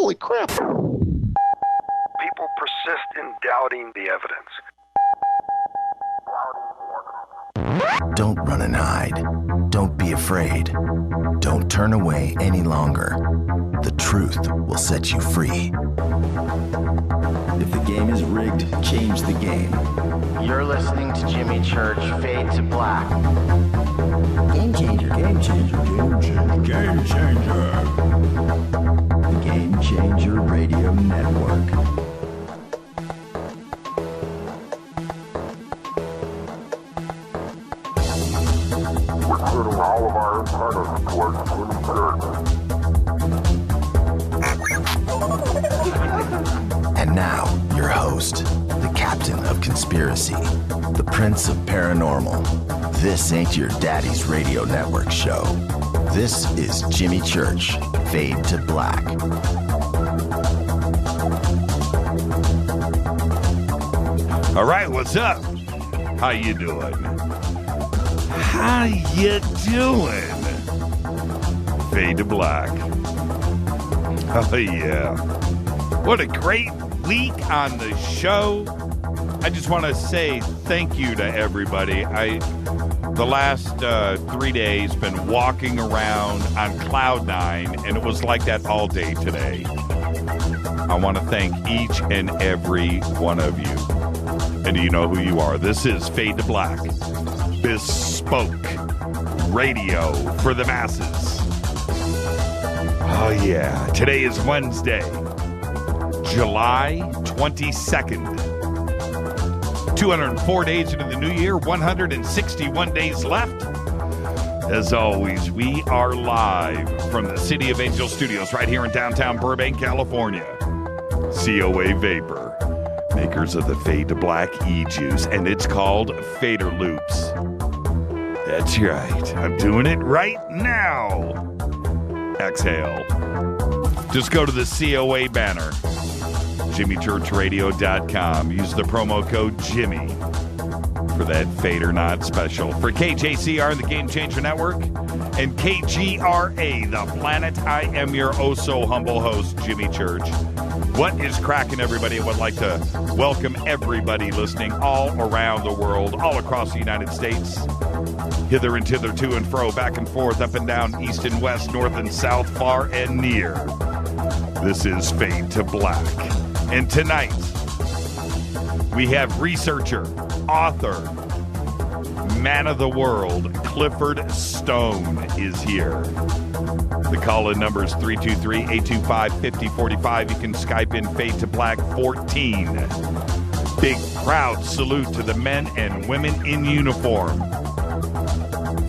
Holy crap. People persist in doubting the evidence. Don't run and hide. Don't be afraid. Don't turn away any longer. The truth will set you free. If the game is rigged, change the game. You're listening to Jimmy Church, Fade to Black. Game changer. Game changer. Game changer. Game changer. The Game Changer Radio Network. Turning all of our antennas towards Jimmy Church. And now, your host, the captain of conspiracy, the prince of paranormal. This ain't your daddy's radio network show. This is Jimmy Church, Fade to Black. All right, what's up? How you doing? How you doing? Fade to Black. Oh, yeah. What a great week on the show. I just want to say thank you to everybody. The last 3 days been walking around on cloud nine, and it was like that all day today. I want to thank each and every one of you. And you know who you are. This is Fade to Black. Bespoke radio for the masses. Oh, yeah. Today is Wednesday, July 22nd. 204 days into the new year, 161 days left. As always, we are live from the City of Angel Studios right here in downtown Burbank, California. COA Vapor, makers of the Fade to Black e-juice, and it's called Fader Loops. That's right. I'm doing it right now. Exhale. Just go to the COA banner, JimmyChurchRadio.com. Use the promo code Jimmy for that Fader Not special. For KJCR and the Game Changer Network and KGRA, the planet, I am your oh-so-humble host, Jimmy Church. What is cracking, everybody? I would like to welcome everybody listening all around the world, all across the United States, hither and thither, to and fro, back and forth, up and down, east and west, north and south, far and near. This is Fade to Black. And tonight, we have researcher, author, man of the world, Clifford Stone is here. The call-in number is 323-825-5045. You can Skype in Fade to Black 14. Big proud salute to the men and women in uniform,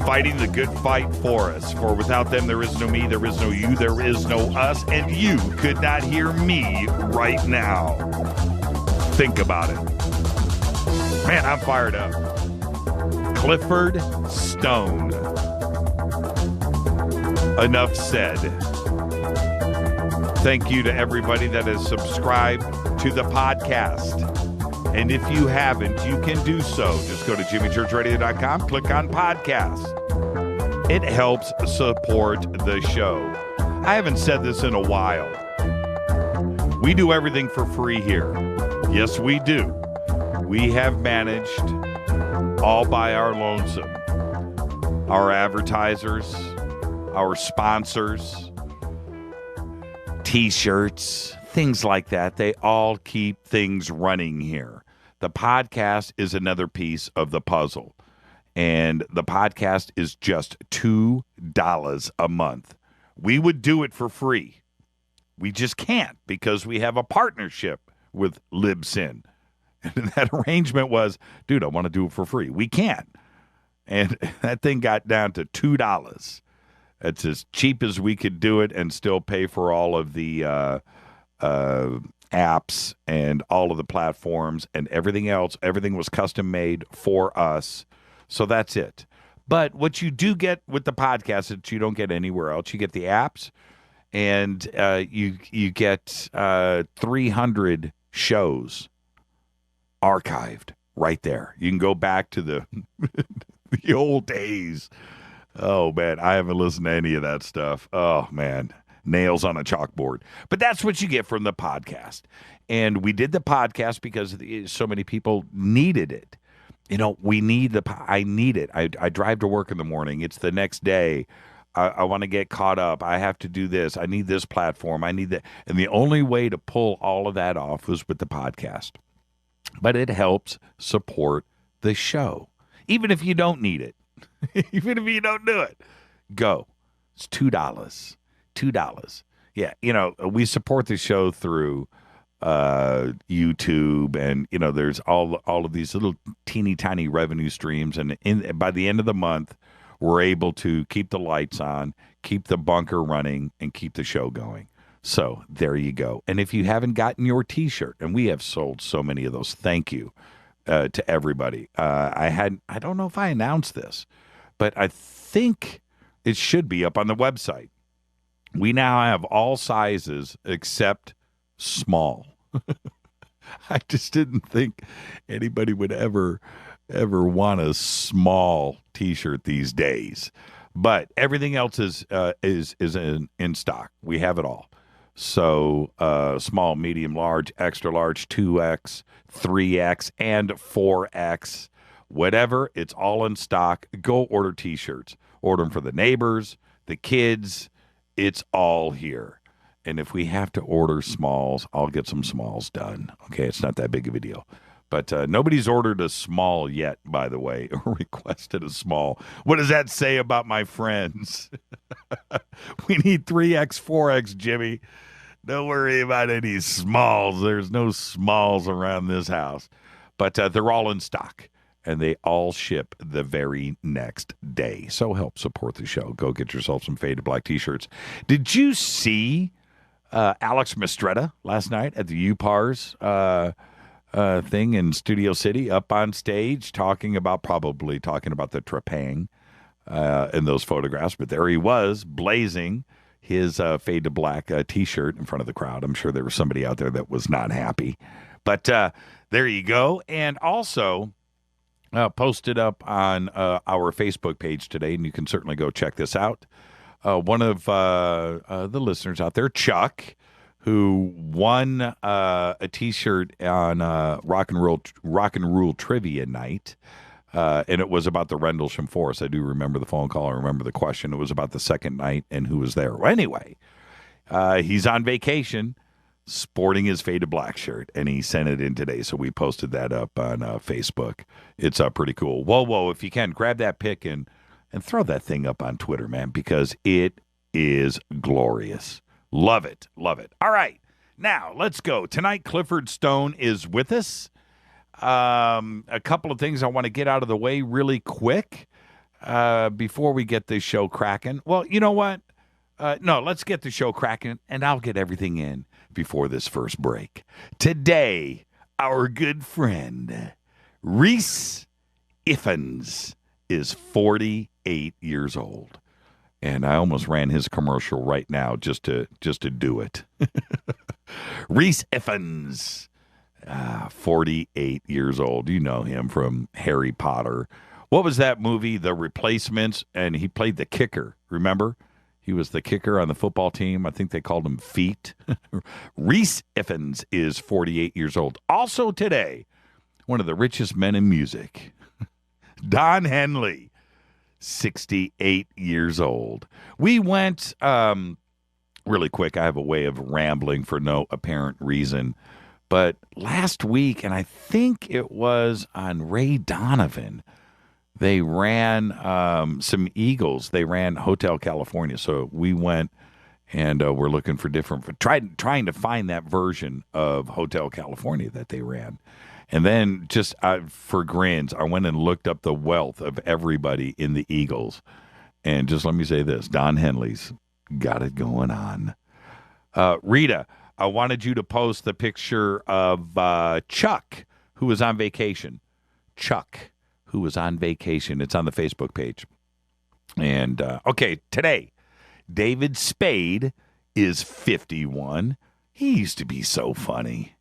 fighting the good fight for us. For without them, there is no me, there is no you, there is no us, and you could not hear me right now. Think about it. Man, I'm fired up. Clifford Stone. Enough said. Thank you to everybody that has subscribed to the podcast. And if you haven't, you can do so. Just go to JimmyChurchRadio.com, click on podcast. It helps support the show. I haven't said this in a while. We do everything for free here. Yes, we do. We have managed, all by our lonesome, our advertisers, our sponsors, T-shirts, things like that. They all keep things running here. The podcast is another piece of the puzzle. And the podcast is just $2 a month. We would do it for free. We just can't because we have a partnership with Libsyn. And that arrangement was, dude, I want to do it for free. We can't. And that thing got down to $2. It's as cheap as we could do it and still pay for all of the apps and all of the platforms and everything else. Everything was custom made for us. So that's it. But what you do get with the podcast that you don't get anywhere else, you get the apps, and you get 300 shows archived right there. You can go back to the old days. Oh, man, I haven't listened to any of that stuff. Oh, man. nails on a chalkboard. But that's what you get from the podcast. And we did the podcast because so many people needed it. You know, I need it. I drive to work in the morning. It's the next day. I want to get caught up. I have to do this. I need this platform. I need that. And the only way to pull all of that off was with the podcast. But it helps support the show. Even if you don't need it. Even if you don't do it. Go. It's $2. $2. Yeah, you know, we support the show through YouTube, and you know, there's all of these little teeny tiny revenue streams, and by the end of the month, we're able to keep the lights on, keep the bunker running, and keep the show going. So there you go. And if you haven't gotten your T-shirt, and we have sold so many of those, thank you to everybody. I don't know if I announced this, but I think it should be up on the website. We now have all sizes except small. I just didn't think anybody would ever want a small T-shirt these days. But everything else is in stock. We have it all. So small, medium, large, extra large, 2X, 3X, and 4X. Whatever, it's all in stock. Go order T-shirts. Order them for the neighbors, the kids. It's all here. And if we have to order smalls, I'll get some smalls done. Okay, it's not that big of a deal. But nobody's ordered a small yet, by the way, or requested a small. What does that say about my friends? We need 3X, 4X, Jimmy. Don't worry about any smalls. There's no smalls around this house. But they're all in stock. And they all ship the very next day. So help support the show. Go get yourself some Faded Black T-shirts. Did you see Alex Mastretta last night at the UPARS thing in Studio City, up on stage, probably talking about the Trepang in those photographs? But there he was, blazing his Fade to Black T-shirt in front of the crowd. I'm sure there was somebody out there that was not happy. But there you go. And also posted up on our Facebook page today, and you can certainly go check this out. One of the listeners out there, Chuck, who won a T-shirt on Rock and Rule Trivia Night, and it was about the Rendlesham Forest. I do remember the phone call. I remember the question. It was about the second night and who was there. Well, anyway, he's on vacation, sporting his Faded Black shirt, and he sent it in today, so we posted that up on Facebook. It's pretty cool. Whoa, if you can, grab that pic and throw that thing up on Twitter, man, because it is glorious. Love it. All right, now let's go. Tonight, Clifford Stone is with us. A couple of things I want to get out of the way really quick before we get this show cracking. Well, you know what? No, let's get the show cracking, and I'll get everything in before this first break. Today, our good friend, Reese Iffens, is 48 years old. And I almost ran his commercial right now just to do it. Reese Iffens, 48 years old. You know him from Harry Potter. What was that movie, The Replacements? And he played the kicker, remember? He was the kicker on the football team. I think they called him Feet. Reese Iffens is 48 years old. Also today, one of the richest men in music, Don Henley, 68 years old. We went, really quick, I have a way of rambling for no apparent reason, but last week, and I think it was on Ray Donovan, they ran some Eagles. They ran Hotel California. So we went and we're looking for trying to find that version of Hotel California that they ran. And then just for grins, I went and looked up the wealth of everybody in the Eagles. And just let me say this, Don Henley's got it going on. Rita, I wanted you to post the picture of Chuck, who was on vacation. Chuck, who was on vacation. It's on the Facebook page. And, okay, today, David Spade is 51. He used to be so funny.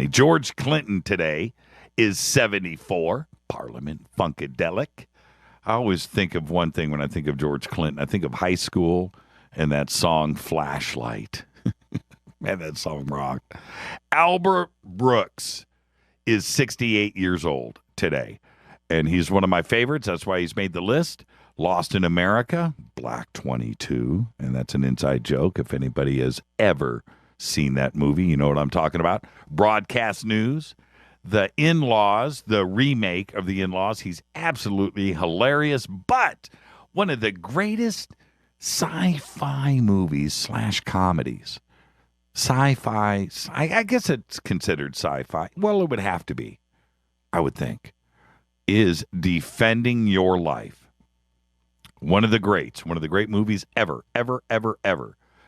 George Clinton today is 74. Parliament Funkadelic. I always think of one thing when I think of George Clinton. I think of high school and that song Flashlight. Man, that song rocked. Albert Brooks is 68 years old today, and he's one of my favorites. That's why he's made the list. Lost in America, Black 22, and that's an inside joke. If anybody has ever seen that movie, you know what I'm talking about. Broadcast News, The In-Laws, the remake of The In-Laws. He's absolutely hilarious, but one of the greatest sci-fi movies / comedies. Sci-fi, I guess it's considered sci-fi. Well, it would have to be, I would think, is Defending Your Life. One of the greats, one of the great movies ever.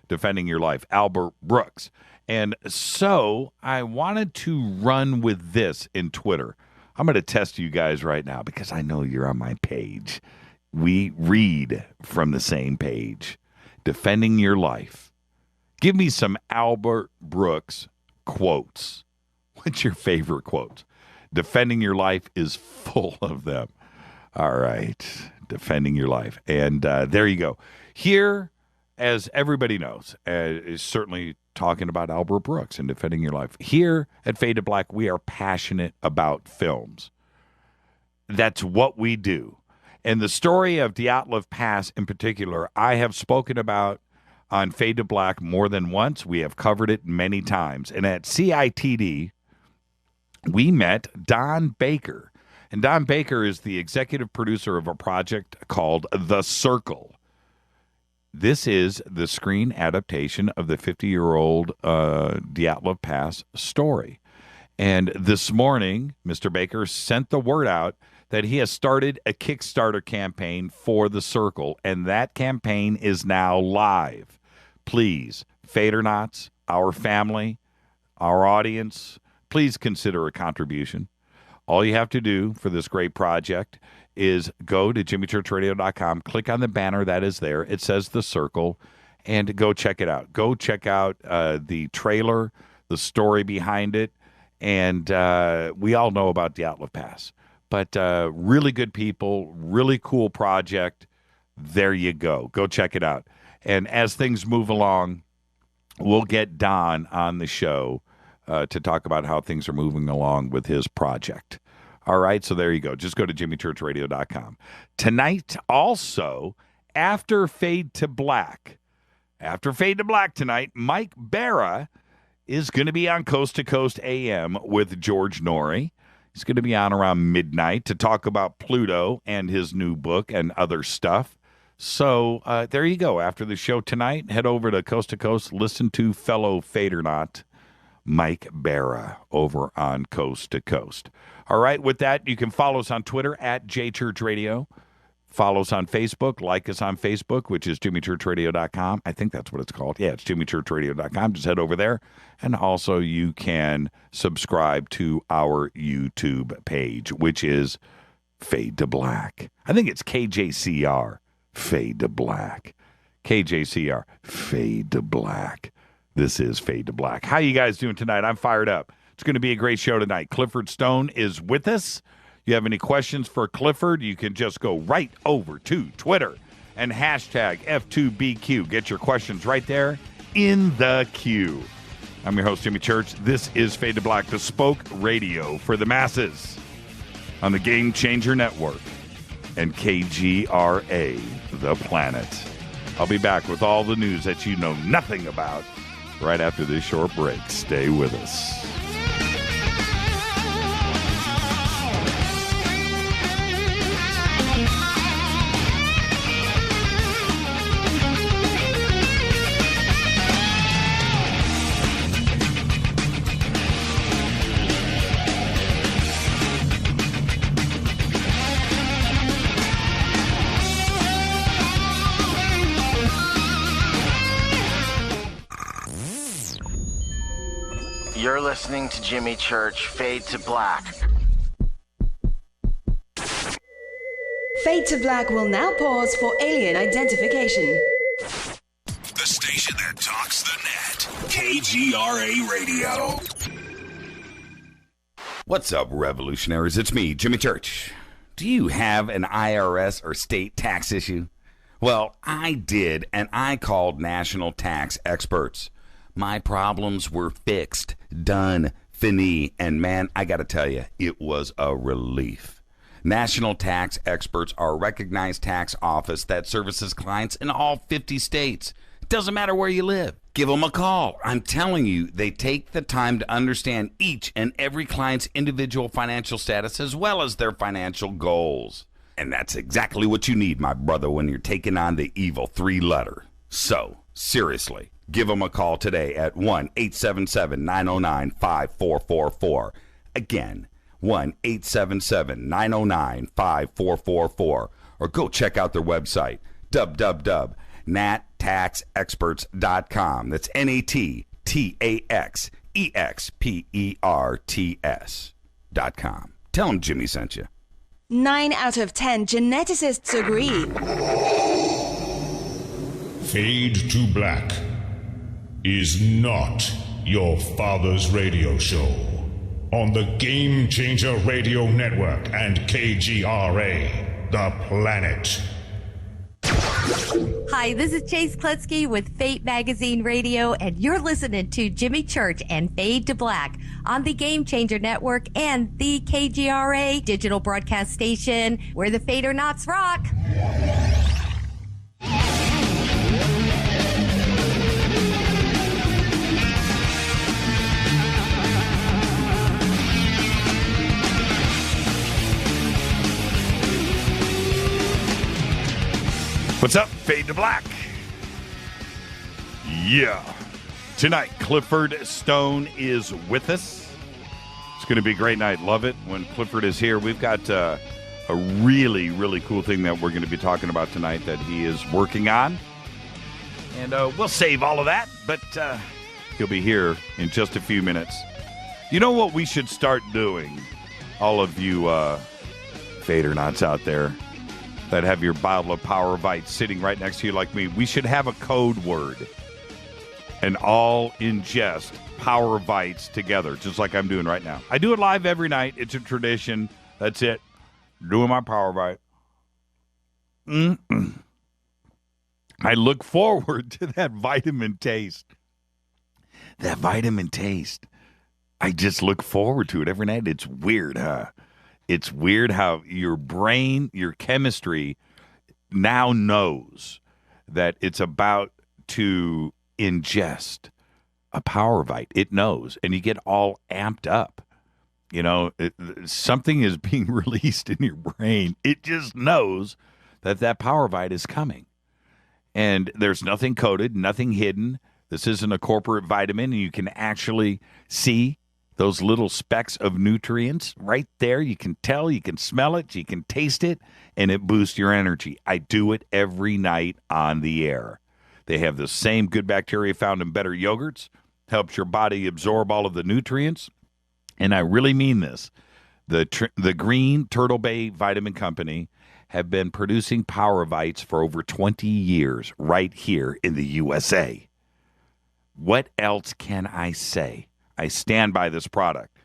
Defending Your Life, Albert Brooks. And so I wanted to run with this in Twitter. I'm going to test you guys right now because I know you're on my page. We read from the same page. Defending Your Life. Give me some Albert Brooks quotes. What's your favorite quote? Defending Your Life is full of them. All right. Defending Your Life. And there you go. Here, as everybody knows, is certainly talking about Albert Brooks and Defending Your Life. Here at Fade to Black, we are passionate about films. That's what we do. And the story of Dyatlov Pass in particular, I have spoken about on Fade to Black more than once. We have covered it many times. And at CITD, we met Don Baker. And Don Baker is the executive producer of a project called The Circle. This is the screen adaptation of the 50-year-old Dyatlov Pass story. And this morning, Mr. Baker sent the word out that he has started a Kickstarter campaign for The Circle, and that campaign is now live. Please, Fadernauts, our family, our audience, please consider a contribution. All you have to do for this great project is go to jimmychurchradio.com, click on the banner that is there. It says The Circle, and go check it out. Go check out the trailer, the story behind it, and we all know about Dyatlov Pass. But really good people, really cool project. There you go. Go check it out. And as things move along, we'll get Don on the show to talk about how things are moving along with his project. All right, so there you go. Just go to jimmychurchradio.com. Tonight, also, after Fade to Black tonight, Mike Barra is going to be on Coast to Coast AM with George Norrie. He's going to be on around midnight to talk about Pluto and his new book and other stuff. So there you go. After the show tonight, head over to Coast, listen to fellow Fadernaut Mike Barra over on Coast to Coast. All right, with that, you can follow us on Twitter at JChurchRadio. Follow us on Facebook. Like us on Facebook, which is jimmychurchradio.com. I think that's what it's called. Yeah, it's jimmychurchradio.com. Just head over there. And also you can subscribe to our YouTube page, which is Fade to Black. I think it's KJCR, Fade to Black. KJCR, Fade to Black. This is Fade to Black. How you guys doing tonight? I'm fired up. It's going to be a great show tonight. Clifford Stone is with us. You have any questions for Clifford, you can just go right over to Twitter and hashtag F2BQ. Get your questions right there in the queue. I'm your host, Jimmy Church. This is Fade to Black, the spoke radio for the masses on the Game Changer Network and KGRA, The Planet. I'll be back with all the news that you know nothing about right after this short break. Stay with us. You're listening to Jimmy Church, Fade to Black. Fade to Black will now pause for alien identification. The station that talks the net. KGRA Radio. What's up, revolutionaries? It's me, Jimmy Church. Do you have an IRS or state tax issue? Well, I did, and I called national tax experts. My problems were fixed, done, fini, and man, I got to tell you, it was a relief. National tax experts are a recognized tax office that services clients in all 50 states. It doesn't matter where you live. Give them a call. I'm telling you, they take the time to understand each and every client's individual financial status as well as their financial goals. And that's exactly what you need, my brother, when you're taking on the evil 3-letter. So, seriously, give them a call today at 1-877-909-5444. Again, 1-877-909-5444. Or go check out their website, www.nattaxexperts.com. That's NATTAXEXPERTS.com. Tell them Jimmy sent you. 9 out of 10 geneticists agree. Fade to Black is not your father's radio show on the Game Changer Radio Network and KGRA, The Planet. Hi, this is Chase Klutsky with Fate Magazine Radio, and you're listening to Jimmy Church and Fade to Black on the Game Changer Network and the KGRA digital broadcast station, where the Fader-Knots rock. What's up? Fade to Black. Yeah. Tonight, Clifford Stone is with us. It's going to be a great night. Love it when Clifford is here. We've got a really, really cool thing that we're going to be talking about tonight that he is working on. And we'll save all of that, but he'll be here in just a few minutes. You know what we should start doing, all of you Fader-Knots out there that have your bottle of Power Vite sitting right next to you like me? We should have a code word and all ingest Power Vites together, just like I'm doing right now. I do it live every night. It's a tradition. That's it. Doing my Power Vite. I look forward to that vitamin taste. That vitamin taste. I just look forward to it every night. It's weird, huh? It's weird how your brain, your chemistry now knows that it's about to ingest a Power Vite. It knows, and you get all amped up. You know, something is being released in your brain. It just knows that that Power Vite is coming. And there's nothing coded, nothing hidden. This isn't a corporate vitamin, and you can actually see those little specks of nutrients right there. You can tell, you can smell it, you can taste it, and it boosts your energy. I do it every night on the air. They have the same good bacteria found in better yogurts, helps your body absorb all of the nutrients. And I really mean this. The Green Turtle Bay Vitamin Company have been producing Power Vites for over 20 years right here in the USA. What else can I say? I stand by this product.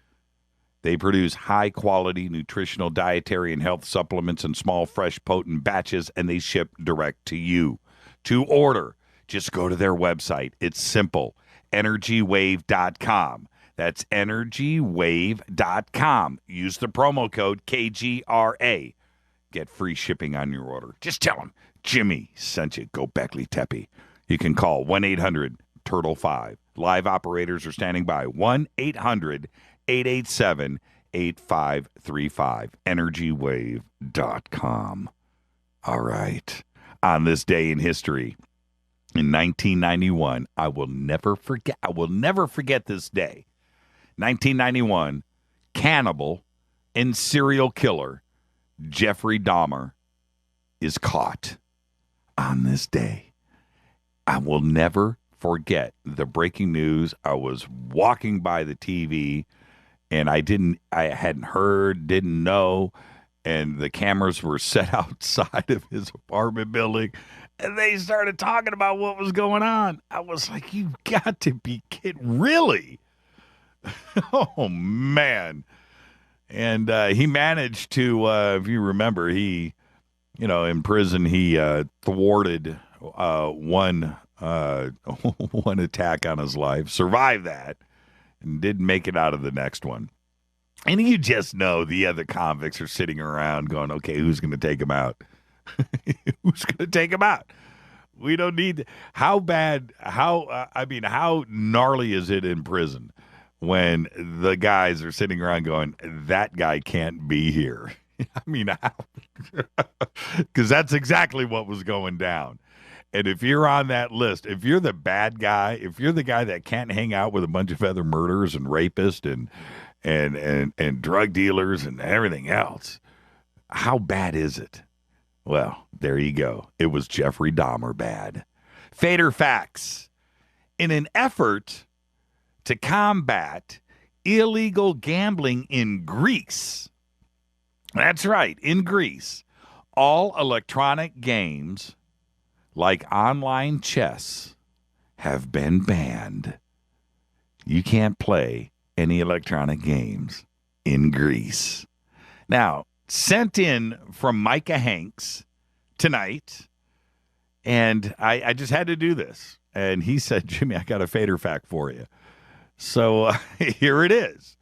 They produce high-quality nutritional, dietary, and health supplements in small, fresh, potent batches, and they ship direct to you. To order, just go to their website. It's simple, energywave.com. That's energywave.com. Use the promo code KGRA. Get free shipping on your order. Just tell them Jimmy sent you. Go Beckley Teppy. You can call 1-800-TURTLE-5. Live operators are standing by. 1-800-887-8535. Energywave.com. All right. On this day in history, in 1991, I will never forget this day. 1991, cannibal and serial killer Jeffrey Dahmer is caught. On this day, I will never forget the breaking news. I was walking by the TV and I hadn't heard, didn't know, and the cameras were set outside of his apartment building, and they started talking about what was going on. I was like, you got to be kidding. Really? Oh, man. And he managed to, if you remember, he in prison, he thwarted one attack on his life, survived that, and didn't make it out of the next one. And you just know the other convicts are sitting around going, okay, who's going to take him out? Who's going to take him out? We don't need how gnarly is it in prison when the guys are sitting around going, that guy can't be here. I mean, because that's exactly what was going down. And if you're on that list, if you're the bad guy, if you're the guy that can't hang out with a bunch of other murderers and rapists and drug dealers and everything else, how bad is it? Well, there you go. It was Jeffrey Dahmer bad. Fader facts. In an effort to combat illegal gambling in Greece, that's right, in Greece, all electronic games like online chess have been banned. You can't play any electronic games in Greece. Now, sent in from Micah Hanks tonight, and I just had to do this. And he said, Jimmy, I got a fader fact for you. So here it is.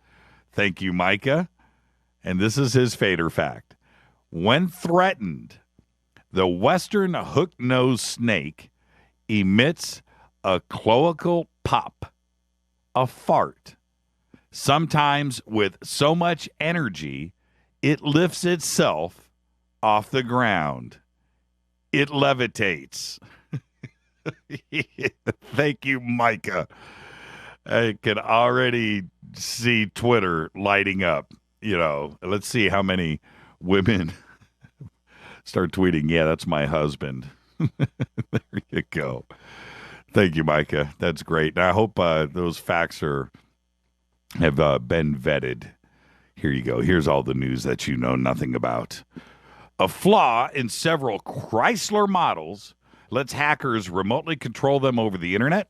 Thank you, Micah. And this is his fader fact. When threatened, the western hook-nosed snake emits a cloacal pop, a fart, sometimes with so much energy it lifts itself off the ground. It levitates. Thank you, Micah. I can already see Twitter lighting up. Let's see how many women start tweeting, yeah, that's my husband. There you go. Thank you, Micah. That's great. And I hope those facts have been vetted. Here you go. Here's all the news that you know nothing about. A flaw in several Chrysler models lets hackers remotely control them over the internet,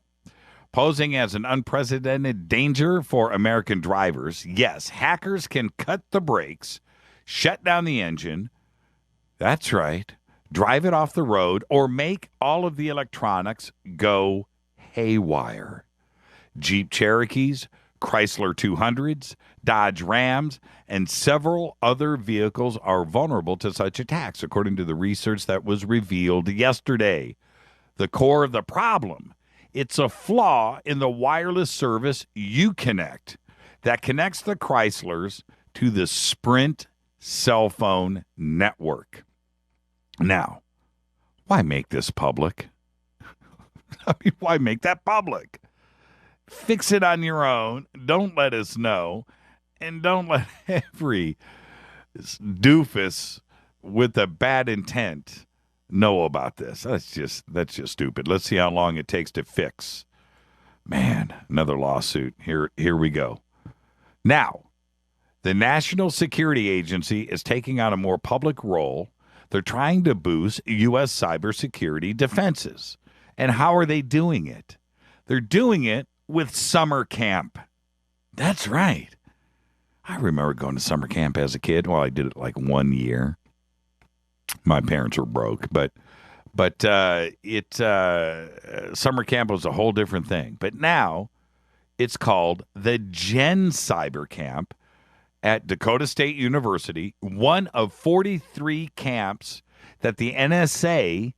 posing as an unprecedented danger for American drivers. Yes, hackers can cut the brakes, shut down the engine. That's right. Drive it off the road or make all of the electronics go haywire. Jeep Cherokees, Chrysler 200s, Dodge Rams, and several other vehicles are vulnerable to such attacks, according to the research that was revealed yesterday. The core of the problem, it's a flaw in the wireless service Uconnect that connects the Chryslers to the Sprint cell phone network. Now, why make this public? I mean, why make that public? Fix it on your own. Don't let us know. And don't let every doofus with a bad intent know about this. That's just stupid. Let's see how long it takes to fix. Man, another lawsuit. Here we go. Now, the National Security Agency is taking on a more public role. They're trying to boost U.S. cybersecurity defenses. And how are they doing it? They're doing it with summer camp. That's right. I remember going to summer camp as a kid. Well, I did it like 1 year. My parents were broke, but summer camp was a whole different thing. But now it's called the Gen Cyber Camp at Dakota State University, one of 43 camps that the NSA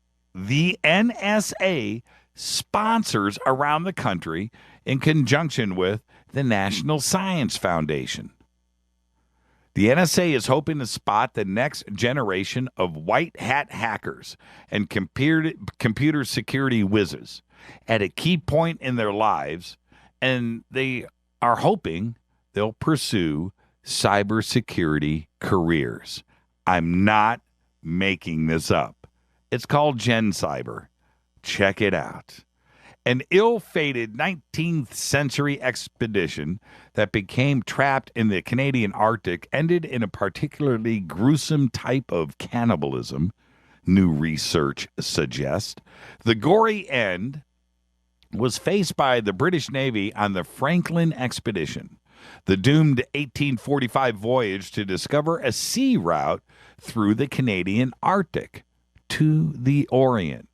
sponsors around the country in conjunction with the National Science Foundation. The NSA is hoping to spot the next generation of white hat hackers and computer security whizzes at a key point in their lives, and they are hoping they'll pursue cybersecurity careers. I'm not making this up. It's called Gen Cyber. Check it out. An ill-fated 19th century expedition that became trapped in the Canadian Arctic ended in a particularly gruesome type of cannibalism, new research suggests. The gory end was faced by the British Navy on the Franklin expedition, the doomed 1845 voyage to discover a sea route through the Canadian Arctic to the Orient.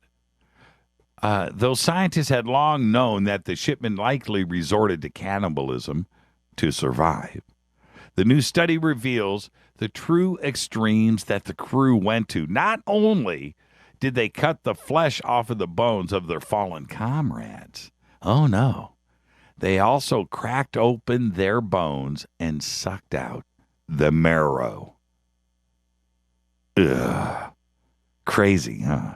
Though scientists had long known that the shipment likely resorted to cannibalism to survive, the new study reveals the true extremes that the crew went to. Not only did they cut the flesh off of the bones of their fallen comrades, oh no, they also cracked open their bones and sucked out the marrow. Ugh. Crazy, huh?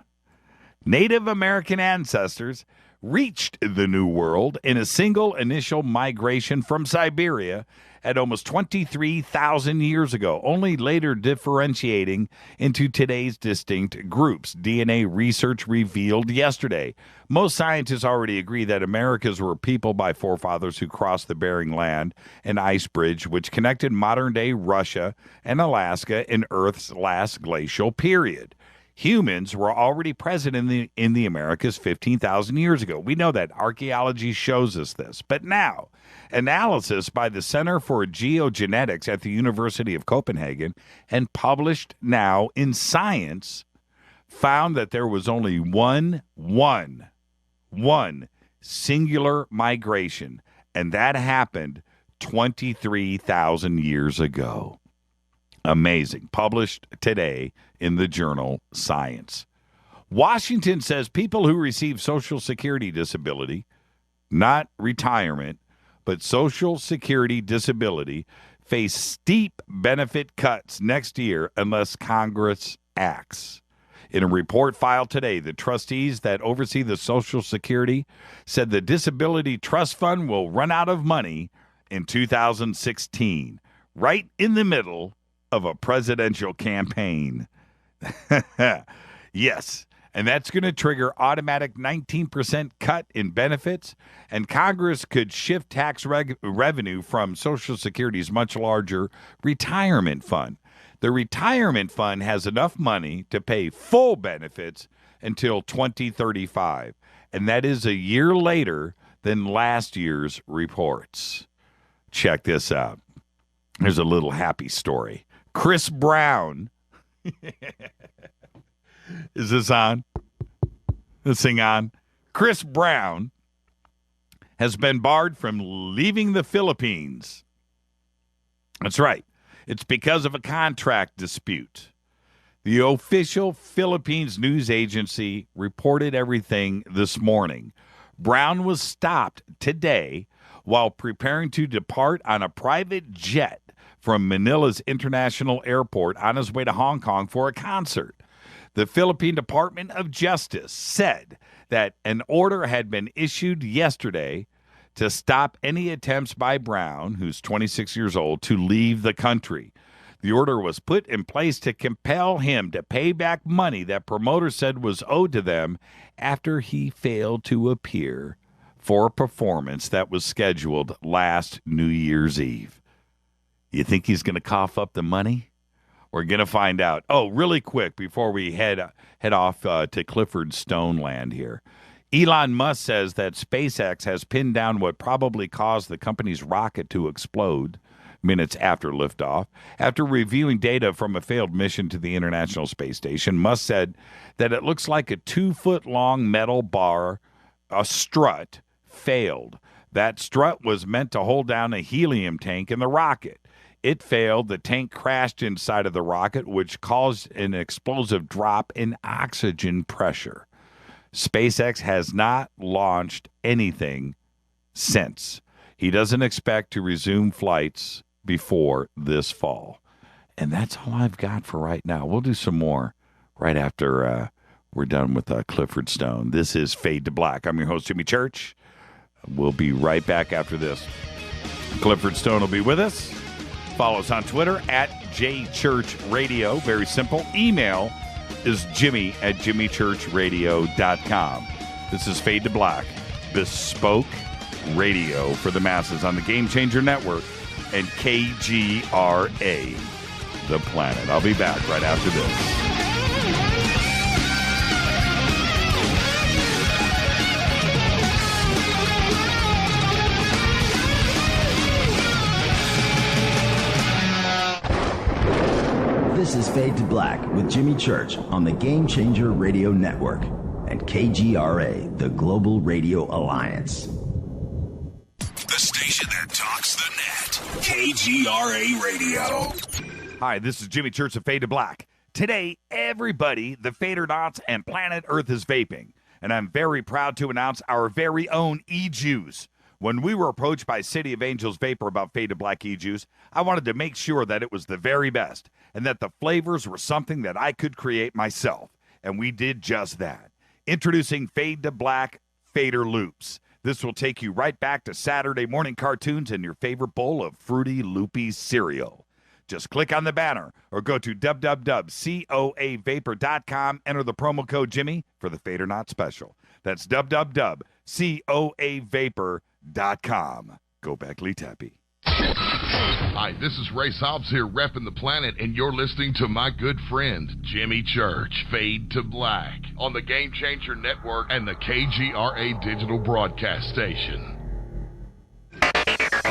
Native American ancestors reached the New World in a single initial migration from Siberia at almost 23,000 years ago, only later differentiating into today's distinct groups, DNA research revealed yesterday. Most scientists already agree that Americas were peopled by forefathers who crossed the Bering Land, an ice bridge which connected modern-day Russia and Alaska in Earth's last glacial period. Humans were already present in the Americas 15,000 years ago. We know that. Archaeology shows us this. But now, analysis by the Center for Geogenetics at the University of Copenhagen and published now in Science found that there was only one singular migration, and that happened 23,000 years ago. Amazing. Published today in the journal Science. Washington says people who receive Social Security disability, not retirement, but Social Security disability, face steep benefit cuts next year unless Congress acts. In a report filed today, the trustees that oversee the Social Security said the Disability Trust Fund will run out of money in 2016, right in the middle of a presidential campaign. Yes, and that's going to trigger automatic 19% cut in benefits, and Congress could shift tax revenue from Social Security's much larger retirement fund. The retirement fund has enough money to pay full benefits until 2035, and that is a year later than last year's reports. Check this out. Here's a little happy story. Chris Brown. Is this on? This thing on? Chris Brown has been barred from leaving the Philippines. That's right. It's because of a contract dispute. The official Philippines news agency reported everything this morning. Brown was stopped today while preparing to depart on a private jet from Manila's International Airport on his way to Hong Kong for a concert. The Philippine Department of Justice said that an order had been issued yesterday to stop any attempts by Brown, who's 26 years old, to leave the country. The order was put in place to compel him to pay back money that promoters said was owed to them after he failed to appear for a performance that was scheduled last New Year's Eve. You think he's going to cough up the money? We're going to find out. Oh, really quick before we head off to Clifford Stone land here. Elon Musk says that SpaceX has pinned down what probably caused the company's rocket to explode minutes after liftoff. After reviewing data from a failed mission to the International Space Station, Musk said that it looks like a 2-foot-long metal bar, a strut, failed. That strut was meant to hold down a helium tank in the rocket. It failed. The tank crashed inside of the rocket, which caused an explosive drop in oxygen pressure. SpaceX has not launched anything since. He doesn't expect to resume flights before this fall. And that's all I've got for right now. We'll do some more right after we're done with Clifford Stone. This is Fade to Black. I'm your host, Jimmy Church. We'll be right back after this. Clifford Stone will be with us. Follow us on Twitter at JChurchRadio. Very simple. Email is jimmy@jimmychurchradio.com. This is Fade to Black, bespoke radio for the masses on the Game Changer Network and KGRA, The Planet. I'll be back right after this. This is Fade to Black with Jimmy Church on the Game Changer Radio Network and KGRA, the Global Radio Alliance. The station that talks the net. KGRA Radio. Hi, this is Jimmy Church of Fade to Black. Today, everybody, the Fadernauts and planet Earth is vaping. And I'm very proud to announce our very own e-juice. When we were approached by City of Angels Vapor about Fade to Black e-juice, I wanted to make sure that it was the very best and that the flavors were something that I could create myself. And we did just that. Introducing Fade to Black Fader Loops. This will take you right back to Saturday morning cartoons and your favorite bowl of Fruity Loopy cereal. Just click on the banner or go to www.coavapor.com. Enter the promo code Jimmy for the Fadernaut special. That's www.coavapor.com. Go back, Lee Tappy. Hi, this is Ray Hobbs here, repping the planet, and you're listening to my good friend, Jimmy Church, Fade to Black, on the Game Changer Network and the KGRA digital broadcast station.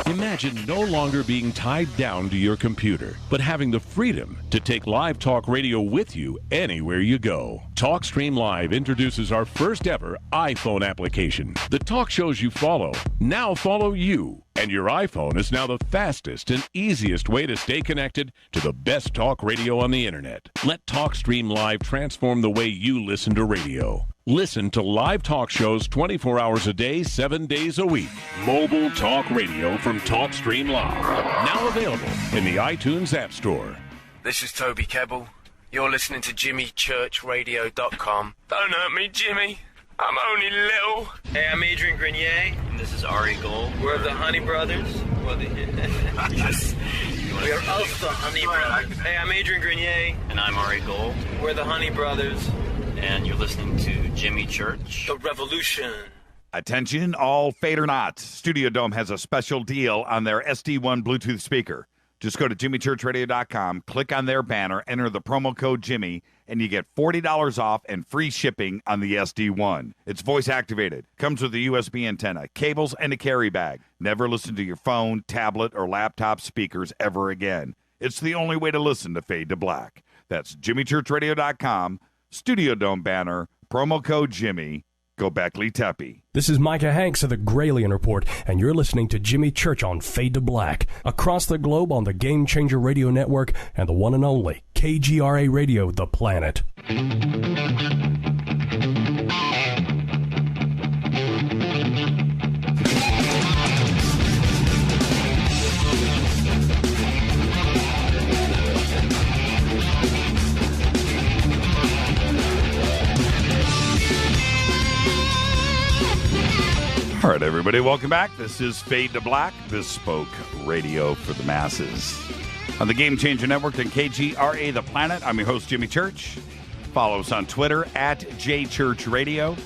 Imagine no longer being tied down to your computer, but having the freedom to take live talk radio with you anywhere you go. TalkStream Live introduces our first ever iPhone application. The talk shows you follow now follow you, and your iPhone is now the fastest and easiest way to stay connected to the best talk radio on the internet. Let TalkStream Live transform the way you listen to radio. Listen to live talk shows 24 hours a day, 7 days a week. Mobile talk radio from TalkStream Live. Now available in the iTunes App Store. This is Toby Kebbell. You're listening to JimmyChurchRadio.com. Don't hurt me, Jimmy. I'm only little. Hey, I'm Adrian Grenier. And this is Ari Gold. We're the Honey Brothers. We're of the Honey Brothers. Hey, I'm Adrian Grenier. And I'm Ari Gold. We're the Honey Brothers. And you're listening to Jimmy Church. The Revolution. Attention, all Fadernauts. Studio Dome has a special deal on their SD1 Bluetooth speaker. Just go to jimmychurchradio.com, click on their banner, enter the promo code Jimmy, and you get $40 off and free shipping on the SD1. It's voice activated, comes with a USB antenna, cables, and a carry bag. Never listen to your phone, tablet, or laptop speakers ever again. It's the only way to listen to Fade to Black. That's jimmychurchradio.com, Studio Dome banner, promo code Jimmy. Go back, Lee Tappy. This is Micah Hanks of the Gralien Report, and you're listening to Jimmy Church on Fade to Black, across the globe on the Game Changer Radio Network and the one and only KGRA Radio, The Planet. All right, everybody, welcome back. This is Fade to Black, bespoke radio for the masses. On the Game Changer Network and KGRA, The Planet, I'm your host, Jimmy Church. Follow us on Twitter at JChurchRadio.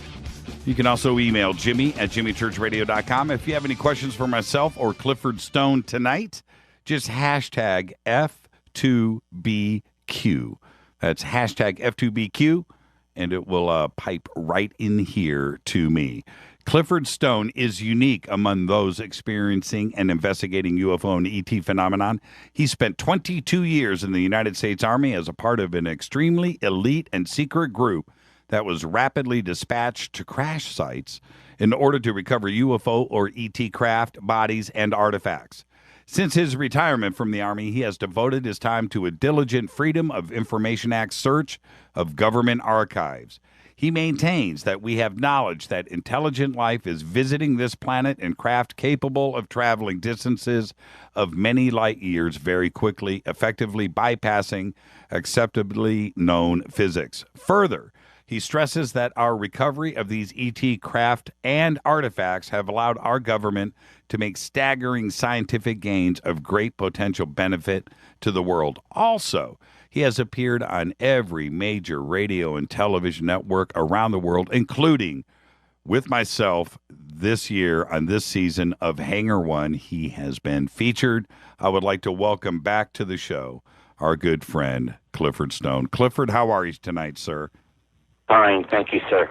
You can also email Jimmy at jimmychurchradio.com. If you have any questions for myself or Clifford Stone tonight, just hashtag F2BQ. That's hashtag F2BQ, and it will pipe right in here to me. Clifford Stone is unique among those experiencing and investigating UFO and ET phenomenon. He spent 22 years in the United States Army as a part of an extremely elite and secret group that was rapidly dispatched to crash sites in order to recover UFO or ET craft, bodies, and artifacts. Since his retirement from the Army, he has devoted his time to a diligent Freedom of Information Act search of government archives. He maintains that we have knowledge that intelligent life is visiting this planet in craft capable of traveling distances of many light years very quickly, effectively bypassing acceptably known physics. Further, he stresses that our recovery of these ET craft and artifacts have allowed our government to make staggering scientific gains of great potential benefit to the world. Also, he has appeared on every major radio and television network around the world, including with myself this year on this season of Hangar One. He has been featured. I would like to welcome back to the show our good friend, Clifford Stone. Clifford, how are you tonight, sir? Fine, thank you, sir.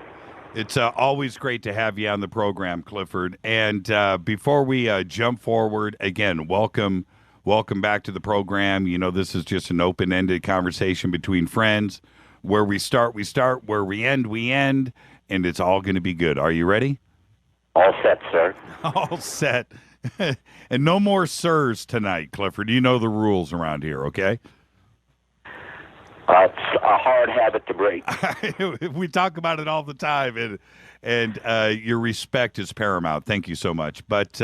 It's always great to have you on the program, Clifford. And before we jump forward, again, welcome welcome back to the program. You know, this is just an open-ended conversation between friends. Where we start, we start. Where we end, and it's all going to be good. Are you ready? All set, sir. All set. And no more sirs tonight, Clifford. You know the rules around here, okay? It's a hard habit to break. We talk about it all the time, and your respect is paramount. Thank you so much. But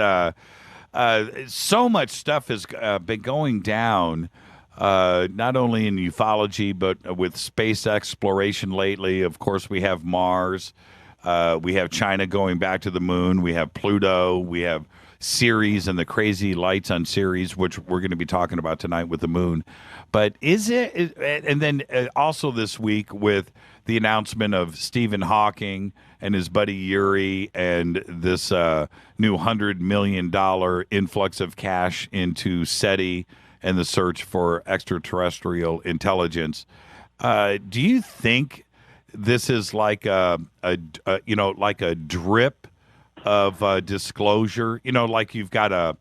so much stuff has been going down, not only in ufology, but with space exploration lately. Of course, we have Mars. We have China going back to the moon. We have Pluto. We have Ceres and the crazy lights on Ceres, which we're going to be talking about tonight with the moon. But is it, and then also this week with the announcement of Stephen Hawking and his buddy Yuri and this new $100 million influx of cash into SETI and the search for extraterrestrial intelligence. Do you think this is like a drip of disclosure? You know, like you've got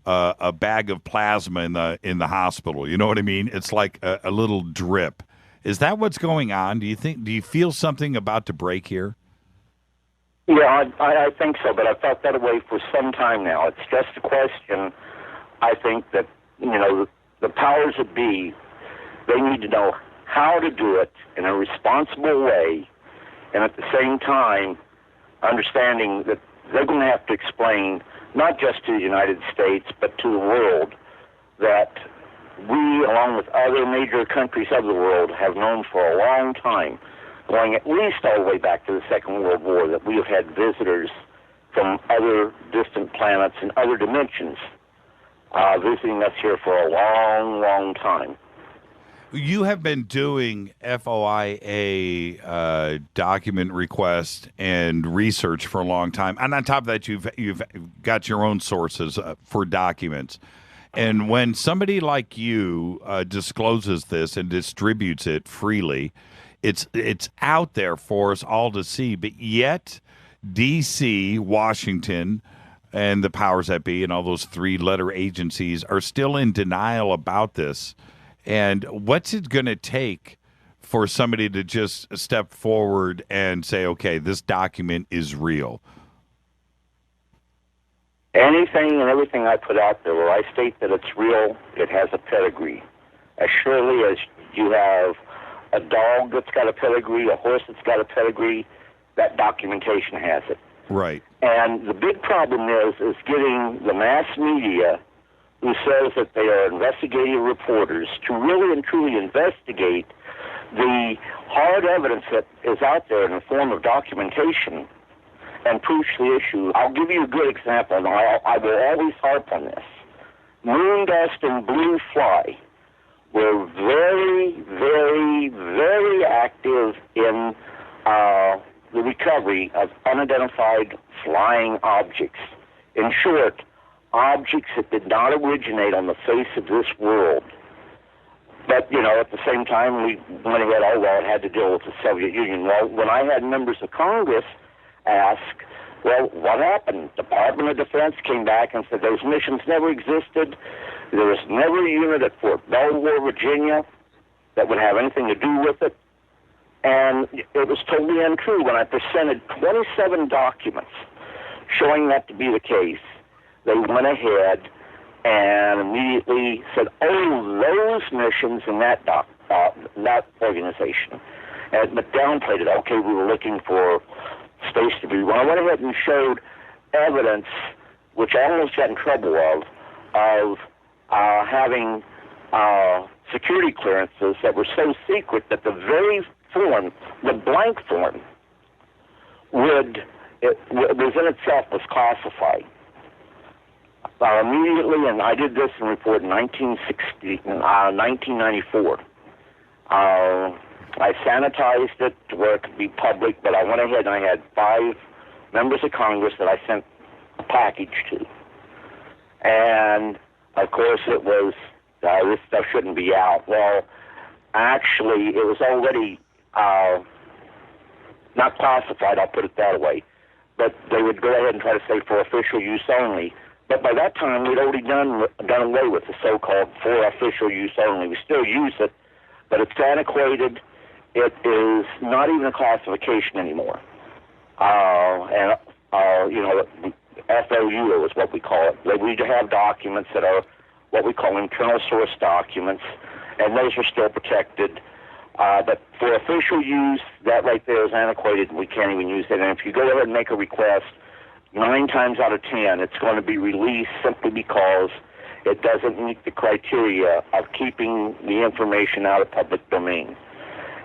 a bag of plasma in the hospital. You know what I mean? It's like a little drip. Is that what's going on? Do you feel something about to break here? Yeah, I think so, but I've felt that way for some time now. It's just a question, I think, that, you know, the powers that be, they need to know how to do it in a responsible way, and at the same time, understanding that they're going to have to explain, not just to the United States, but to the world, that we, along with other major countries of the world, have known for a long time, going at least all the way back to the Second World War, that we have had visitors from other distant planets and other dimensions visiting us here for a long, long time. You have been doing FOIA document requests and research for a long time, and on top of that, you've got your own sources for documents. And when somebody like you discloses this and distributes it freely, it's out there for us all to see. But yet, D.C., Washington, and the powers that be, and all those three-letter agencies are still in denial about this. And what's it going to take for somebody to just step forward and say, okay, this document is real? Anything and everything I put out there where I state that it's real, it has a pedigree. As surely as you have a dog that's got a pedigree, a horse that's got a pedigree, that documentation has it. Right. And the big problem is getting the mass media, who says that they are investigative reporters, to really and truly investigate the hard evidence that is out there in the form of documentation and push the issue. I'll give you a good example, and I will always harp on this. Moon dust and blue fly were very, very, very active in the recovery of unidentified flying objects. In short, objects that did not originate on the face of this world. But, you know, at the same time, we went ahead, oh, well, it had to deal with the Soviet Union. Well, when I had members of Congress ask, well, what happened? Department of Defense came back and said those missions never existed. There was never a unit at Fort Belvoir, Virginia, that would have anything to do with it. And it was totally untrue. When I presented 27 documents showing that to be the case, they went ahead and immediately said, oh, those missions in that organization. But downplayed it. Okay, we were looking for space debris. When I went ahead and showed evidence, which I almost got in trouble of having security clearances that were so secret that the very form, the blank form, was in itself was classified. Immediately, and I did this in report in 1994. I sanitized it to where it could be public, but I went ahead and I had 5 members of Congress that I sent a package to. And, of course, it was, this stuff shouldn't be out. Well, actually, it was already not classified, I'll put it that way. But they would go ahead and try to say for official use only. But by that time, we'd already done away with the so-called for official use only. We still use it, but it's antiquated. It is not even a classification anymore. FOIA is what we call it. We have documents that are what we call internal source documents, and those are still protected. But for official use, that right there is antiquated. We can't even use it. And if you go ahead and make a request, 9 times out of 10, it's going to be released simply because it doesn't meet the criteria of keeping the information out of public domain.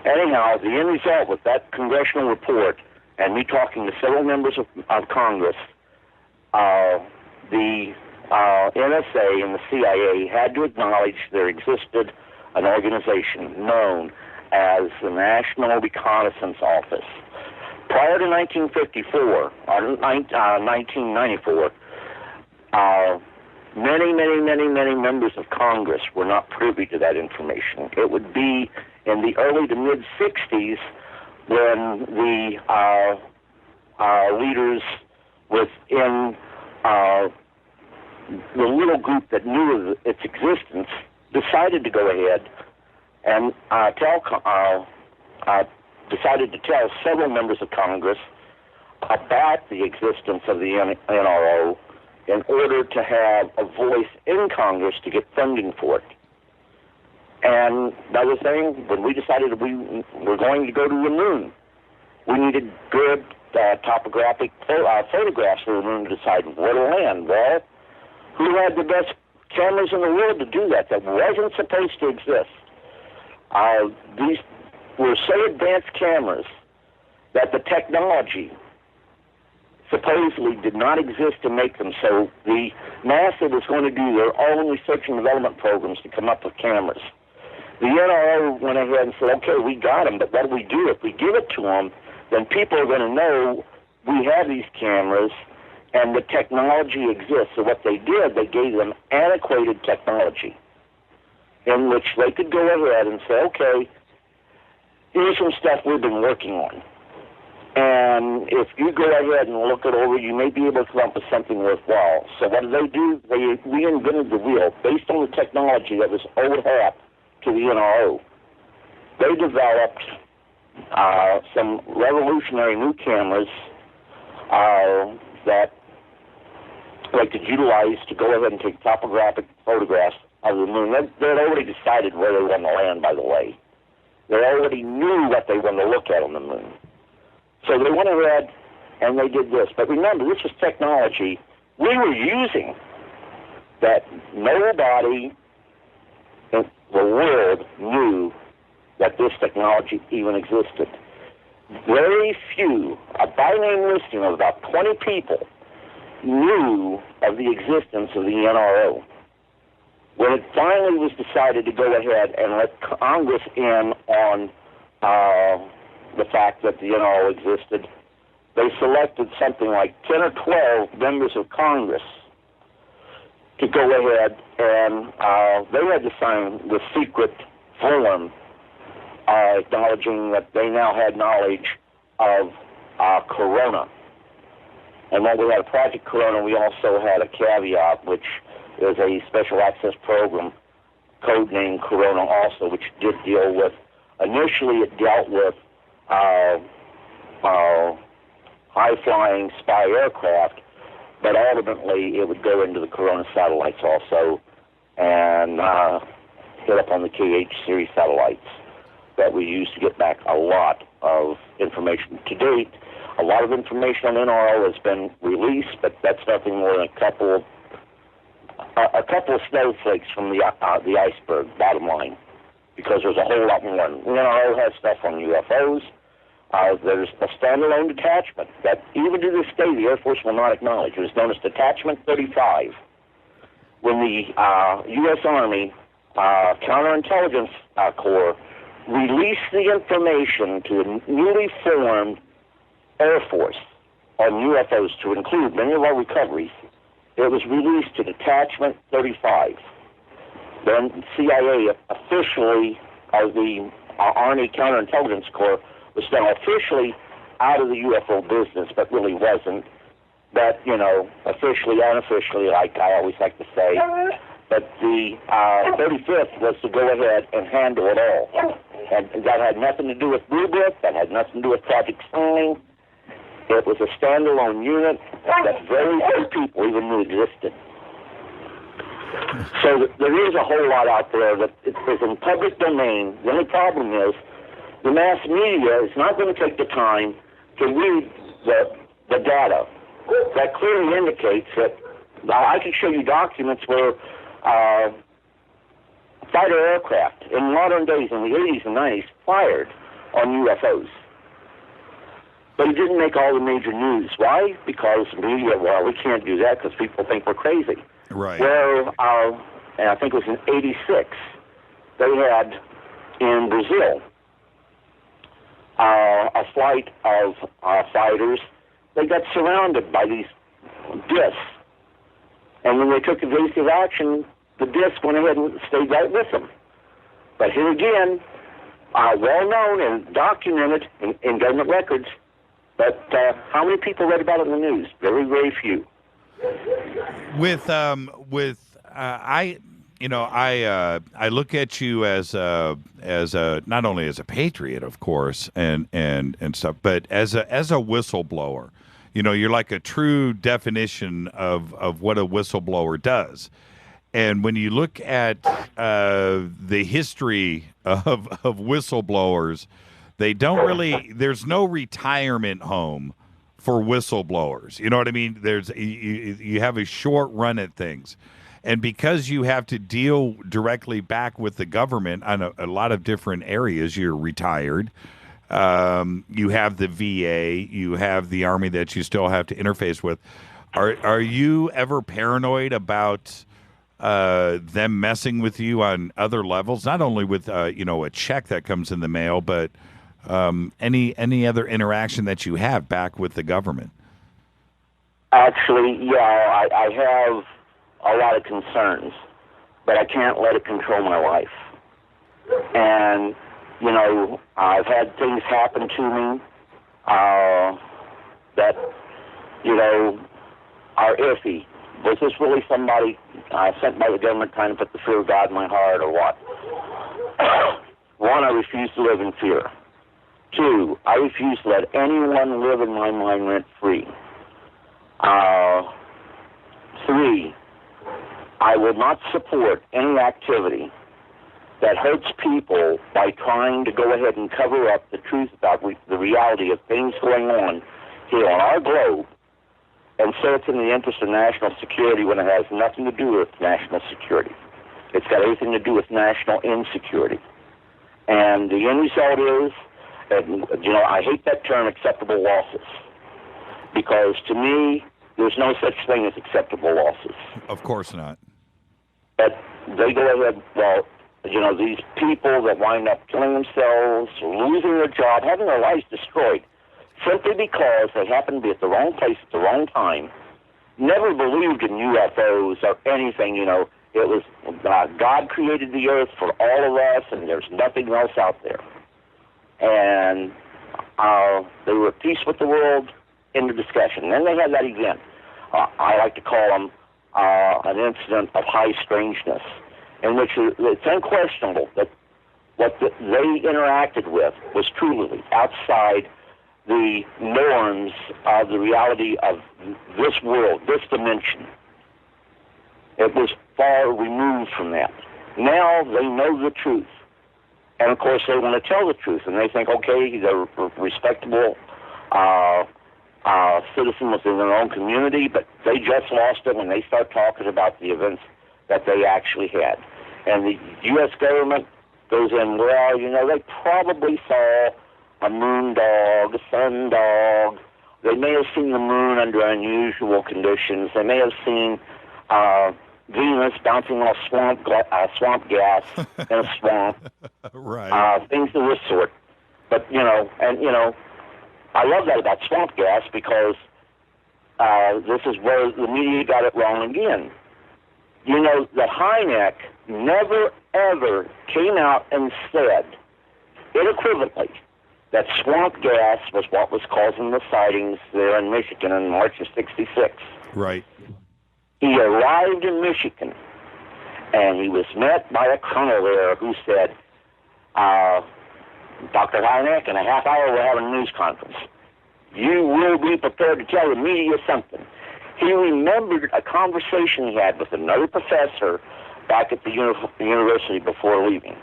Anyhow, the end result with that congressional report and me talking to several members of Congress, the NSA and the CIA had to acknowledge there existed an organization known as the National Reconnaissance Office. Prior to 1954, or 1994, many members of Congress were not privy to that information. It would be in the early to mid-'60s when the leaders within the little group that knew of its existence decided to go ahead and decided to tell several members of Congress about the existence of the NRO in order to have a voice in Congress to get funding for it. And that was saying, when we decided we were going to go to the moon, we needed good topographic photographs of the moon to decide where to land. Well, who had the best cameras in the world to do that? That wasn't supposed to exist. These were so advanced cameras that the technology supposedly did not exist to make them. So the NASA was going to do their own research and development programs to come up with cameras. The NRO went ahead and said, okay, we got them, but what do we do? If we give it to them, then people are going to know we have these cameras and the technology exists. So what they did, they gave them antiquated technology in which they could go ahead and say, okay, here's some stuff we've been working on. And if you go ahead and look it over, you may be able to come up with something worthwhile. So what did they do? They reinvented the wheel based on the technology that was old hat to the NRO. They developed some revolutionary new cameras that they could utilize to go ahead and take topographic photographs of the moon. They'd already decided where they wanted to land, by the way. They already knew what they wanted to look at on the moon. So they went ahead and they did this. But remember, this was technology we were using that nobody in the world knew that this technology even existed. Very few, a by-name listing of about 20 people, knew of the existence of the NRO. When it finally was decided to go ahead and let Congress in on the fact that the NRO existed, they selected something like 10 or 12 members of Congress to go ahead and they had to sign the secret form acknowledging that they now had knowledge of Corona. And when we had Project Corona, we also had a caveat, which is a special access program codenamed Corona also, which did deal with, initially it dealt with high-flying spy aircraft, but ultimately it would go into the Corona satellites also and hit up on the KH series satellites that we used to get back a lot of information. To date, a lot of information on NRO has been released, but that's nothing more than a couple of snowflakes from the iceberg, bottom line, because there's a whole lot more. NRO has stuff on UFOs. There's a standalone detachment that even to this day the Air Force will not acknowledge. It was known as Detachment 35. When the U.S. Army Counterintelligence Corps released the information to the newly formed Air Force on UFOs to include many of our recoveries, it was released to Detachment 35. Then CIA officially, the Army Counterintelligence Corps, was now officially out of the UFO business, but really wasn't. but, officially, unofficially, like I always like to say. But the 35th was to go ahead and handle it all. And that had nothing to do with Blue Book. That had nothing to do with Project Sign. It was a standalone unit that very few people even knew existed. So there is a whole lot out there that is in public domain. The only problem is the mass media is not going to take the time to read the data. That clearly indicates that I can show you documents where fighter aircraft in modern days, in the 80s and 90s, fired on UFOs. But it didn't make all the major news. Why? Because media, we can't do that because people think we're crazy. Right. Well, and I think it was in 86, they had in Brazil a flight of fighters. They got surrounded by these discs. And when they took evasive action, the disc went ahead and stayed right with them. But here again, well known and documented in government records, but how many people read about it in the news? Very, very few. I look at you as not only as a patriot, of course, and stuff, but as a whistleblower. You're like a true definition of what a whistleblower does. And when you look at the history of whistleblowers, they don't really. There's no retirement home for whistleblowers. You know what I mean? You have a short run at things, and because you have to deal directly back with the government on a lot of different areas, you're retired. You have the VA, you have the Army that you still have to interface with. Are you ever paranoid about them messing with you on other levels? Not only with a check that comes in the mail, but any other interaction that you have back with the government? Actually, yeah, I have a lot of concerns, but I can't let it control my life. And I've had things happen to me that, are iffy. Was this really somebody sent by the government trying to put the fear of God in my heart, or what? One, I refuse to live in fear. Two, I refuse to let anyone live in my mind rent-free. Three, I will not support any activity that hurts people by trying to go ahead and cover up the truth about the reality of things going on here on our globe, and say it's in the interest of national security when it has nothing to do with national security. It's got everything to do with national insecurity. And the end result is, I hate that term, acceptable losses, because to me, there's no such thing as acceptable losses. Of course not. But they go ahead, these people that wind up killing themselves, losing their job, having their lives destroyed, simply because they happen to be at the wrong place at the wrong time, never believed in UFOs or anything, It was God created the earth for all of us, and there's nothing else out there. And they were at peace with the world in the discussion. And then they had that event. I like to call them an incident of high strangeness, in which it's unquestionable that what they interacted with was truly outside the norms of the reality of this world, this dimension. It was far removed from that. Now they know the truth. And, of course, they want to tell the truth. And they think, okay, they're respectable citizens within their own community, but they just lost it when they start talking about the events that they actually had. And the U.S. government goes in, they probably saw a moon dog, a sun dog. They may have seen the moon under unusual conditions. They may have seen Venus bouncing off swamp gas in a swamp. Right. Things of this sort. But, I love that about swamp gas because this is where the media got it wrong again. That Hynek never, ever came out and said, unequivocally, that swamp gas was what was causing the sightings there in Michigan in March of '66. Right. He arrived in Michigan, and he was met by a colonel there who said, Dr. Hynek, in a half hour we're having a news conference. You will be prepared to tell the media something. He remembered a conversation he had with another professor back at the university before leaving,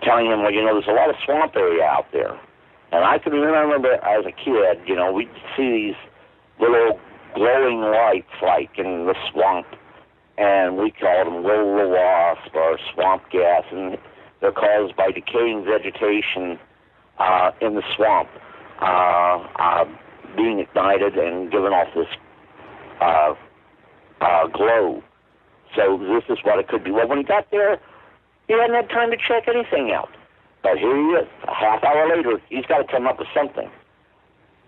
telling him, well, there's a lot of swamp area out there. And I can remember as a kid, we'd see these little glowing lights like in the swamp, and we called them will-o-the-wasp or swamp gas, and they're caused by decaying vegetation in the swamp being ignited and giving off this glow. So this is what it could be. Well, when he got there, he hadn't had time to check anything out. But here he is, a half hour later, he's got to come up with something.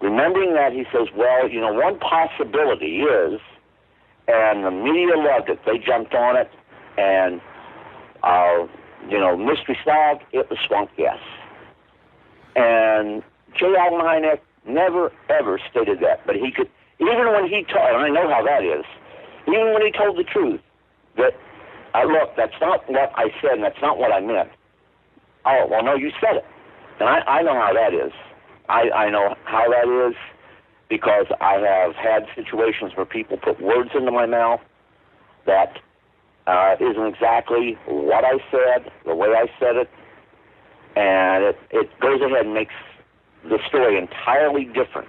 Remembering that, he says, well, one possibility is, and the media loved it, they jumped on it, and, mystery solved, it was swamp gas. And J. Allen Hynek never, ever stated that, but he could, even when he told, and I know how that is, even when he told the truth, that, look, that's not what I said, and that's not what I meant. Oh, well, no, you said it. And I know how that is. I know how that is because I have had situations where people put words into my mouth that isn't exactly what I said, the way I said it, and it goes ahead and makes the story entirely different.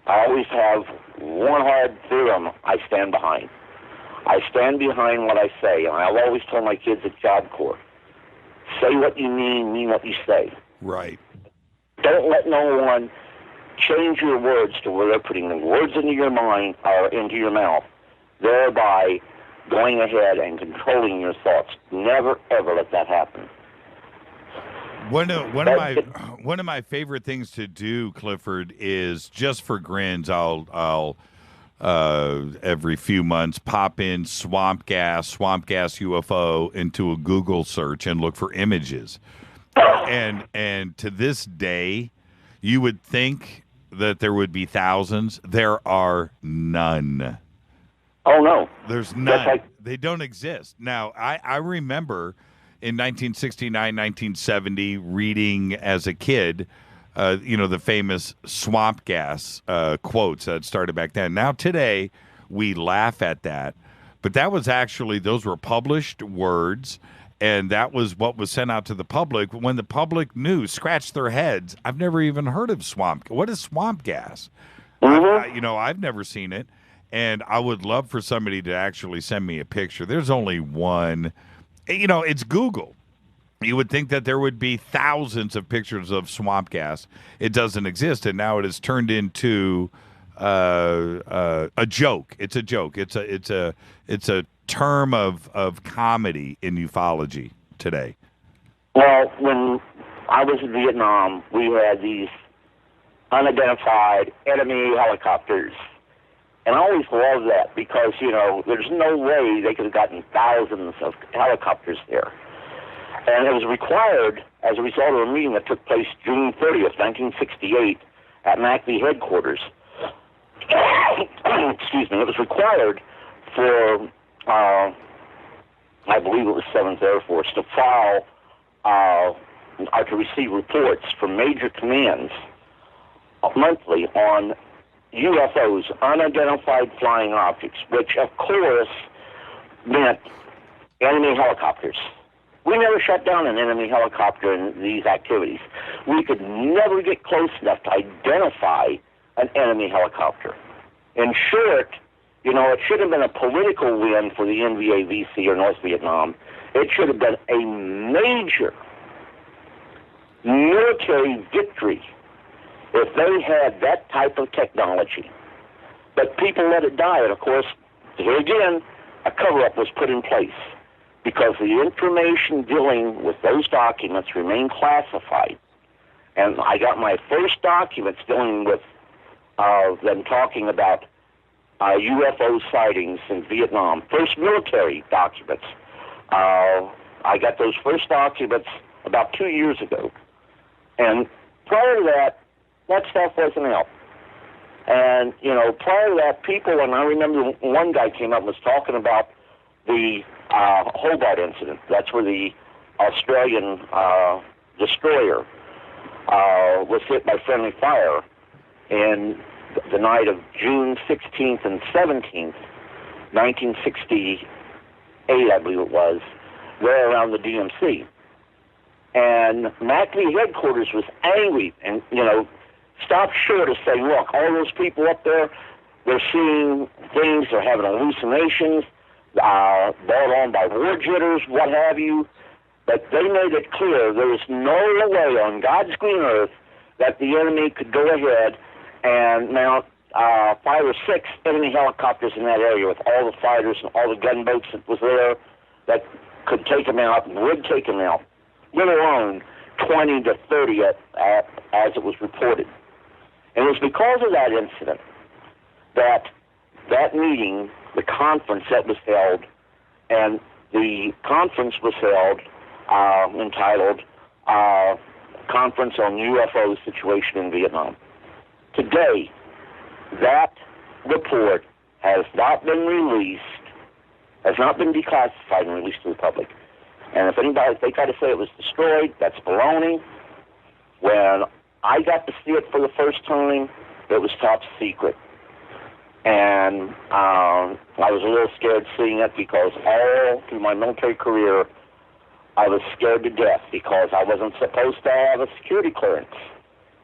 I always have one hard theorem I stand behind. I stand behind what I say, and I've always told my kids at Job Corps, say what you mean what you say. Right. Don't let no one change your words to where they're putting the words into your mind or into your mouth, thereby going ahead and controlling your thoughts. Never, ever let that happen. One of my favorite things to do, Clifford, is just for grins. I'll every few months pop in swamp gas UFO into a Google search and look for images. And to this day, you would think that there would be thousands. There are none. Oh, no. There's none. They don't exist. Now, I remember in 1969, 1970, reading as a kid, the famous swamp gas quotes that started back then. Now, today, we laugh at that. But that was actually, those were published words, and that was what was sent out to the public. When the public knew, scratched their heads, I've never even heard of swamp. What is swamp gas? Mm-hmm. I've never seen it, and I would love for somebody to actually send me a picture. There's only one. It's Google. You would think that there would be thousands of pictures of swamp gas. It doesn't exist, and now it has turned into a joke. It's a joke. It's a term of comedy in ufology today. Well, when I was in Vietnam, we had these unidentified enemy helicopters. And I always loved that because, there's no way they could have gotten thousands of helicopters there. And it was required as a result of a meeting that took place June 30th, 1968 at MACV headquarters. Excuse me. It was required for, I believe it was 7th Air Force, to file or to receive reports from major commands monthly on UFOs, unidentified flying objects, which, of course, meant enemy helicopters. We never shut down an enemy helicopter in these activities. We could never get close enough to identify an enemy helicopter. In short, it should have been a political win for the NVA-VC or North Vietnam. It should have been a major military victory if they had that type of technology. But people let it die, and of course, here again, a cover-up was put in place because the information dealing with those documents remained classified. And I got my first documents dealing with them talking about UFO sightings in Vietnam, first military documents. I got those first documents about 2 years ago. And prior to that stuff wasn't out. And, prior to that, people, and I remember one guy came up and was talking about the Hobart incident. That's where the Australian destroyer was hit by friendly fire in the night of June 16th and 17th, 1968, I believe it was, there around the DMC. And MACV headquarters was angry and, stopped short of saying, look, all those people up there, they're seeing things, they're having hallucinations, brought on by war jitters, what have you. But they made it clear there was no way on God's green earth that the enemy could go ahead and mount 5 or 6 enemy helicopters in that area with all the fighters and all the gunboats that was there that could take them out and would take them out, let alone 20 to 30 as it was reported. And it was because of that incident that meeting, the conference that was held, and the conference was held entitled Conference on UFO Situation in Vietnam. Today, that report has not been released, has not been declassified and released to the public. And if they try to say it was destroyed, that's baloney. When I got to see it for the first time, it was top secret. And I was a little scared seeing it because all through my military career, I was scared to death because I wasn't supposed to have a security clearance.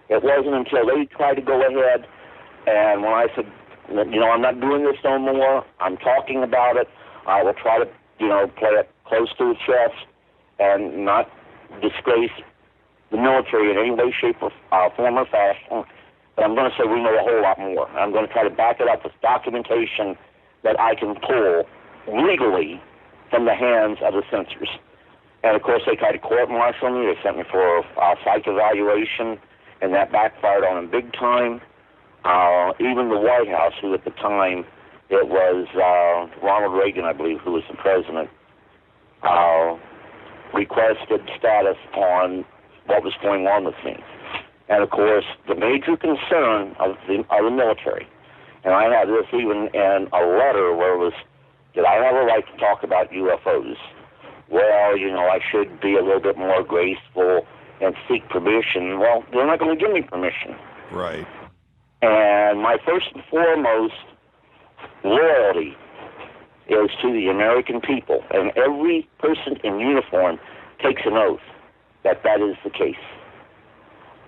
It wasn't until they tried to go ahead, and when I said, I'm not doing this no more, I'm talking about it, I will try to, play it close to the chest and not disgrace the military in any way, shape, or form or fashion. But I'm going to say we know a whole lot more. I'm going to try to back it up with documentation that I can pull legally from the hands of the censors. And, of course, they tried to court-martial me. They sent me for a psych evaluation, and that backfired on them big time. Even the White House, who at the time, it was Ronald Reagan, I believe, who was the president, requested status on what was going on with me. And, of course, the major concern of the military, and I had this even in a letter where it was, did I have a right to talk about UFOs? Well, I should be a little bit more graceful and seek permission. Well, they're not going to give me permission. Right. And my first and foremost loyalty is to the American people. And every person in uniform takes an oath that that is the case.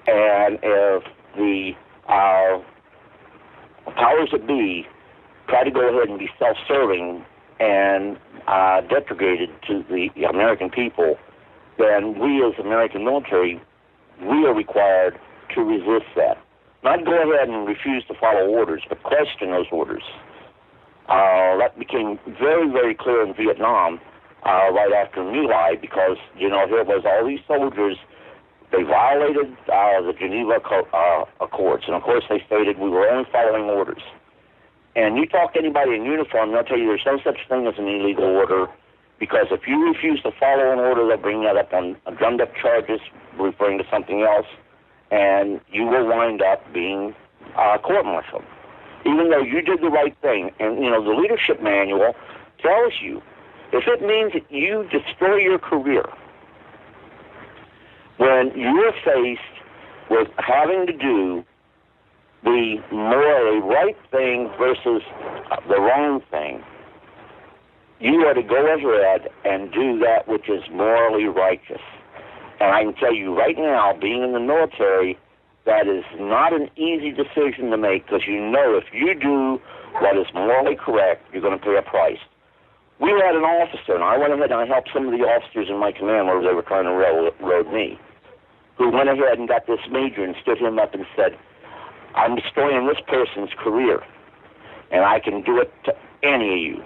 And if the powers that be try to go ahead and be self-serving and deprecated to the American people, then we as American military, we are required to resist that. Not go ahead and refuse to follow orders, but question those orders. That became very, very clear in Vietnam right after My Lai, because, here was all these soldiers, they violated the Geneva Accords, and of course they stated we were only following orders. And you talk to anybody in uniform, they'll tell you there's no such thing as an illegal order, because if you refuse to follow an order, they'll bring that up on drummed-up charges referring to something else, and you will wind up being court-martialed, even though you did the right thing. And, the leadership manual tells you, if it means that you destroy your career, when you're faced with having to do the morally right thing versus the wrong thing, you are to go ahead and do that which is morally righteous. And I can tell you right now, being in the military, that is not an easy decision to make, because if you do what is morally correct, you're going to pay a price. We had an officer, and I went ahead and I helped some of the officers in my command where they were trying to railroad me, who went ahead and got this major and stood him up and said, I'm destroying this person's career, and I can do it to any of you.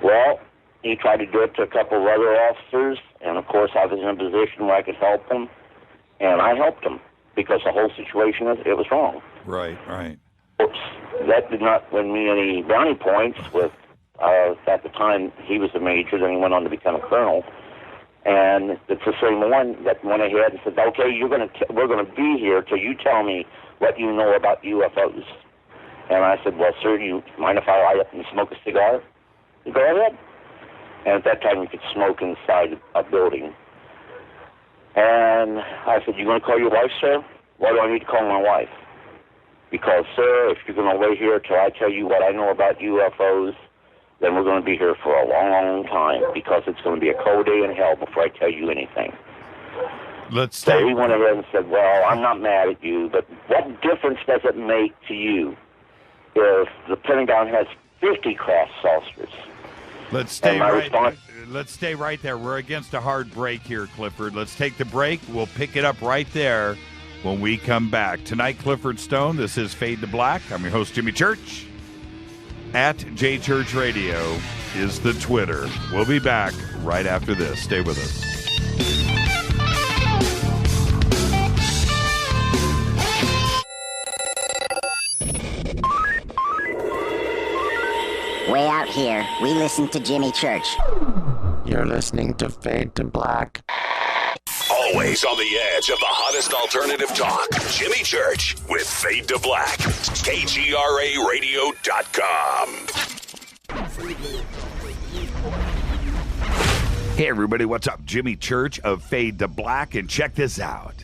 Well, he tried to do it to a couple of other officers, and of course I was in a position where I could help them, and I helped them, because the whole situation, it was wrong. Right, right. Oops. That did not win me any brownie points with, at the time, he was a major, then he went on to become a colonel. And it's the same one that went ahead and said, okay, we're going to be here till you tell me what you know about UFOs. And I said, well, sir, do you mind if I light up and smoke a cigar? Go ahead. And at that time, you could smoke inside a building. And I said, you going to call your wife, sir? Why do I need to call my wife? Because, sir, if you're going to wait here till I tell you what I know about UFOs, then we're going to be here for a long, long time, because it's going to be a cold day in hell before I tell you anything. So he went ahead and said, well, I'm not mad at you, but what difference does it make to you if the Pentagon has 50 craft saucers? Let's stay right there. We're against a hard break here, Clifford. Let's take the break. We'll pick it up right there when we come back. Tonight, Clifford Stone. This is Fade to Black. I'm your host, Jimmy Church. At JChurch Radio is the Twitter. We'll be back right after this. Stay with us. Way out here, we listen to Jimmy Church. You're listening to Fade to Black. Always on the edge of the hottest alternative talk. Jimmy Church with Fade to Black. KGRAradio.com. Hey, everybody. What's up? Jimmy Church of Fade to Black. And check this out.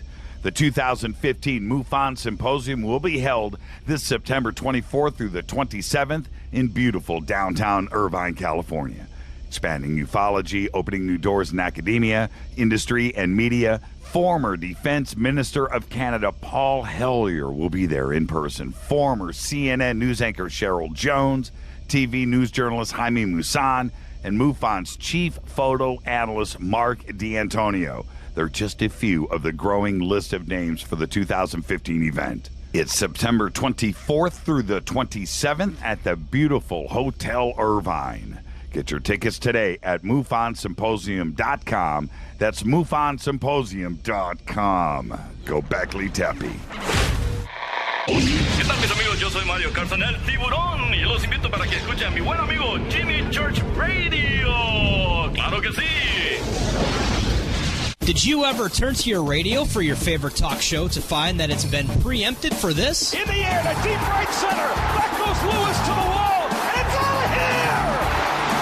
The 2015 MUFON Symposium will be held this September 24th through the 27th in beautiful downtown Irvine, California. Expanding ufology, opening new doors in academia, industry, and media. Former Defense Minister of Canada Paul Hellyer will be there in person. Former CNN news anchor Cheryl Jones, TV news journalist Jaime Maussan, and MUFON's chief photo analyst Mark D'Antonio. They're just a few of the growing list of names for the 2015 event. It's September 24th through the 27th at the beautiful Hotel Irvine. Get your tickets today at MUFONsymposium.com. That's MUFONsymposium.com. Go Beckley Tepe. ¿Qué tal, mis amigos? Yo soy Mario Carsanel Tiburón y los invito para que escuchen a mi buen amigo Jimmy Church Radio. ¡Claro que sí! Did you ever turn to your radio for your favorite talk show to find that it's been preempted for this? In the air to deep right center. Back goes Lewis to the wall. And it's out of here!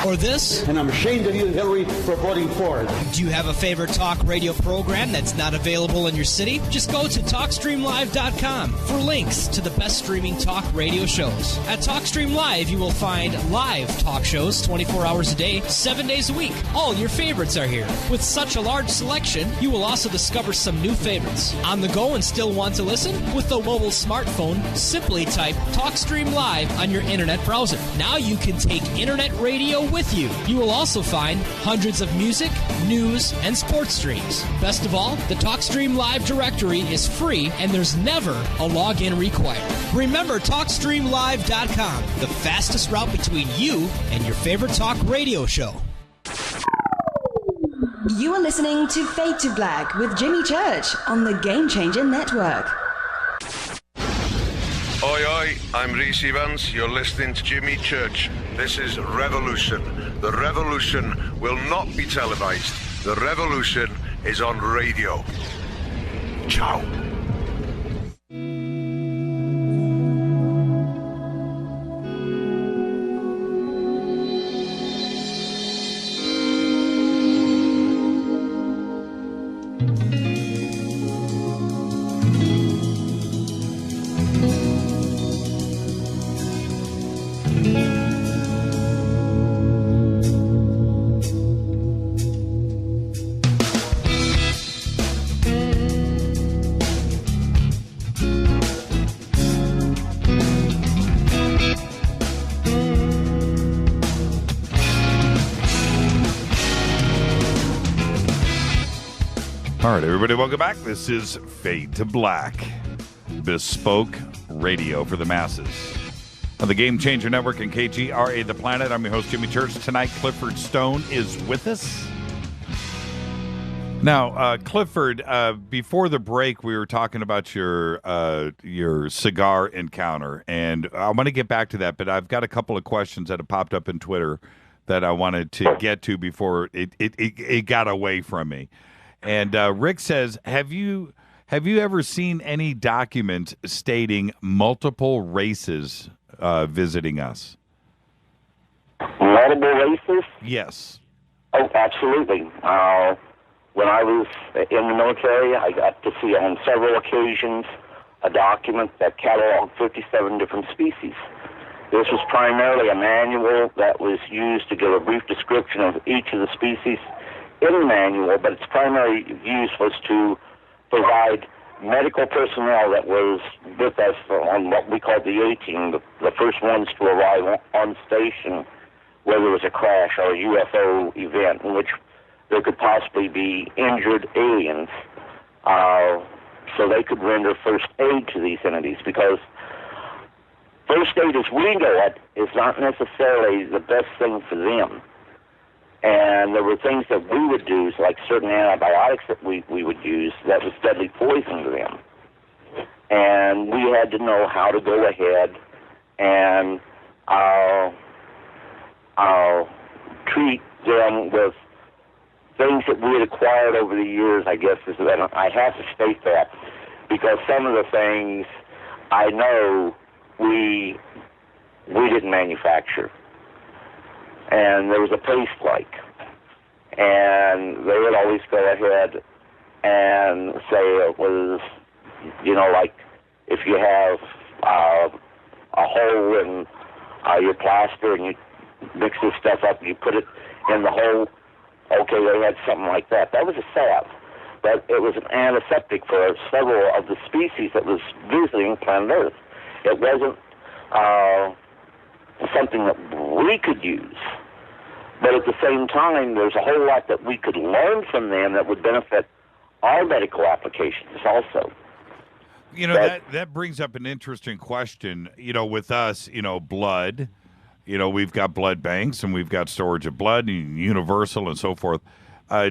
Or this? And I'm ashamed of you, Hillary, for voting for it. Do you have a favorite talk radio program that's not available in your city? Just go to TalkStreamLive.com for links to the best streaming talk radio shows. At TalkStream Live, you will find live talk shows 24 hours a day, 7 days a week. All your favorites are here. With such a large selection, you will also discover some new favorites. On the go and still want to listen? With the mobile smartphone, simply type TalkStream Live on your internet browser. Now you can take internet radio with you. You will also find hundreds of music, news, and sports streams. Best of all, the TalkStream Live directory is free and there's never a login required. Remember TalkStreamLive.com, the fastest route between you and your favorite talk radio show. You are listening to Fade to Black with Jimmy Church on the Game Changer Network. Oi, oi, I'm Reese Evans. You're listening to Jimmy Church. This is Revolution. The revolution will not be televised. The revolution is on radio. Ciao. All right, everybody, welcome back. This is Fade to Black, bespoke radio for the masses. On the Game Changer Network and KGRA The Planet, I'm your host, Jimmy Church. Tonight, Clifford Stone is with us. Now, Clifford, before the break, we were talking about your cigar encounter, and I want to get back to that, but I've got a couple of questions that have popped up in Twitter that I wanted to get to before it got away from me. And Rick says, have you ever seen any document stating multiple races visiting us? Multiple races? Yes. Oh, absolutely. When I was in the military, I got to see on several occasions a document that cataloged 57 different species. This was primarily a manual that was used to give a brief description of each of the species in the manual, but its primary use was to provide medical personnel that was with us on what we called the A-team, the first ones to arrive on station where there was a crash or a UFO event in which there could possibly be injured aliens, so they could render first aid to these entities, because first aid as we know it is not necessarily the best thing for them. And there were things that we would use, like certain antibiotics that we would use, that was deadly poison to them. And we had to know how to go ahead and treat them with things that we had acquired over the years, I guess, is that I have to state that, because some of the things I know we didn't manufacture. And there was a paste like, and they would always go ahead and say it was, like if you have a hole in your plaster and you mix this stuff up and you put it in the hole, okay, they had something like that. That was a salve, but it was an antiseptic for several of the species that was visiting planet Earth. It wasn't something that we could use, but at the same time, there's a whole lot that we could learn from them that would benefit our medical applications also. That brings up an interesting question. With us, blood, we've got blood banks and we've got storage of blood and universal and so forth.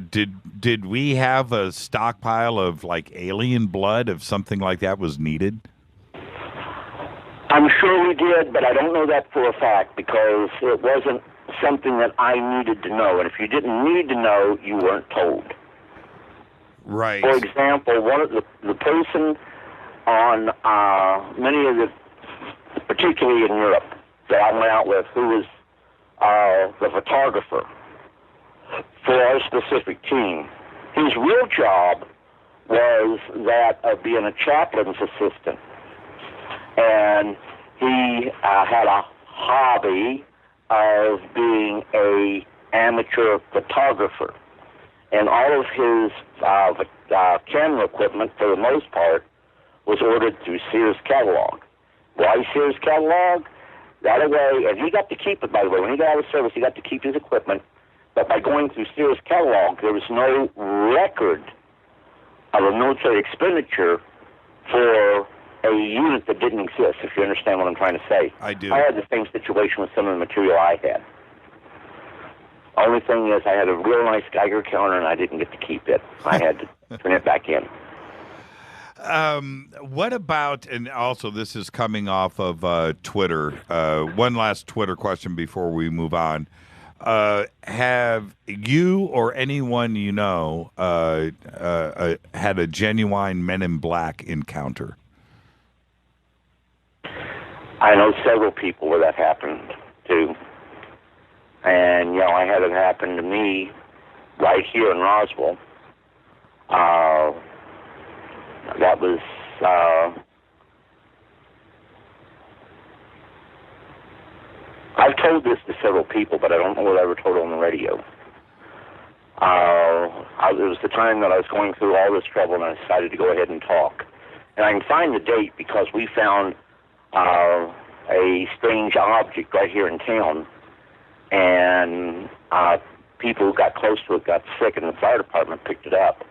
Did we have a stockpile of like alien blood if something like that was needed? I'm sure we did, but I don't know that for a fact because it wasn't something that I needed to know. And if you didn't need to know, you weren't told. Right. For example, one of the person on many of the, particularly in Europe, that I went out with, who was the photographer for our specific team, his real job was that of being a chaplain's assistant. And he had a hobby of being a amateur photographer. And all of his camera equipment, for the most part, was ordered through Sears Catalog. Why Sears Catalog? That way, and he got to keep it, by the way. When he got out of service, he got to keep his equipment. But by going through Sears Catalog, there was no record of a military expenditure for a unit that didn't exist, if you understand what I'm trying to say. I do. I had the same situation with some of the material I had. Only thing is I had a real nice Geiger counter and I didn't get to keep it. I had to turn it back in. What about, and also this is coming off of Twitter, one last Twitter question before we move on. Have you or anyone you know had a genuine Men in Black encounter? I know several people where that happened to. And, I had it happen to me right here in Roswell. That was, I've told this to several people, but I don't know whether I ever told it on the radio. It was the time that I was going through all this trouble, and I decided to go ahead and talk. And I can find the date because we found a strange object right here in town, and people who got close to it got sick, and the fire department picked it up,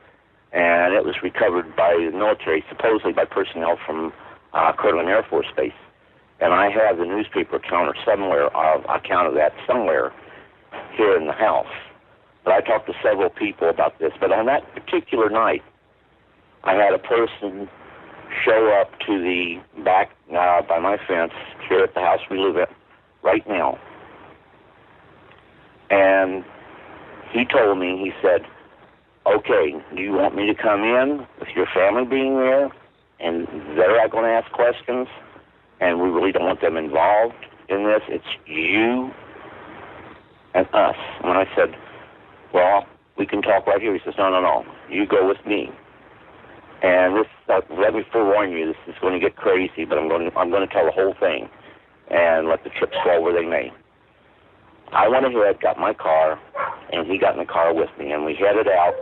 and it was recovered by the military, supposedly by personnel from Kirtland Air Force Base. And I have the newspaper account of that somewhere here in the house. But I talked to several people about this. But on that particular night, I had a person show up to the back by my fence here at the house we live in right now. And he told me, he said, okay, do you want me to come in with your family being there? And they're not going to ask questions, and we really don't want them involved in this. It's you and us. And I said, well, we can talk right here. He says, no. You go with me. And this, let me forewarn you, this is going to get crazy, but I'm going to tell the whole thing and let the chips fall where they may. I went ahead, got my car, and he got in the car with me, and we headed out,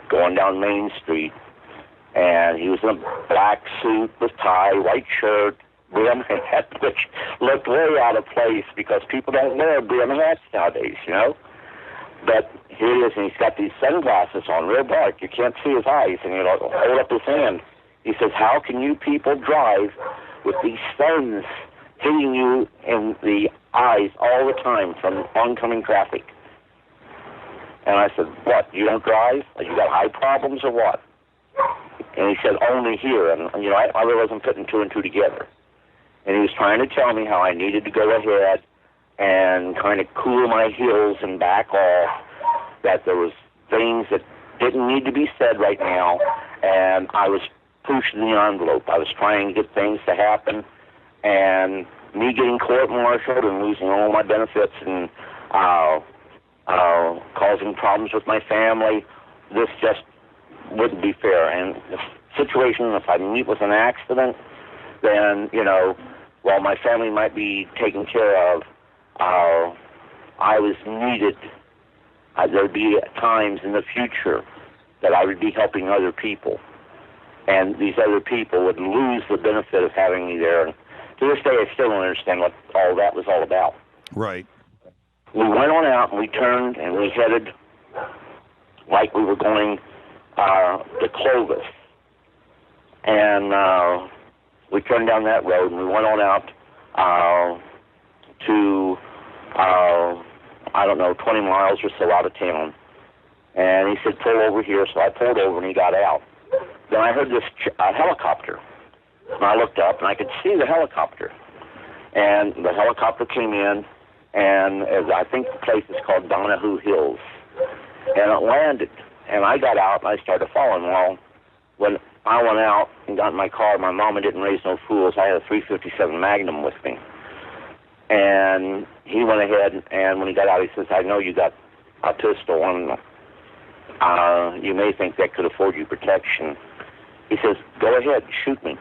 going down Main Street. And he was in a black suit with tie, white shirt, brim hat, which looked way out of place because people don't wear brim hats nowadays, you know. But here he is, and he's got these sunglasses on, real dark. You can't see his eyes, and he'll hold up his hand. He says, how can you people drive with these suns hitting you in the eyes all the time from oncoming traffic? And I said, what, you don't drive? You got eye problems or what? And he said, only here. And, you know, I really wasn't putting two and two together. And he was trying to tell me how I needed to go ahead and kind of cool my heels and back off, that there was things that didn't need to be said right now, and I was pushing the envelope. I was trying to get things to happen, and me getting court-martialed and losing all my benefits and causing problems with my family, this just wouldn't be fair. And the situation, if I meet with an accident, then, you know, while my family might be taken care of, I was needed. There'd be times in the future that I would be helping other people, and these other people would lose the benefit of having me there. And to this day, I still don't understand what all that was all about. Right. We went on out, and we turned, and we headed like we were going to Clovis. And we turned down that road, and we went on out to, 20 miles or so out of town. And he said, pull over here. So I pulled over, and he got out. Then I heard this helicopter. And I looked up, and I could see the helicopter. And the helicopter came in, and I think the place is called Donahue Hills. And it landed. And I got out, and I started following. Well, when I went out and got in my car, my mama didn't raise no fools. I had a .357 Magnum with me. And he went ahead, and when he got out, he says, I know you got a pistol, and you may think that could afford you protection. He says, go ahead, shoot me.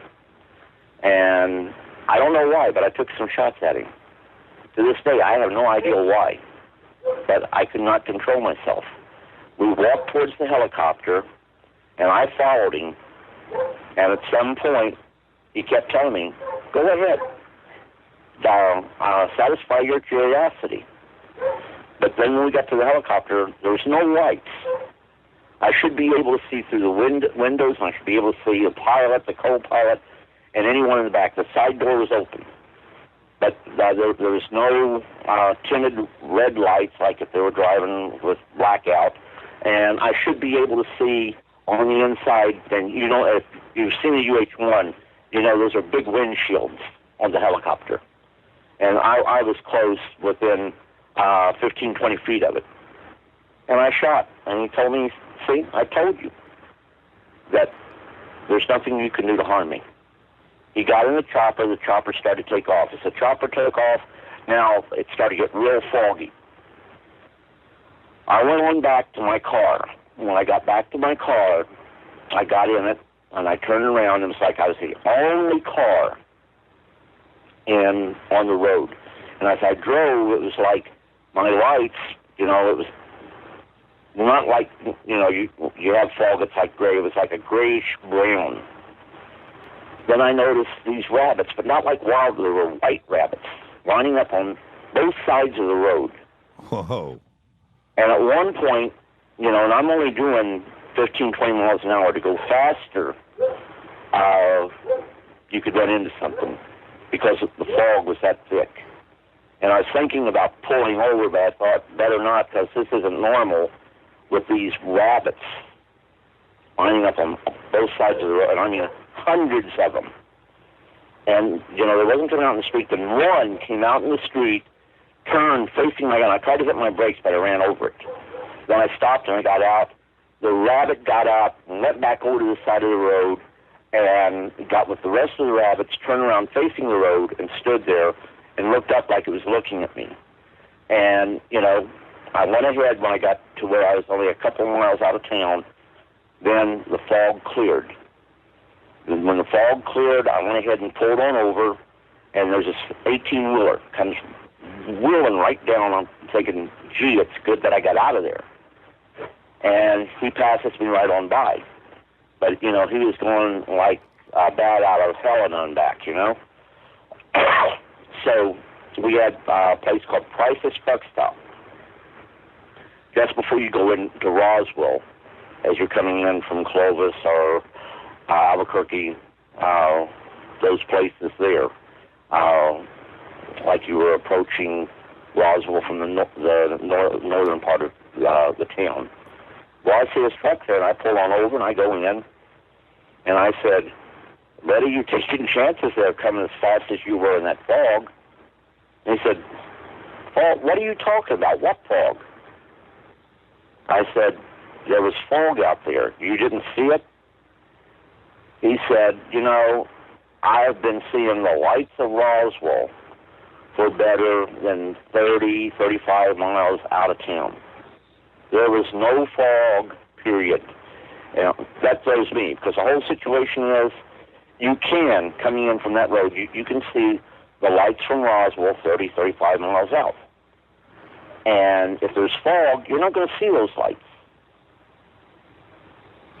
And I don't know why, but I took some shots at him. To this day, I have no idea why, but I could not control myself. We walked towards the helicopter, and I followed him, and at some point, he kept telling me, go ahead, satisfy your curiosity. But then when we got to the helicopter, there was no lights. I should be able to see through the windows, and I should be able to see the pilot, the co-pilot, and anyone in the back. The side door was open. But there was no tinted red lights like if they were driving with blackout. And I should be able to see on the inside, and you know, if you've seen a UH-1, you know those are big windshields on the helicopter. And I was close within 15, 20 feet of it. And I shot, and he told me, see, I told you that there's nothing you can do to harm me. He got in the chopper started to take off. As the chopper took off, now it started to get real foggy. I went on back to my car. When I got back to my car, I got in it, and I turned around, and it was like I was the only car on the road. And as I drove, it was like my lights, you know, it was not like, you know, you have fog, it's like gray. It was like a grayish brown. Then I noticed these rabbits, but not like wild, they were white rabbits, lining up on both sides of the road. Whoa. And at one point, you know, and I'm only doing 15, 20 miles an hour. To go faster, you could run into something because the fog was that thick. And I was thinking about pulling over, but I thought better not, because this isn't normal with these rabbits lining up on both sides of the road. And I mean, hundreds of them. And, you know, they wasn't coming out in the street, then one came out in the street turned facing my gun. I tried to hit my brakes, but I ran over it. Then I stopped and I got out. The rabbit got up and went back over to the side of the road and got with the rest of the rabbits, turned around facing the road and stood there and looked up like it was looking at me. And, you know, I went ahead when I got to where I was only a couple miles out of town. Then the fog cleared. And when the fog cleared, I went ahead and pulled on over, and there's this 18-wheeler comes wheeling right down. I'm thinking, gee, it's good that I got out of there. And he passes me right on by. But, you know, he was going like a bat out of hell and on back, you know. So we had a place called Price's Truck Stop. Just before you go into Roswell, as you're coming in from Clovis or Albuquerque, those places there, like you were approaching Roswell from the northern part of the town. Well, I see his truck there, and I pull on over, and I go in, and I said, "Buddy, you're taking chances there coming as fast as you were in that fog." And he said, "Fog? What are you talking about? What fog?" I said, "There was fog out there. You didn't see it?" He said, "You know, I've been seeing the lights of Roswell for better than 30, 35 miles out of town. There was no fog, period." You know, that throws me, because the whole situation is, you can, coming in from that road, you can see the lights from Roswell 30, 35 miles out. And if there's fog, you're not going to see those lights.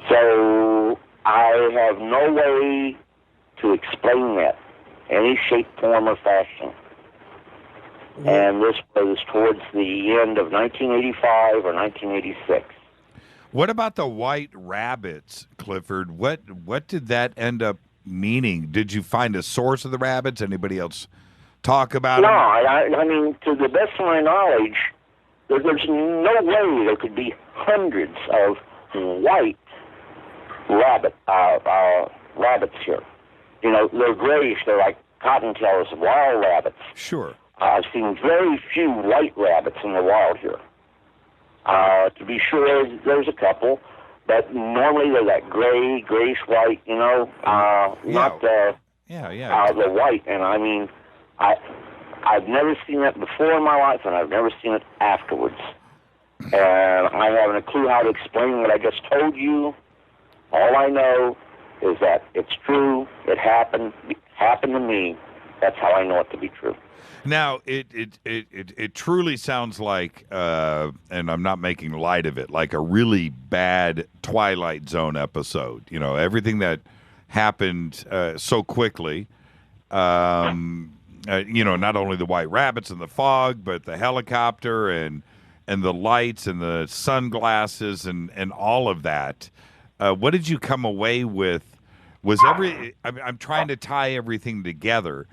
So I have no way to explain that, any shape, form, or fashion. And this was towards the end of 1985 or 1986. What about the white rabbits, Clifford? What did that end up meaning? Did you find a source of the rabbits? Anybody else talk about No, them? I mean, to the best of my knowledge, there's no way there could be hundreds of white rabbits here. You know, they're grayish. They're like cottontails, wild rabbits. Sure. I've seen very few white rabbits in the wild here. To be sure, there's a couple, but normally they're that grayish-white, you know, not the white. And I mean, I've never seen that before in my life, and I've never seen it afterwards. And I haven't a clue how to explain what I just told you. All I know is that it's true. It happened to me. That's how I know it to be true. Now, it truly sounds like, and I'm not making light of it, like a really bad Twilight Zone episode. You know, everything that happened so quickly. You know, not only the white rabbits and the fog, but the helicopter and the lights and the sunglasses and all of that. What did you come away with? I'm trying to tie everything together.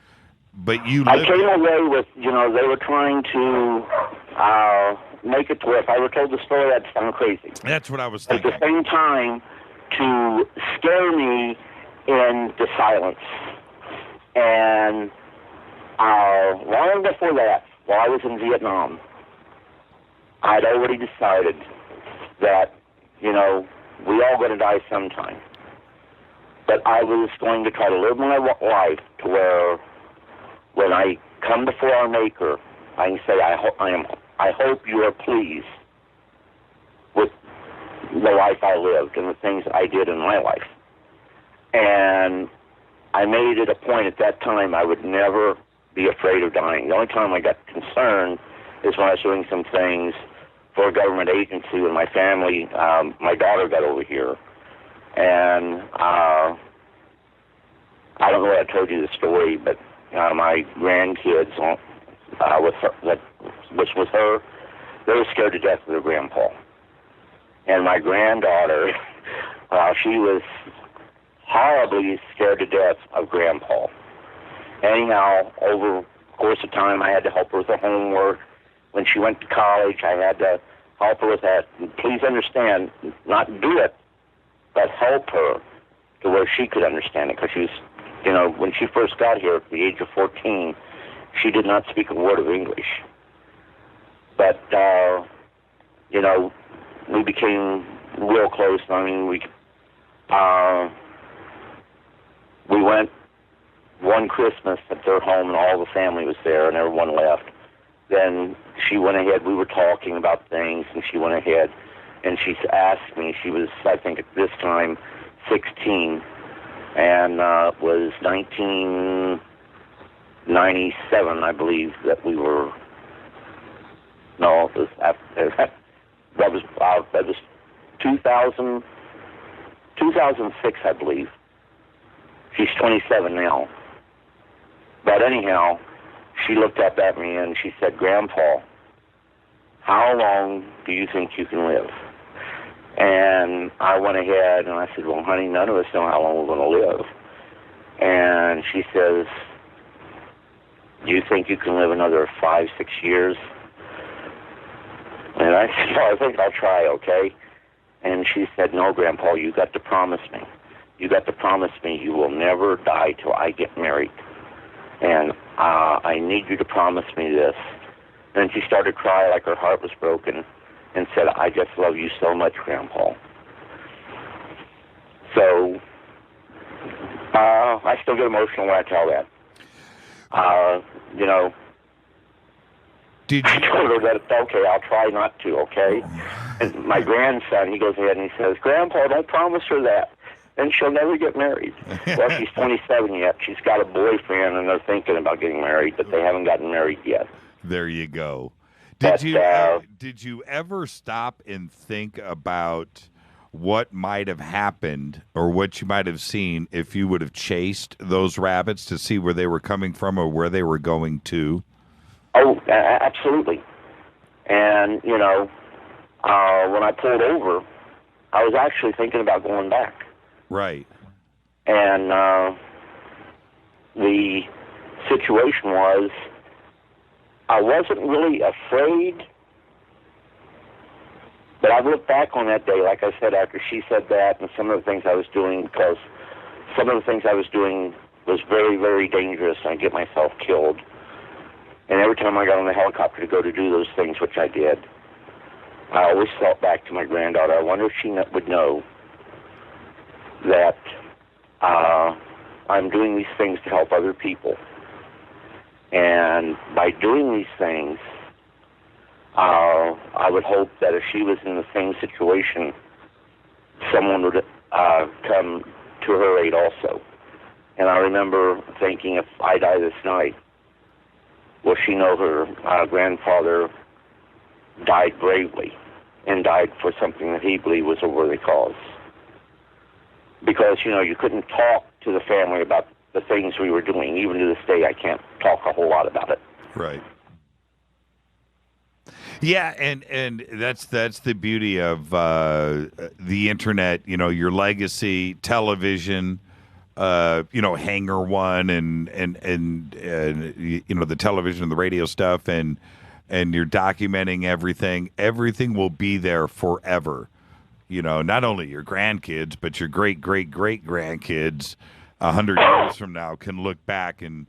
But I came away with, you know, they were trying to make it to where if I were told the story, that'd sound crazy. That's what I was thinking. At the same time, to scare me into silence. And long before that, while I was in Vietnam, I'd already decided that, you know, we all going to die sometime. But I was going to try to live my life to where, when I come before our Maker, I can say, I hope you are pleased with the life I lived and the things I did in my life. And I made it a point at that time I would never be afraid of dying. The only time I got concerned is when I was doing some things for a government agency with my family. My daughter got over here, and I don't know if I told you the story, but my grandkids, which was her, they were scared to death of their grandpa. And my granddaughter, she was horribly scared to death of grandpa. Anyhow, over the course of time, I had to help her with her homework. When she went to college, I had to help her with that. And please understand, not do it, but help her to where she could understand it, because she was, you know, when she first got here at the age of 14, she did not speak a word of English. But, you know, we became real close. I mean, we went one Christmas at their home, and all the family was there, and everyone left. Then she went ahead. We were talking about things, and she went ahead, and she asked me. She was, I think, at this time, 16, and it was 1997, I believe, that we were. No, it was after, that was 2006, I believe. She's 27 now. But anyhow, she looked up at me and she said, "Grandpa, how long do you think you can live?" And I went ahead and I said, "Well, honey, none of us know how long we're going to live." And she says, "Do you think you can live another 5-6 years?" And I said, "Well, I think I'll try, okay?" And she said, "No, Grandpa, you got to promise me. You got to promise me you will never die till I get married. And I need you to promise me this." And she started crying like her heart was broken and said, "I just love you so much, Grandpa." So I still get emotional when I tell that. You know, I told her that, okay, I'll try not to, okay? And my grandson, he goes ahead and he says, "Grandpa, don't promise her that. Then she'll never get married." Well, she's 27 yet. She's got a boyfriend, and they're thinking about getting married, but they haven't gotten married yet. There you go. But, Did you ever stop and think about what might have happened or what you might have seen if you would have chased those rabbits to see where they were coming from or where they were going to? Oh, absolutely. And, you know, when I pulled over, I was actually thinking about going back. Right. And the situation was, I wasn't really afraid, but I've looked back on that day, like I said, after she said that, and some of the things I was doing, because some of the things I was doing was very, very dangerous, and I'd get myself killed. And every time I got on the helicopter to go to do those things, which I did, I always thought back to my granddaughter. I wonder if she would know that I'm doing these things to help other people. And by doing these things, I would hope that if she was in the same situation, someone would come to her aid also. And I remember thinking, if I die this night, will she know her grandfather died bravely and died for something that he believed was a worthy cause? Because, you know, you couldn't talk to the family about the things we were doing. Even to this day, I can't talk a whole lot about it. Right. Yeah, and that's the beauty of the internet. You know, your legacy, television, you know, Hangar One, and you know, the television and the radio stuff, and you're documenting everything. Everything will be there forever. You know, not only your grandkids, but your great-great-great-grandkids 100 years from now can look back and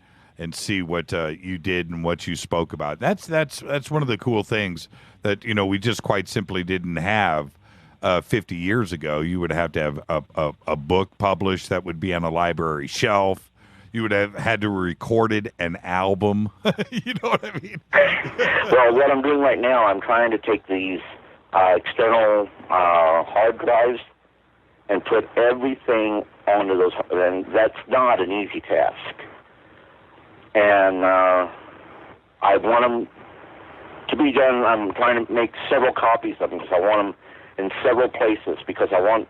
see what you did and what you spoke about. That's one of the cool things that, you know, we just quite simply didn't have 50 years ago. You would have to have a book published that would be on a library shelf. You would have had to recorded an album. You know what I mean? Well, what I'm doing right now, I'm trying to take these external hard drives and put everything onto those, and that's not an easy task. And I want them to be done. I'm trying to make several copies of them because I want them in several places, because I want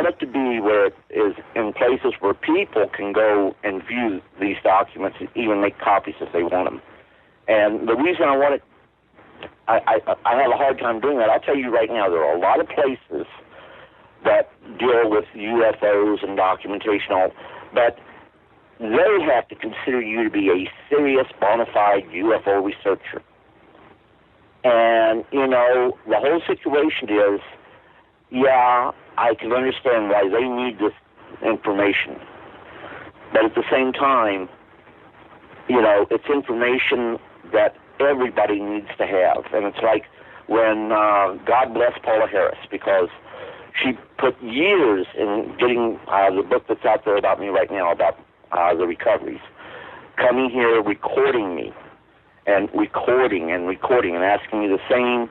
it to be where it is in places where people can go and view these documents and even make copies if they want them. And the reason I want it, I have a hard time doing that. I'll tell you right now, there are a lot of places that deal with UFOs and documentation, but they have to consider you to be a serious, bona fide UFO researcher. And, you know, the whole situation is, yeah, I can understand why they need this information. But at the same time, you know, it's information that everybody needs to have. And it's like when, God bless Paula Harris, because she put years in getting the book that's out there about me right now, about the recoveries, coming here, recording me, and recording and asking me the same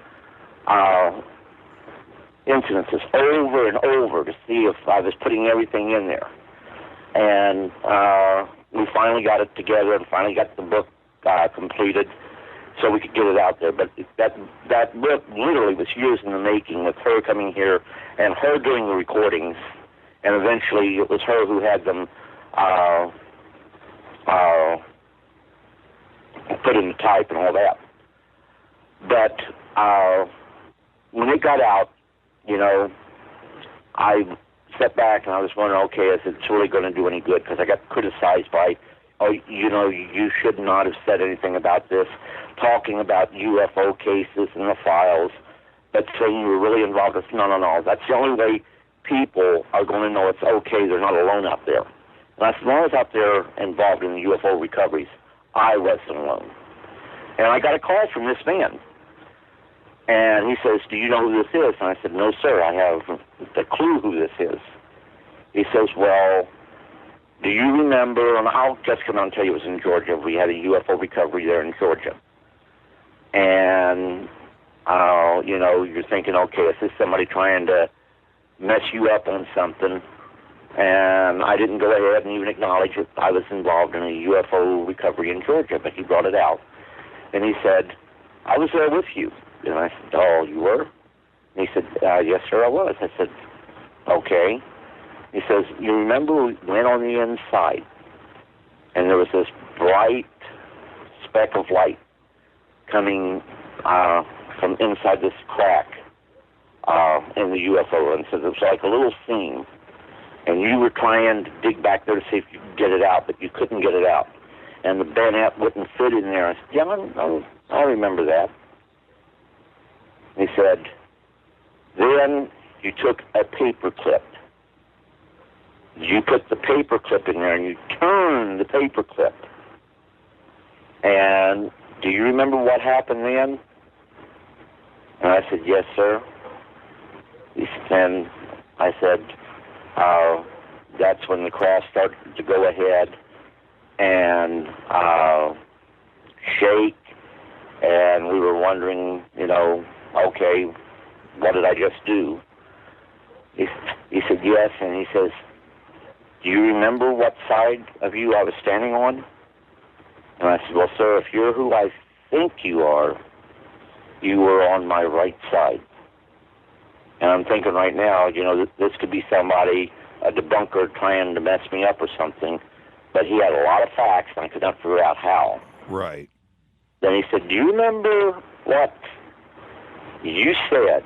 incidences over and over to see if I was putting everything in there. And we finally got it together and finally got the book completed so we could get it out there. But that book literally was years in the making, with her coming here and her doing the recordings, and eventually it was her who had them put in the type and all that. But when it got out, you know, I stepped back and I was wondering, okay, is it really going to do any good? Because I got criticized by, oh, you know, you should not have said anything about this, talking about UFO cases and the files, but saying you were really involved with, no. That's the only way people are going to know it's okay, they're not alone out there. And as long as out there involved in the UFO recoveries, I wasn't alone. And I got a call from this man. And he says, do you know who this is? And I said, no, sir, I have the clue who this is. He says, well, do you remember, and I'll just come out and tell you it was in Georgia. We had a UFO recovery there in Georgia. And, you know, you're thinking, okay, is this somebody trying to mess you up on something? And I didn't go ahead and even acknowledge that I was involved in a UFO recovery in Georgia, but he brought it out. And he said, I was there with you. And I said, oh, you were? And he said, yes, sir, I was. I said, okay. He says, you remember we went on the inside, and there was this bright speck of light coming from inside this crack in the UFO. And so it was like a little seam. And you were trying to dig back there to see if you could get it out, but you couldn't get it out. And the bayonet wouldn't fit in there. I said, yeah, I remember that. He said, then you took a paper clip. You put the paper clip in there and you turned the paper clip. And do you remember what happened then? And I said, yes, sir. And I said, that's when the craft started to go ahead and shake. And we were wondering, you know, okay, what did I just do? He said, yes, and he says, do you remember what side of you I was standing on? And I said, well, sir, if you're who I think you are, you were on my right side. And I'm thinking right now, you know, this could be somebody, a debunker trying to mess me up or something, but he had a lot of facts, and I could not figure out how. Right. Then he said, do you remember what you said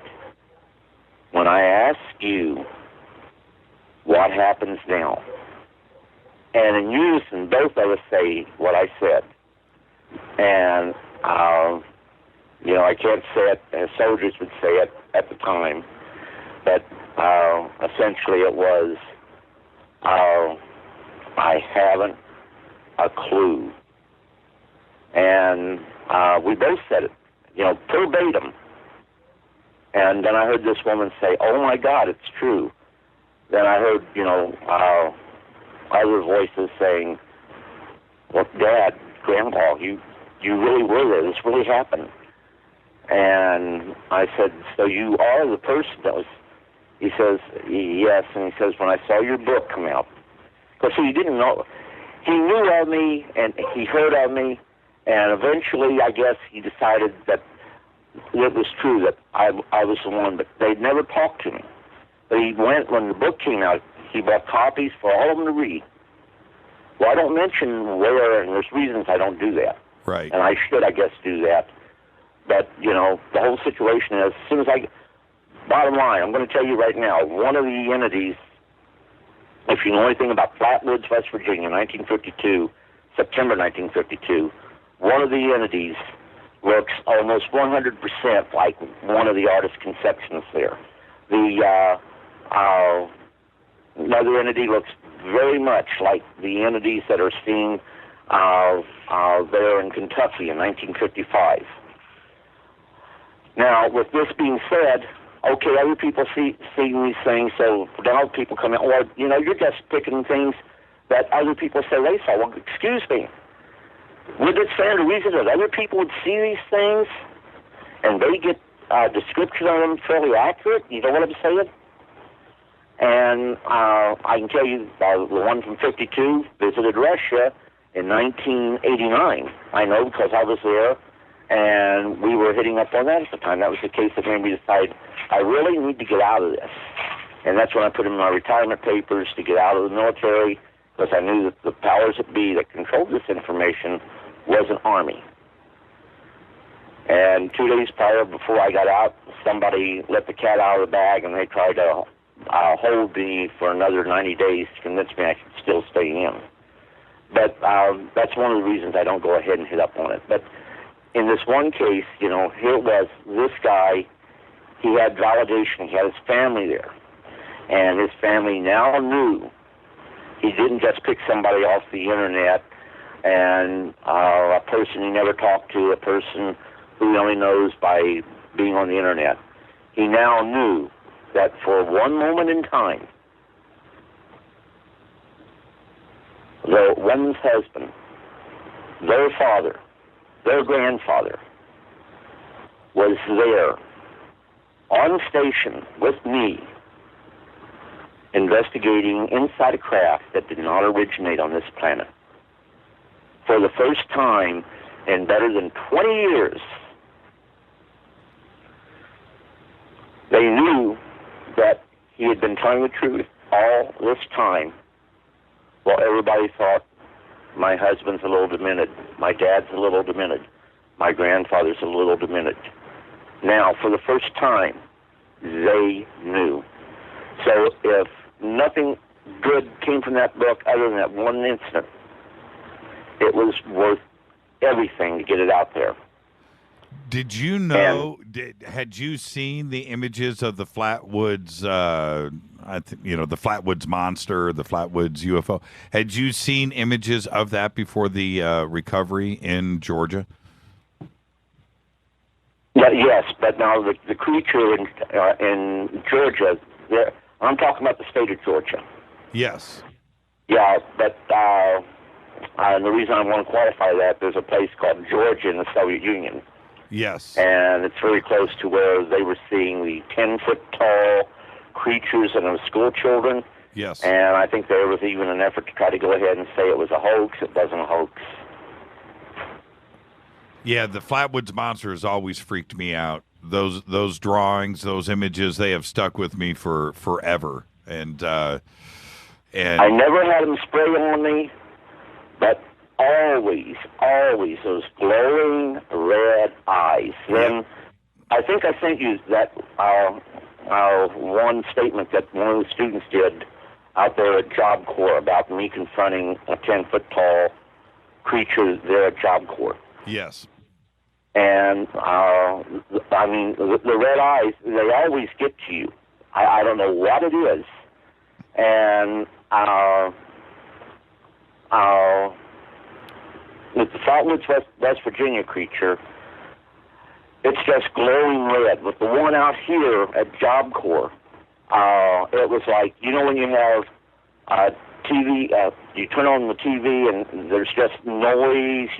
when I asked you what happens now? And in unison, both of us say what I said. And, you know, I can't say it as soldiers would say it at the time, but essentially it was, I haven't a clue. And we both said it, you know, verbatim. And then I heard this woman say, oh, my God, it's true. Then I heard, you know, other voices saying, well, Dad, Grandpa, you really were there. This really happened. And I said, so you are the person that was, he says, yes. And he says, when I saw your book come out, because he didn't know, he knew of me and he heard of me, and eventually I guess he decided that it was true that I was the one, but they'd never talked to me. But he went, when the book came out, he bought copies for all of them to read. Well, I don't mention where, and there's reasons I don't do that. Right. And I should, I guess, do that. But, you know, the whole situation is, as soon as bottom line, I'm going to tell you right now, one of the entities, if you know anything about Flatwoods, West Virginia, 1952, September 1952, one of the entities looks almost 100% like one of the artist's conceptions there. The another entity looks very much like the entities that are seen there in Kentucky in 1955. Now, with this being said, okay, other people seeing these things, so now people come in, well, you're just picking things that other people say they saw. Well, excuse me. Would it stand to reason that other people would see these things and they get a description of them fairly accurate? You know what I'm saying? And I can tell you the one from 52 visited Russia in 1989. I know because I was there, and we were hitting up on that at the time. That was the case that made me decide I really need to get out of this. And that's when I put in my retirement papers to get out of the military, because I knew that the powers that be that controlled this information was an army. And 2 days prior, before I got out, somebody let the cat out of the bag, and they tried to hold me for another 90 days to convince me I could still stay in. But that's one of the reasons I don't go ahead and hit up on it. But in this one case, here it was, this guy, he had validation, he had his family there. And his family now knew he didn't just pick somebody off the internet and a person he never talked to, a person who he only knows by being on the internet. He now knew that for one moment in time, the woman's husband, their father, their grandfather, was there on station with me investigating inside a craft that did not originate on this planet. For the first time in better than 20 years, they knew that he had been telling the truth all this time, while everybody thought, my husband's a little demented, my dad's a little demented, my grandfather's a little demented. Now, for the first time, they knew. So if nothing good came from that book other than that one incident, it was worth everything to get it out there. Did you know? Had you seen the images of the Flatwoods? The Flatwoods monster, the Flatwoods UFO. Had you seen images of that before the recovery in Georgia? Yes, but now the creature in Georgia. I'm talking about the state of Georgia. Yes. Yeah, but and the reason I want to qualify that, there's a place called Georgia in the Soviet Union. Yes. And it's very close to where they were seeing the 10-foot-tall creatures and the school children. Yes. And I think there was even an effort to try to go ahead and say it was a hoax. It wasn't a hoax. Yeah, the Flatwoods monster has always freaked me out. Those drawings, those images, they have stuck with me for forever. And I never had them spray on me, but always those glowing red eyes. Then I think I sent you that one statement that one of the students did out there at Job Corps about me confronting a 10-foot-tall creature there at Job Corps. Yes. And, the red eyes, they always get to you. I don't know what it is. And with the Flatwoods, West Virginia creature, it's just glowing red. With the one out here at Job Corps, it was like, when you have TV, you turn on the TV and there's just noise,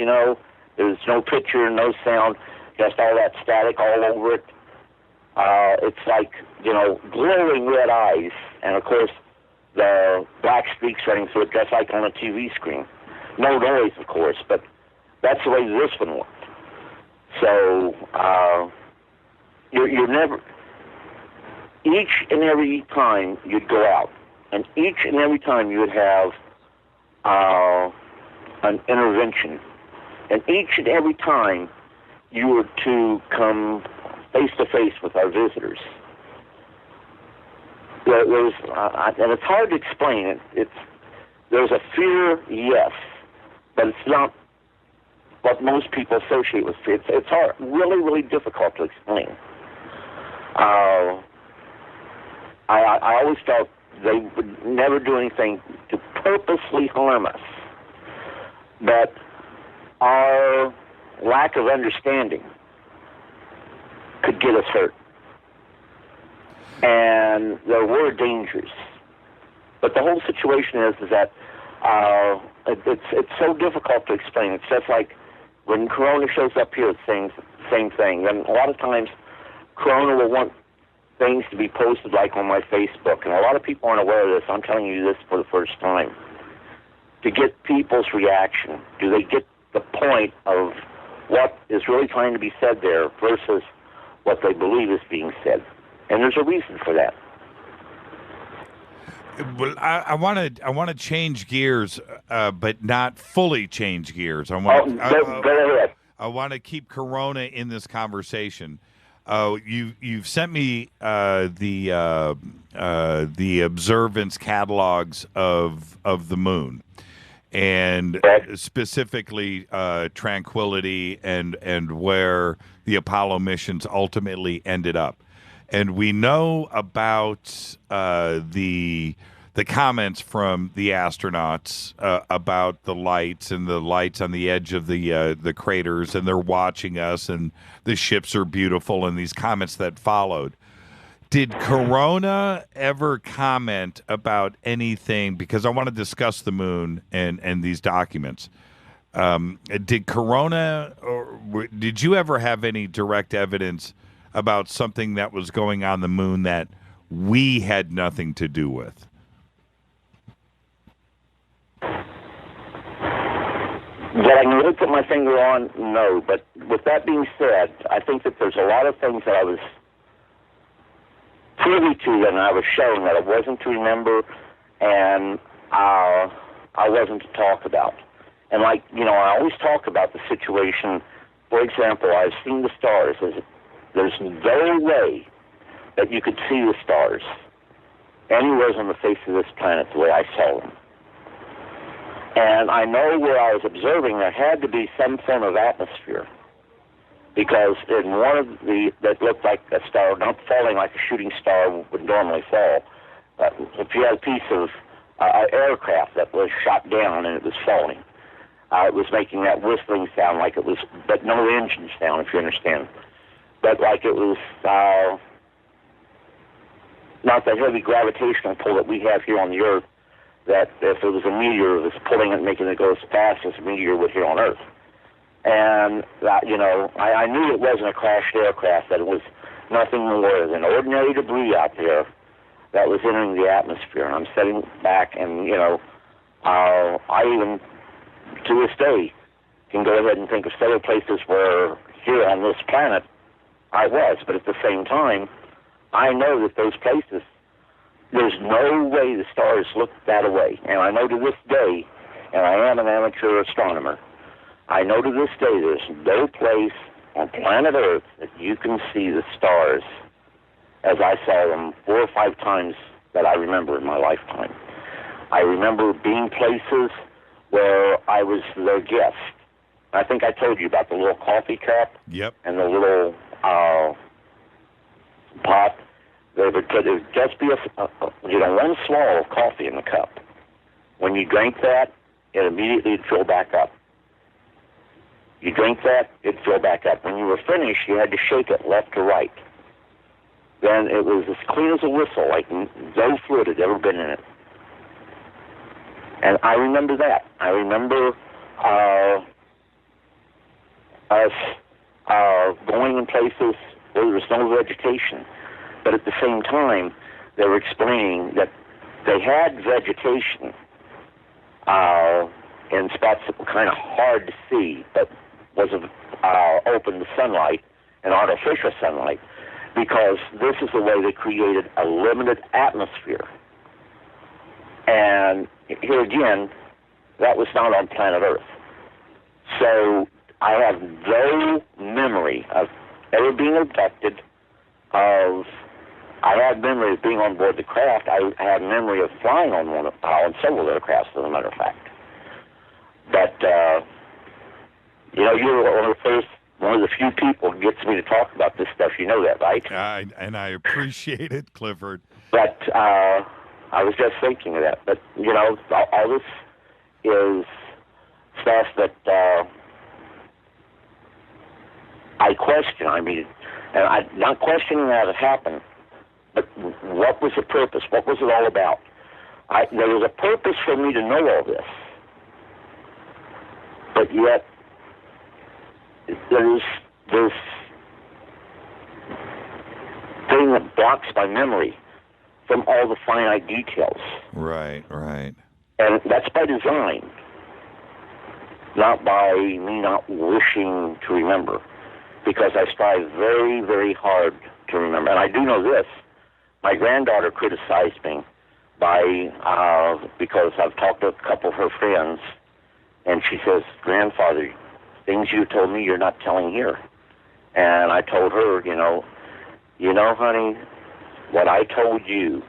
there's no picture, no sound, just all that static all over it. It's like, glowing red eyes, and of course, the black streaks running through it, just like on a TV screen. No noise, of course, but that's the way this one worked. So, you're never, each and every time you'd go out, and each and every time you would have an intervention, and each and every time you were to come face-to-face with our visitors, there was, and it's hard to explain it, there's a fear, yes, but it's not what most people associate with fear. It's hard, really, really difficult to explain. I always felt they would never do anything to purposely harm us. but our lack of understanding could get us hurt. And there were dangers. But the whole situation is that it's so difficult to explain. It's just like when Corona shows up here, it's the same thing. And a lot of times, Corona will want things to be posted like on my Facebook. And a lot of people aren't aware of this. I'm telling you this for the first time. To get people's reaction. Do they get the point of what is really trying to be said there versus what they believe is being said? And there's a reason for that. Well, I want to change gears, but not fully change gears. I want to keep Corona in this conversation. You've sent me the observance catalogs of the moon, and specifically Tranquility and where the Apollo missions ultimately ended up. And we know about the comments from the astronauts about the lights and the lights on the edge of the craters, and they're watching us, and the ships are beautiful, and these comments that followed. Did Corona ever comment about anything? Because I want to discuss the moon and these documents. Did Corona, or did you ever have any direct evidence about something that was going on the moon that we had nothing to do with? That I can really put my finger on, no. But with that being said, I think that there's a lot of things that I was privy to and I was shown that I wasn't to remember and I wasn't to talk about. And I always talk about the situation. For example, I've seen the stars. There's no way that you could see the stars anywhere on the face of this planet the way I saw them. And I know where I was observing there had to be some form of atmosphere, because in one of that looked like a star, not falling like a shooting star would normally fall. If you had a piece of aircraft that was shot down and it was falling, it was making that whistling sound like it was, but no engine sound, if you understand. But like it was not the heavy gravitational pull that we have here on the Earth, that if it was a meteor, it was pulling it, making it go as fast as a meteor would here on Earth. And, I knew it wasn't a crashed aircraft, that it was nothing more than ordinary debris out there that was entering the atmosphere. And I'm sitting back and, I even, to this day, can go ahead and think of several places where here on this planet I was. But at the same time, I know that those places, there's no way the stars look that way. And I know to this day, and I am an amateur astronomer, I know to this day there's no place on planet Earth that you can see the stars as I saw them 4 or 5 times that I remember in my lifetime. I remember being places where I was their guest. I think I told you about the little coffee cup. Yep. And the little pot. There would just be one swallow of coffee in the cup. When you drank that, it immediately would fill back up. You drink that, it'd fill back up. When you were finished, you had to shake it left to right. Then it was as clean as a whistle, like no fluid had ever been in it. And I remember that. I remember us going in places where there was no vegetation. But at the same time, they were explaining that they had vegetation in spots that were kind of hard to see, but was open to sunlight and artificial sunlight, because this is the way they created a limited atmosphere. And here again, that was not on planet Earth. So I have no memory of ever being abducted, I had memory of being on board the craft. I had memory of flying on several aircrafts, as a matter of fact. But, you're one of the few people who gets me to talk about this stuff. You know that, right? And I appreciate it, Clifford. But I was just thinking of that. But, all this is stuff that I question. I mean, and I'm not questioning that it happened, but what was the purpose? What was it all about? There was a purpose for me to know all this, but yet there's this thing that blocks my memory from all the finite details. Right, right. And that's by design, not by me not wishing to remember, because I strive very, very hard to remember. And I do know this. My granddaughter criticized me because I've talked to a couple of her friends, and she says, "Grandfather, things you told me you're not telling here." And I told her, you know, honey, what I told you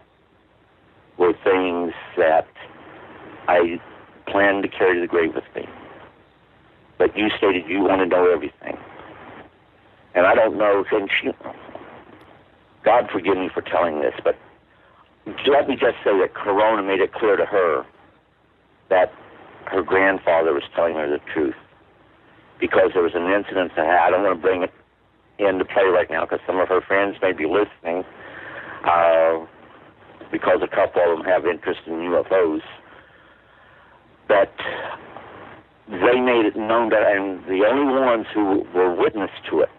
were things that I planned to carry to the grave with me. But you stated you want to know everything. And I don't know, and God forgive me for telling this, but let me just say that Corona made it clear to her that her grandfather was telling her the truth. Because there was an incident that I don't want to bring it into play right now because some of her friends may be listening, because a couple of them have interest in UFOs. But they made it known that, and the only ones who were witness to it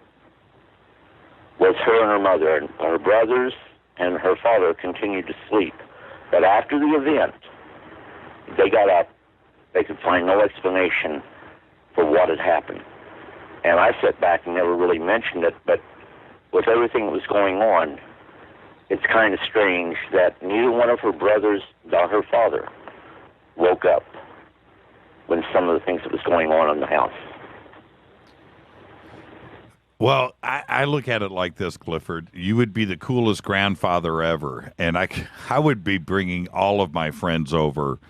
was her and her mother, and her brothers and her father continued to sleep. But after the event, they got up. They could find no explanation for what had happened. And I sat back and never really mentioned it, but with everything that was going on, it's kind of strange that neither one of her brothers nor her father woke up when some of the things that was going on in the house. Well, I look at it like this, Clifford. You would be the coolest grandfather ever, and I would be bringing all of my friends over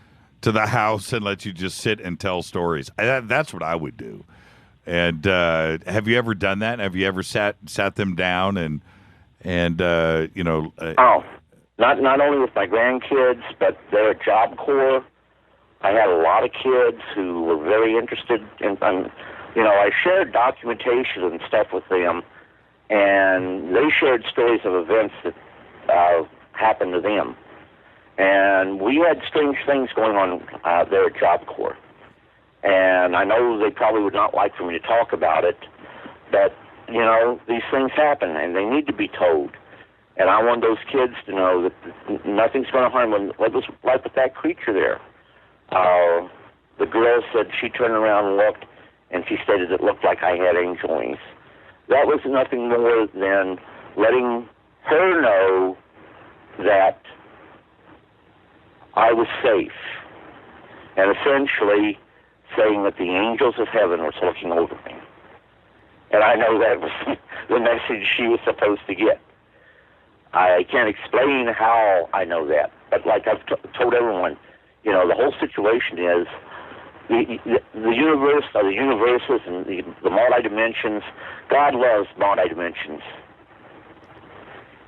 to the house and let you just sit and tell stories. That's what I would do. And have you ever done that? Have you ever sat them down and you know? Not only with my grandkids, but they're at Job Corps. I had a lot of kids who were very interested in. You know, I shared documentation and stuff with them, and they shared stories of events that happened to them. And we had strange things going on there at Job Corps. And I know they probably would not like for me to talk about it, but, you know, these things happen, and they need to be told. And I want those kids to know that nothing's going to harm them. It was like with that creature there. The girl said she turned around and looked, and she stated it looked like I had angel wings. That was nothing more than letting her know that I was safe, and essentially saying that the angels of heaven were looking over me. And I know that was the message she was supposed to get. I can't explain how I know that, but like I've told everyone, you know, the whole situation is the universe, or the universes, and the multi-dimensions. God loves multi-dimensions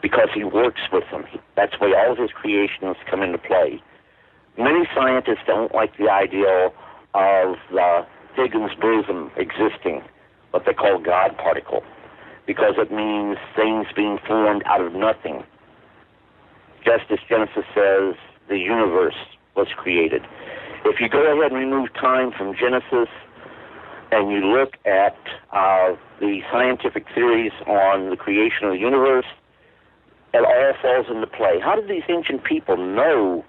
because he works with them. That's why all of his creations come into play. Many scientists don't like the idea of the Higgs boson existing, what they call God particle, because it means things being formed out of nothing. Just as Genesis says, the universe was created. If you go ahead and remove time from Genesis and you look at the scientific theories on the creation of the universe, it all falls into play. How did these ancient people know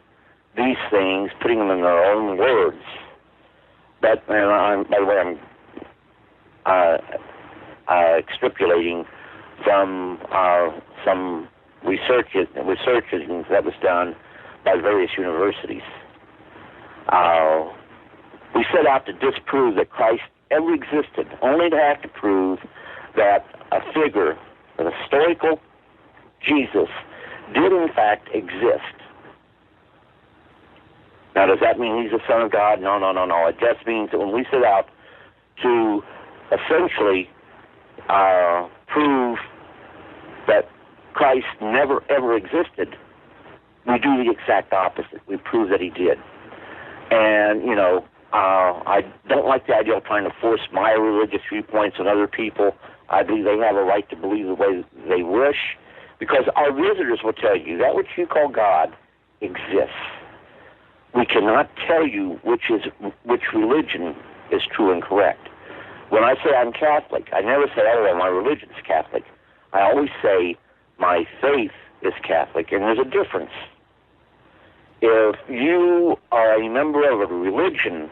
these things, putting them in their own words? But, and by the way, I'm extrapolating from some research that was done by various universities. We set out to disprove that Christ ever existed, only to have to prove that a figure, an historical Jesus, did in fact exist. Now, does that mean he's the Son of God? No. It just means that when we set out to essentially prove that Christ never, ever existed, we do the exact opposite. We prove that he did. And, you know, I don't like the idea of trying to force my religious viewpoints on other people. I believe they have a right to believe the way they wish, because our visitors will tell you that which you call God exists. We cannot tell you which religion is true and correct. When I say I'm Catholic, I never say, oh, well, my religion's Catholic. I always say my faith is Catholic, and there's a difference. If you are a member of a religion,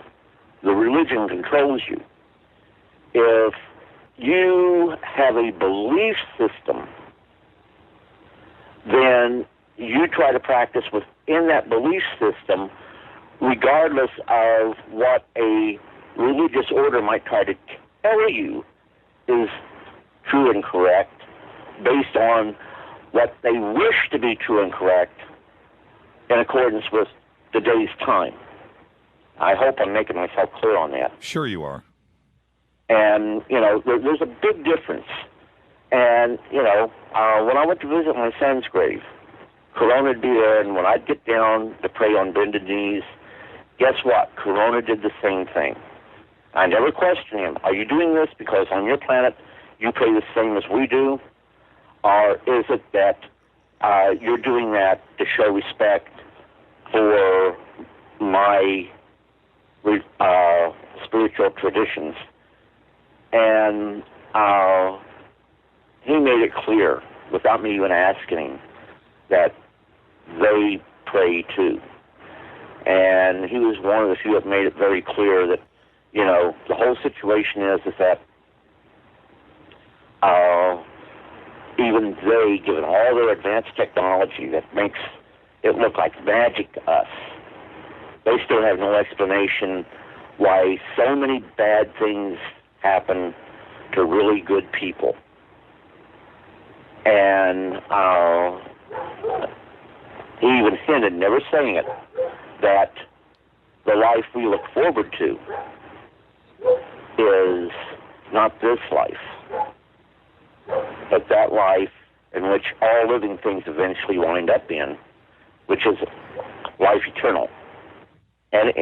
the religion controls you. If you have a belief system, then you try to practice within that belief system regardless of what a religious order might try to tell you is true and correct based on what they wish to be true and correct in accordance with today's time. I hope I'm making myself clear on that. Sure you are. And, there's a big difference. And, when I went to visit my son's grave, Corona would be there, and when I'd get down to pray on bended knees, guess what? Corona did the same thing. I never questioned him. Are you doing this because on your planet you pray the same as we do? Or is it that you're doing that to show respect for my spiritual traditions? And he made it clear, without me even asking him, that they pray too. And he was one of the few that made it very clear that, the whole situation is that even they, given all their advanced technology that makes it look like magic to us, they still have no explanation why so many bad things happen to really good people. And he even hinted, never saying it, that the life we look forward to is not this life, but that life in which all living things eventually wind up in, which is life eternal. And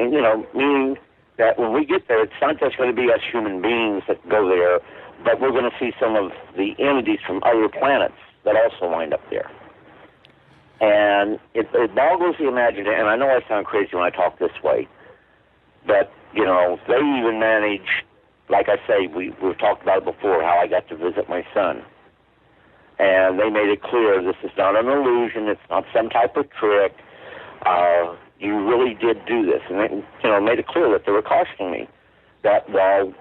meaning that when we get there, it's not just going to be us human beings that go there, but we're going to see some of the entities from other planets that also wind up there. And it boggles the imagination, and I know I sound crazy when I talk this way, but, they even manage, like I say, we've talked about it before, how I got to visit my son. And they made it clear this is not an illusion, it's not some type of trick. You really did do this. And they, made it clear that they were cautioning me that while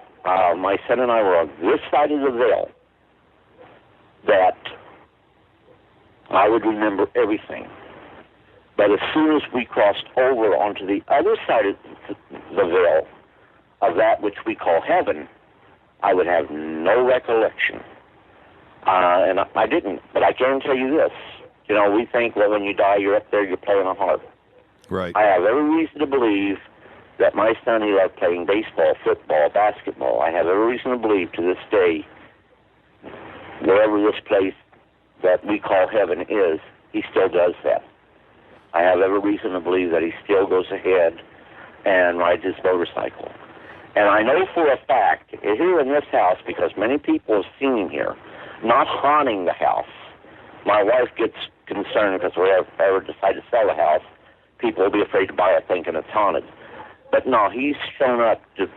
my son and I were on this side of the veil, that I would remember everything. But as soon as we crossed over onto the other side of the veil of that which we call heaven, I would have no recollection. And I didn't. But I can tell you this. We think, well, when you die, you're up there, you're playing a harp. Right. I have every reason to believe that my son, he loved playing baseball, football, basketball. I have every reason to believe to this day, wherever this place that we call heaven is, he still does that. I have every reason to believe that he still goes ahead and rides his motorcycle. And I know for a fact, here in this house, because many people have seen him here, not haunting the house. My wife gets concerned because if we ever decide to sell the house, people will be afraid to buy it thinking it's haunted. But no, he's shown up to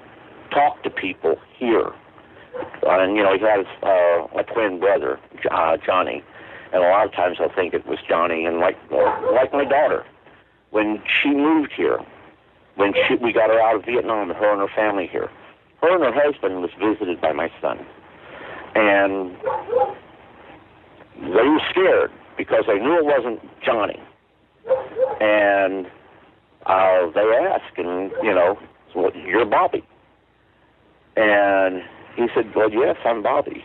talk to people here. And, he has a twin brother, Johnny. And a lot of times I think it was Johnny. And like my daughter, when she moved here, when we got her out of Vietnam, her and her family here, her and her husband was visited by my son. And they were scared because they knew it wasn't Johnny. And they asked, and, so you're Bobby. And he said, well, yes, I'm Bobby.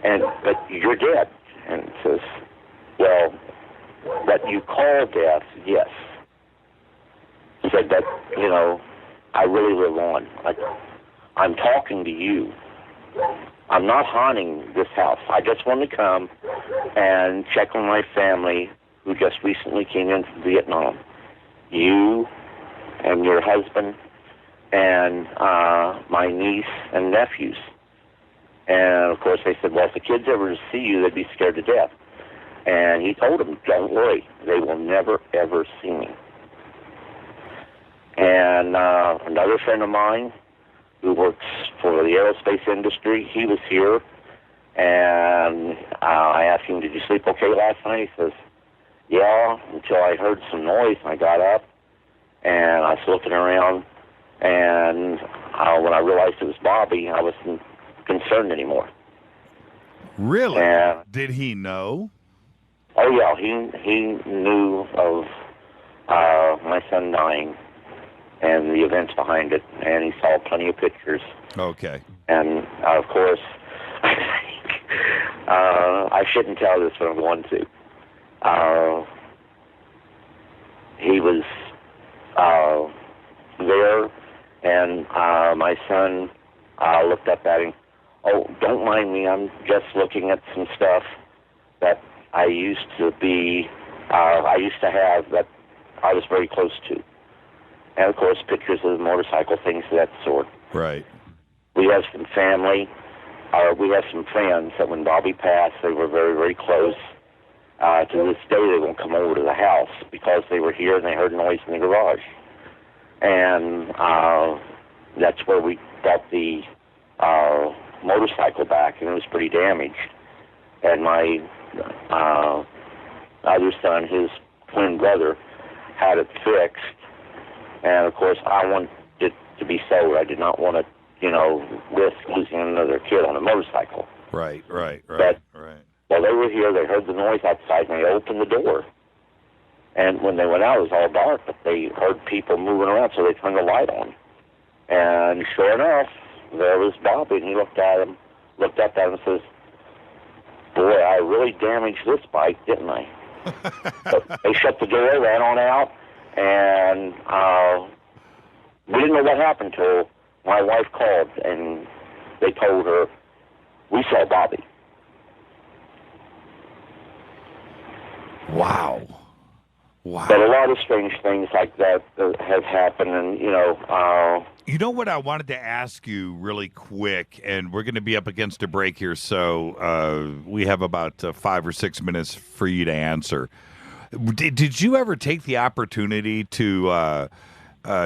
But you're dead. And he says, well, what you call death, yes. He said that, I really live on. Like, I'm talking to you. I'm not haunting this house. I just want to come and check on my family who just recently came in from Vietnam. You and your husband and my niece and nephews. And, of course, they said, well, if the kids ever see you, they'd be scared to death. And he told them, don't worry, they will never, ever see me. And another friend of mine who works for the aerospace industry, he was here, and I asked him, did you sleep okay last night? He says, yeah, until I heard some noise, and I got up, and I was looking around, and when I realized it was Bobby, I wasn't concerned anymore. Really? And, did he know? Oh, yeah, he knew of my son dying and the events behind it, and he saw plenty of pictures. Okay. And, of course, I shouldn't tell this, but I'm going to. He was there, and my son looked up at him. Oh, don't mind me, I'm just looking at some stuff that I used to have that I was very close to. And, of course, pictures of the motorcycle, things of that sort. Right. We have some family, we have some friends that when Bobby passed, they were very, very close. To this day, they won't come over to the house because they were here and they heard noise in the garage. And that's where we got the motorcycle back, and it was pretty damaged. And my other son, his twin brother, had it fixed. And, of course, I wanted it to be sold. I did not want to, risk losing another kid on a motorcycle. Right. But while they were here, they heard the noise outside, and they opened the door. And when they went out, it was all dark, but they heard people moving around, so they turned the light on. And sure enough, there was Bobby, and he looked up at him and says, boy, I really damaged this bike, didn't I? So they shut the door, ran on out, and we didn't know what happened till my wife called, and they told her, we saw Bobby. Wow. But a lot of strange things like that have happened, and, You know what I wanted to ask you really quick, and we're going to be up against a break here, so we have about 5 or 6 minutes for you to answer. Did you ever take the opportunity to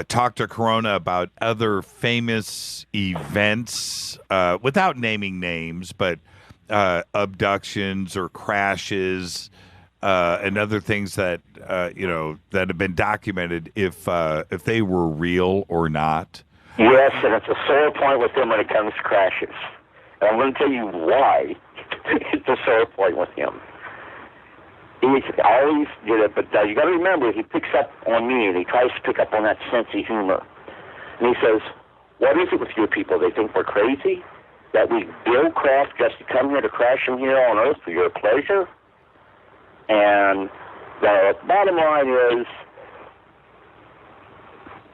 talk to Corona about other famous events, without naming names, but abductions or crashes, and other things that that have been documented, if they were real or not? Yes, and it's a sore point with him when it comes to crashes. And I'm going to tell you why it's a sore point with him. He always did it, but you got to remember, he picks up on me, and he tries to pick up on that sense of humor. And he says, what is it with you people? They think we're crazy? That we build craft just to come here to crash them here on Earth for your pleasure? And the bottom line is,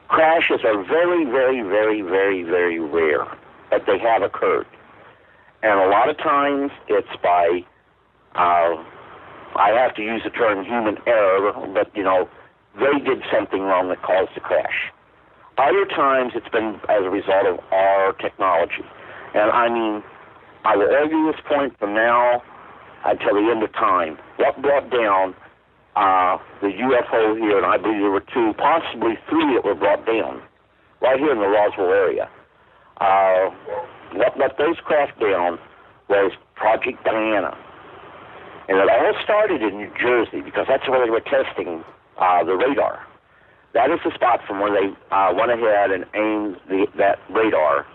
crashes are very, very, very, very, very rare, but they have occurred. And a lot of times it's by, I have to use the term human error, but, they did something wrong that caused the crash. Other times it's been as a result of our technology. And I mean, I will argue this point from now until the end of time. What brought down the UFO here, and I believe there were 2, possibly 3 that were brought down, right here in the Roswell area. What let those craft down was Project Diana. And it all started in New Jersey, because that's where they were testing the radar. That is the spot from where they went ahead and aimed that radar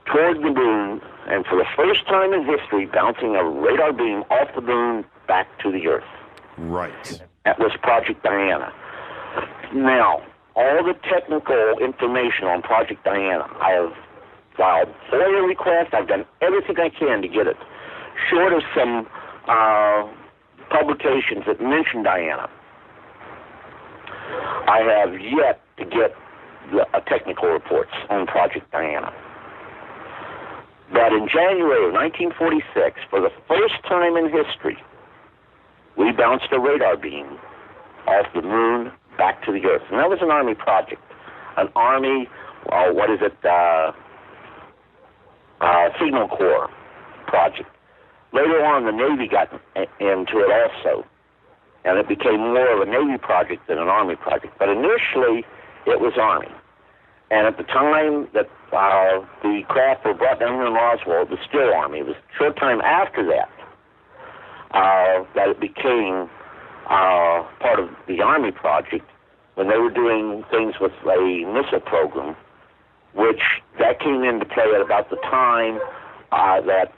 toward the moon, and for the first time in history, bouncing a radar beam off the moon back to the Earth. Right. That was Project Diana. Now, all the technical information on Project Diana, I have filed FOIA requests. I've done everything I can to get it, short of some publications that mention Diana. I have yet to get the technical reports on Project Diana. But in January of 1946, for the first time in history, we bounced a radar beam off the moon back to the Earth. And that was an Army project. An Army Signal Corps project. Later on, the Navy got into it also, and it became more of a Navy project than an Army project. But initially, it was Army. And at the time that the craft were brought down here in Roswell, it was still Army. It was a short time after that that it became part of the Army project when they were doing things with a missile program, which that came into play at about the time that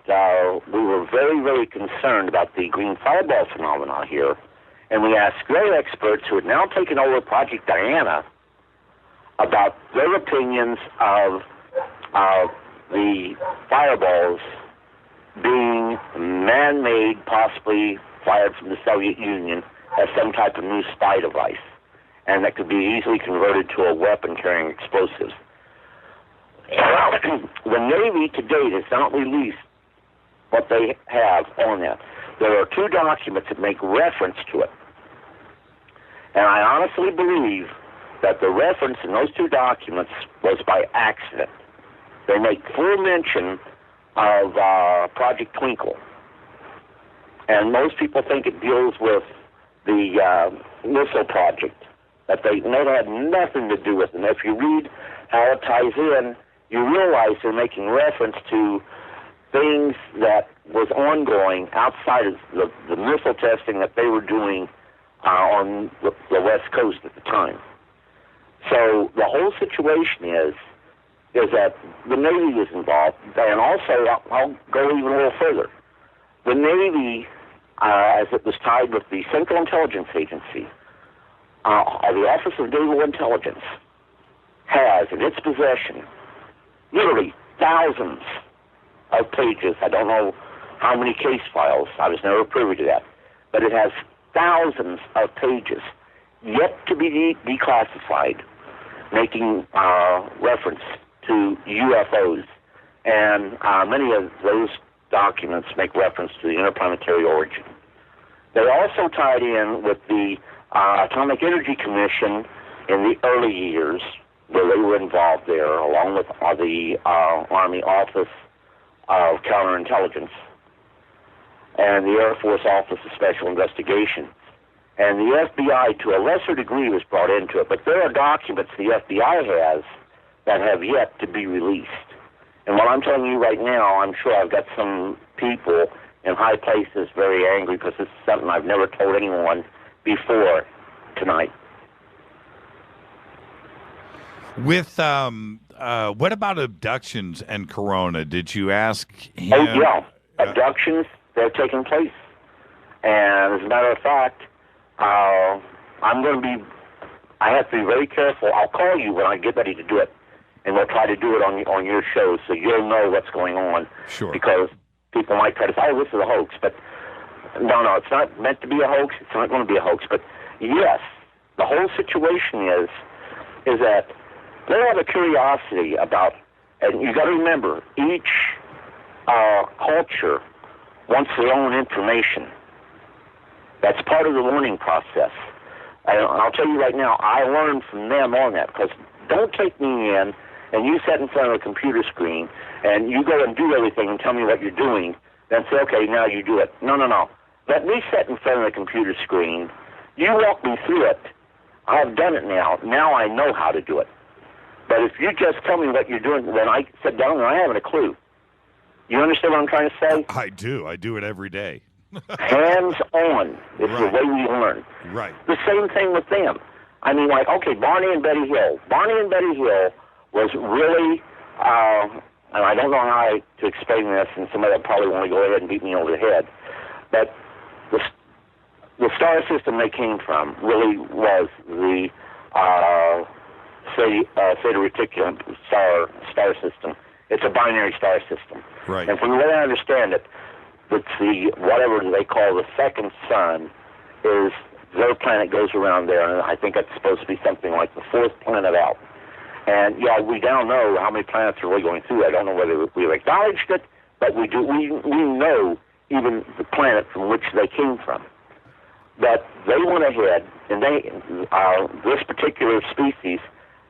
we were very, very concerned about the green fireball phenomena here. And we asked their experts who had now taken over Project Diana about their opinions of the fireballs being man-made, possibly fired from the Soviet Union as some type of new spy device, and that could be easily converted to a weapon carrying explosives. The Navy to date has not released what they have on that. There are two documents that make reference to it. And I honestly believe that the reference in those two documents was by accident. They make full mention of Project Twinkle. And most people think it deals with the missile project, that they had nothing to do with it. And if you read how it ties in, you realize they're making reference to things that was ongoing outside of the missile testing that they were doing on the West Coast at the time. So the whole situation is that the Navy is involved, and also I'll go even a little further. The Navy, as it was tied with the Central Intelligence Agency, the Office of Naval Intelligence, has in its possession literally thousands of pages. I don't know how many case files. I was never privy to that. But it has thousands of pages yet to be declassified, making reference to UFOs. And many of those documents make reference to the interplanetary origin. They also tied in with the Atomic Energy Commission in the early years, where they were involved there, along with the Army Office of Counterintelligence and the Air Force Office of Special Investigation. And the FBI, to a lesser degree, was brought into it. But there are documents the FBI has that have yet to be released. And what I'm telling you right now, I'm sure I've got some people in high places very angry because this is something I've never told anyone before tonight. With what about abductions and Corona? Did you ask him? Oh, yeah. Abductions, they're taking place. And as a matter of fact, I have to be very careful. I'll call you when I get ready to do it, and we'll try to do it on your show so you'll know what's going on. Sure. Because people might try to say, oh, this is a hoax. But no, it's not meant to be a hoax. It's not going to be a hoax. But yes, the whole situation is that they have a curiosity about, and you got to remember, each culture wants their own information. That's part of the learning process. And I'll tell you right now, I learned from them on that, because don't take me in and you sit in front of a computer screen and you go and do everything and tell me what you're doing, then say, okay, now you do it. No. Let me sit in front of the computer screen. You walk me through it. I've done it now. Now I know how to do it. But if you just tell me what you're doing, then I sit down and I haven't a clue. You understand what I'm trying to say? I do. I do it every day. Hands-on is the way we learn. Right. The same thing with them. I mean, like, okay, Barney and Betty Hill. Barney and Betty Hill was really, and I don't know how to explain this, and somebody will probably want to go ahead and beat me over the head, but the star system they came from really was the Theta Reticulum star system. It's a binary star system. Right. And from the way I understand it, it's the, whatever they call the second sun, is their planet goes around there, and I think it's supposed to be something like the fourth planet out. And yeah, we now know how many planets are really going through. I don't know whether we've acknowledged it, but we do. We know even the planet from which they came from. But they went ahead, and this particular species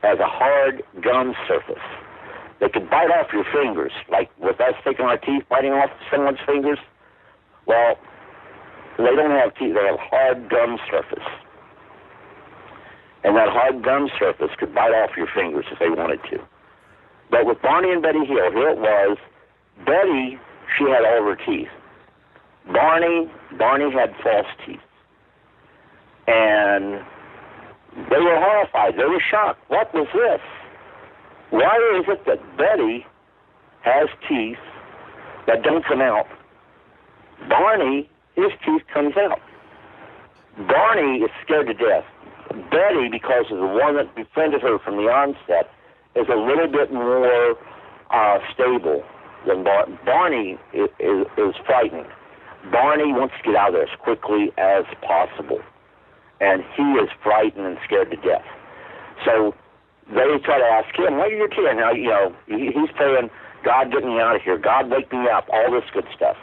has a hard gum surface. They could bite off your fingers, like with us taking our teeth, biting off someone's fingers. Well, they don't have teeth. They have hard gum surface. And that hard gum surface could bite off your fingers if they wanted to. But with Barney and Betty Hill, here it was. Betty, she had all her teeth. Barney had false teeth. And they were horrified. They were shocked. What was this? Why is it that Betty has teeth that don't come out? Barney, his teeth comes out. Barney is scared to death. Betty, because of the one that befriended her from the onset, is a little bit more stable than Barney is frightened. Barney wants to get out of there as quickly as possible. And he is frightened and scared to death. So they try to ask him, what are your teeth? Now, you know, he's praying, God, get me out of here. God, wake me up, all this good stuff.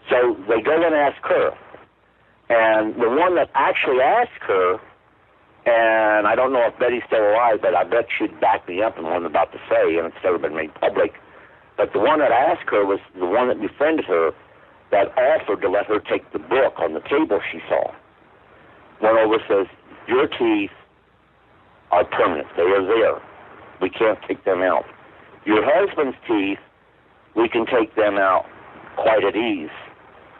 So they go and ask her. And the one that actually asked her, and I don't know if Betty's still alive, but I bet she'd back me up in what I'm about to say, and it's never been made public. But the one that asked her was the one that befriended her that offered to let her take the book on the table she saw. Went over and says, your teeth are permanent. They are there. We can't take them out. Your husband's teeth, we can take them out quite at ease.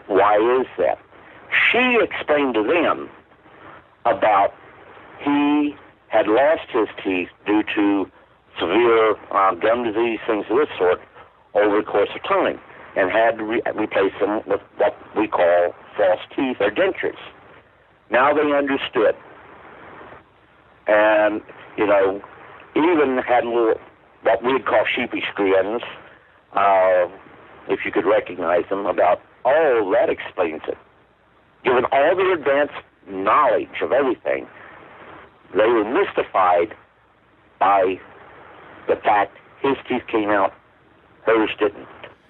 Why is that? She explained to them about he had lost his teeth due to severe gum disease, things of this sort, over the course of time, and had to replace them with what we call false teeth or dentures. Now they understood. And, you know, even had little, what we'd call sheepish grins, if you could recognize them, about, oh, that explains it. Given all the advanced knowledge of everything, they were mystified by the fact his teeth came out, hers didn't.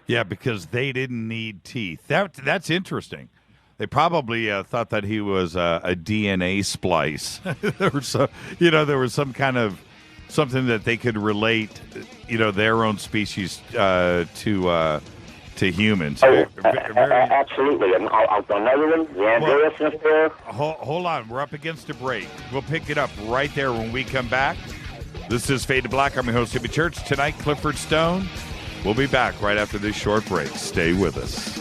Yeah, because they didn't need teeth. That's interesting. They probably thought that he was a DNA splice. There was some kind of something that they could relate, their own species to humans. Absolutely. And another one, the Andreas affair. Hold on, we're up against a break. We'll pick it up right there when we come back. This is Fade to Black. I'm your host, Jimmy Church. Tonight, Clifford Stone. We'll be back right after this short break. Stay with us.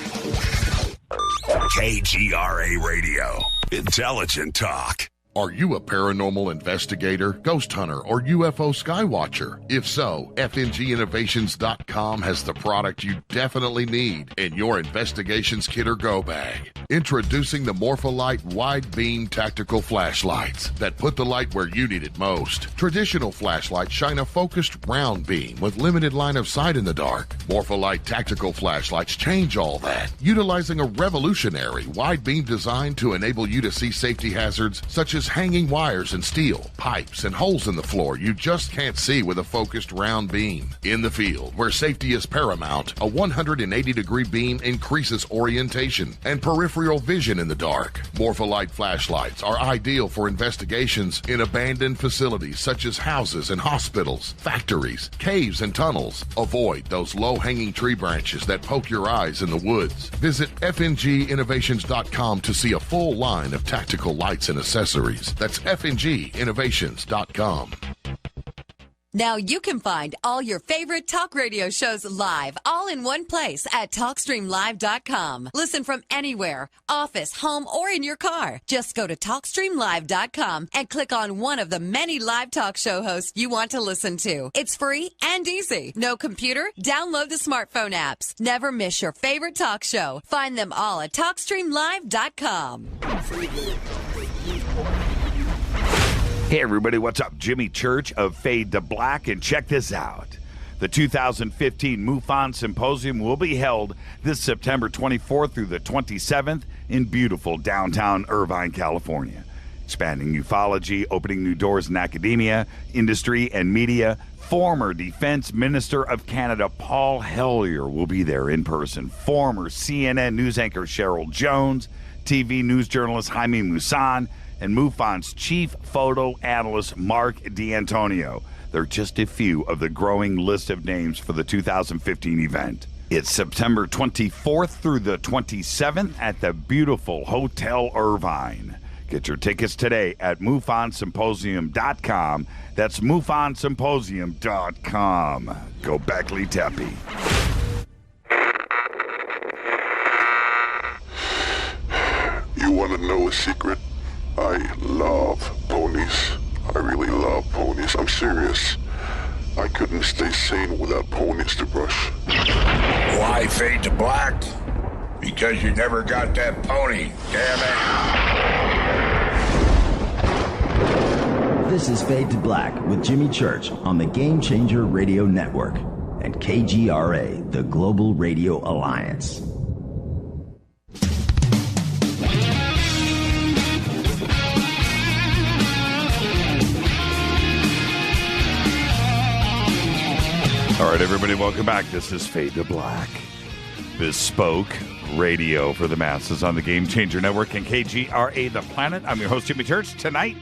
KGRA Radio. Intelligent talk. Are you a paranormal investigator, ghost hunter, or UFO skywatcher? If so, FNGinnovations.com has the product you definitely need in your investigations kit or go bag. Introducing the Morpholite Wide Beam Tactical Flashlights that put the light where you need it most. Traditional flashlights shine a focused round beam with limited line of sight in the dark. Morpholite Tactical Flashlights change all that, utilizing a revolutionary wide beam design to enable you to see safety hazards such as hanging wires and steel, pipes, and holes in the floor you just can't see with a focused round beam. In the field, where safety is paramount, a 180-degree beam increases orientation and peripheral vision in the dark. Morpholite flashlights are ideal for investigations in abandoned facilities such as houses and hospitals, factories, caves, and tunnels. Avoid those low-hanging tree branches that poke your eyes in the woods. Visit FNGinnovations.com to see a full line of tactical lights and accessories. That's FNGinnovations.com. Now you can find all your favorite talk radio shows live, all in one place at TalkStreamLive.com. Listen from anywhere, office, home, or in your car. Just go to TalkStreamLive.com and click on one of the many live talk show hosts you want to listen to. It's free and easy. No computer? Download the smartphone apps. Never miss your favorite talk show. Find them all at TalkStreamLive.com. Hey everybody, what's up? Jimmy Church of Fade to Black, and check this out. The 2015 MUFON Symposium will be held this September 24th through the 27th in beautiful downtown Irvine, California. Expanding ufology, opening new doors in academia, industry, and media. Former Defense Minister of Canada Paul Hellyer will be there in person. Former CNN news anchor Cheryl Jones, TV news journalist Jaime Maussan, and MUFON's chief photo analyst, Mark D'Antonio. They're just a few of the growing list of names for the 2015 event. It's September 24th through the 27th at the beautiful Hotel Irvine. Get your tickets today at MUFONsymposium.com. That's MUFONsymposium.com. Go Beckley Teppy. You want to know a secret? I love ponies. I really love ponies. I'm serious. I couldn't stay sane without ponies to brush. Why fade to black? Because you never got that pony, damn it. This is Fade to Black with Jimmy Church on the Game Changer Radio Network and KGRA, the Global Radio Alliance. All right, everybody, welcome back. This is Fade to Black. Bespoke radio for the masses on the Game Changer Network and KGRA The Planet. I'm your host, Jimmy Church. Tonight,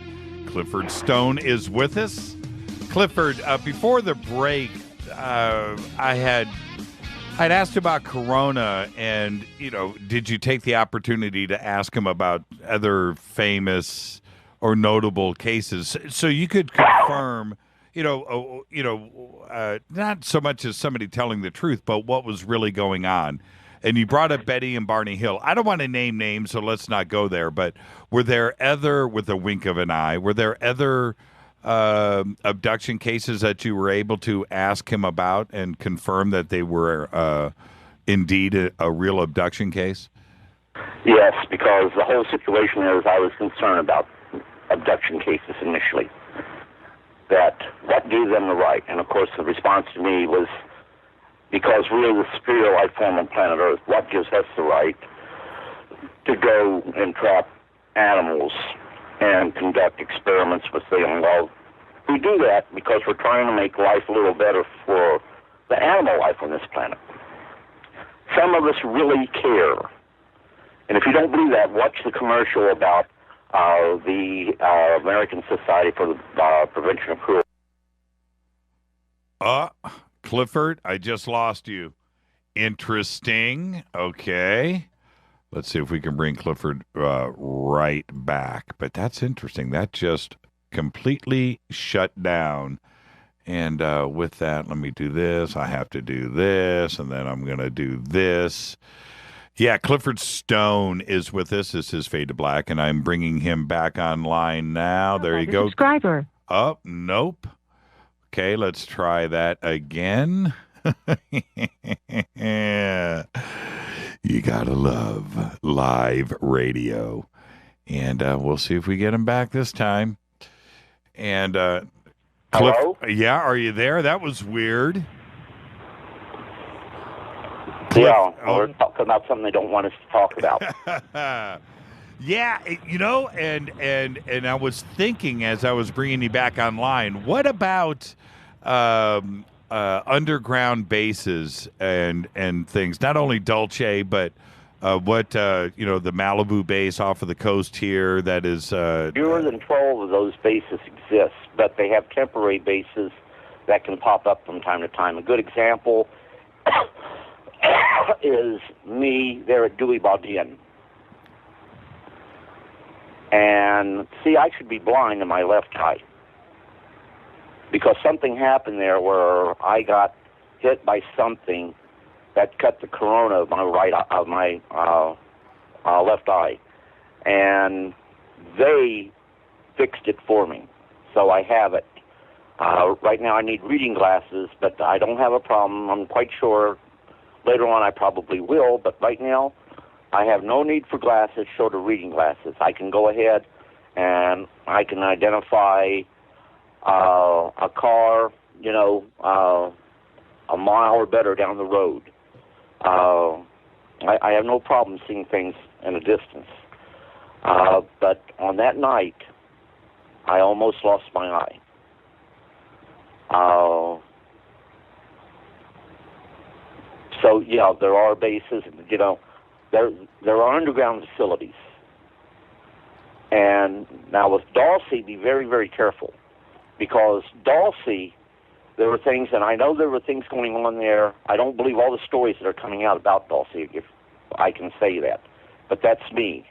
Clifford Stone is with us. Clifford, before the break, I'd asked about Corona, and, did you take the opportunity to ask him about other famous or notable cases so you could confirm, not so much as somebody telling the truth, but what was really going on? And you brought up Betty and Barney Hill. I don't want to name names, so let's not go there. But were there other, with a wink of an eye, were there other abduction cases that you were able to ask him about and confirm that they were indeed a real abduction case? Yes, because the whole situation is I was concerned about abduction cases initially. That gave them the right. And, of course, the response to me was, because we are the superior life form on planet Earth, what gives us the right to go and trap animals and conduct experiments with them? Well, we do that because we're trying to make life a little better for the animal life on this planet. Some of us really care. And if you don't believe that, watch the commercial about the American Society for the Prevention of Cruelty. Clifford, I just lost you. Interesting. Okay. Let's see if we can bring Clifford right back. But that's interesting. That just completely shut down. And with that, let me do this. I have to do this, and then I'm going to do this. Yeah, Clifford Stone is with us. This is Fade to Black, and I'm bringing him back online now. There you go. Subscriber. Oh, nope. Okay, let's try that again. You gotta love live radio. And we'll see if we get him back this time. And Hello? Yeah, are you there? That was weird. Yeah, we're talking about something they don't want us to talk about. Yeah, and I was thinking as I was bringing you back online, what about underground bases and things? Not only Dulce, but what the Malibu base off of the coast here that is... Fewer than 12 of those bases exist, but they have temporary bases that can pop up from time to time. A good example is me there at Dewey Baudin. And, see, I should be blind in my left eye. Because something happened there where I got hit by something that cut the corona of my left eye. And they fixed it for me. So I have it. Right now I need reading glasses, but I don't have a problem. I'm quite sure later on I probably will, but right now I have no need for glasses short of reading glasses. I can go ahead and I can identify a car, a mile or better down the road. I have no problem seeing things in a distance. But on that night, I almost lost my eye. So, yeah, there are bases, there are underground facilities. And now with Dulcie, be very, very careful, because Dulcie, there were things, and I know there were things going on there. I don't believe all the stories that are coming out about Dulcie, if I can say that. But that's me.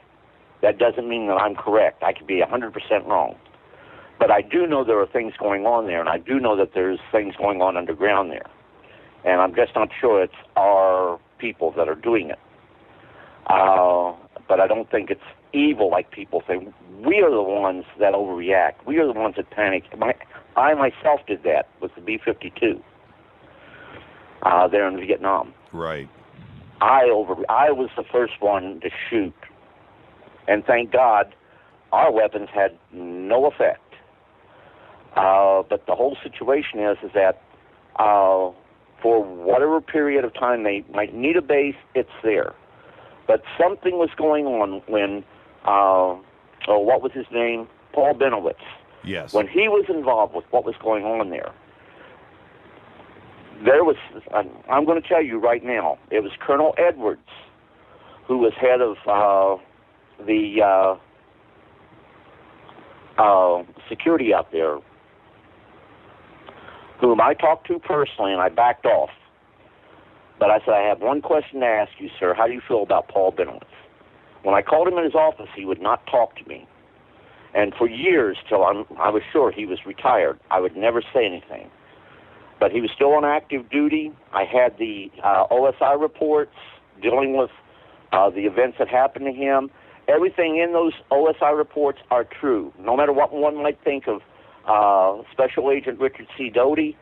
That doesn't mean that I'm correct. I could be 100% wrong. But I do know there are things going on there, and I do know that there's things going on underground there. And I'm just not sure it's our people that are doing it. But I don't think it's evil like people think. We are the ones that overreact. We are the ones that panic. I myself did that with the B-52 there in Vietnam. Right. I was the first one to shoot. And thank God, our weapons had no effect. But the whole situation is that for whatever period of time they might need a base, it's there. But something was going on when, what was his name? Paul Benowitz. Yes. When he was involved with what was going on there, there was, I'm going to tell you right now, it was Colonel Edwards who was head of the security out there, whom I talked to personally, and I backed off. But I said, I have one question to ask you, sir. How do you feel about Paul Benowitz? When I called him in his office, he would not talk to me. And for years, till I was sure he was retired, I would never say anything. But he was still on active duty. I had the OSI reports dealing with the events that happened to him. Everything in those OSI reports are true. No matter what one might think of Special Agent Richard C. Doty,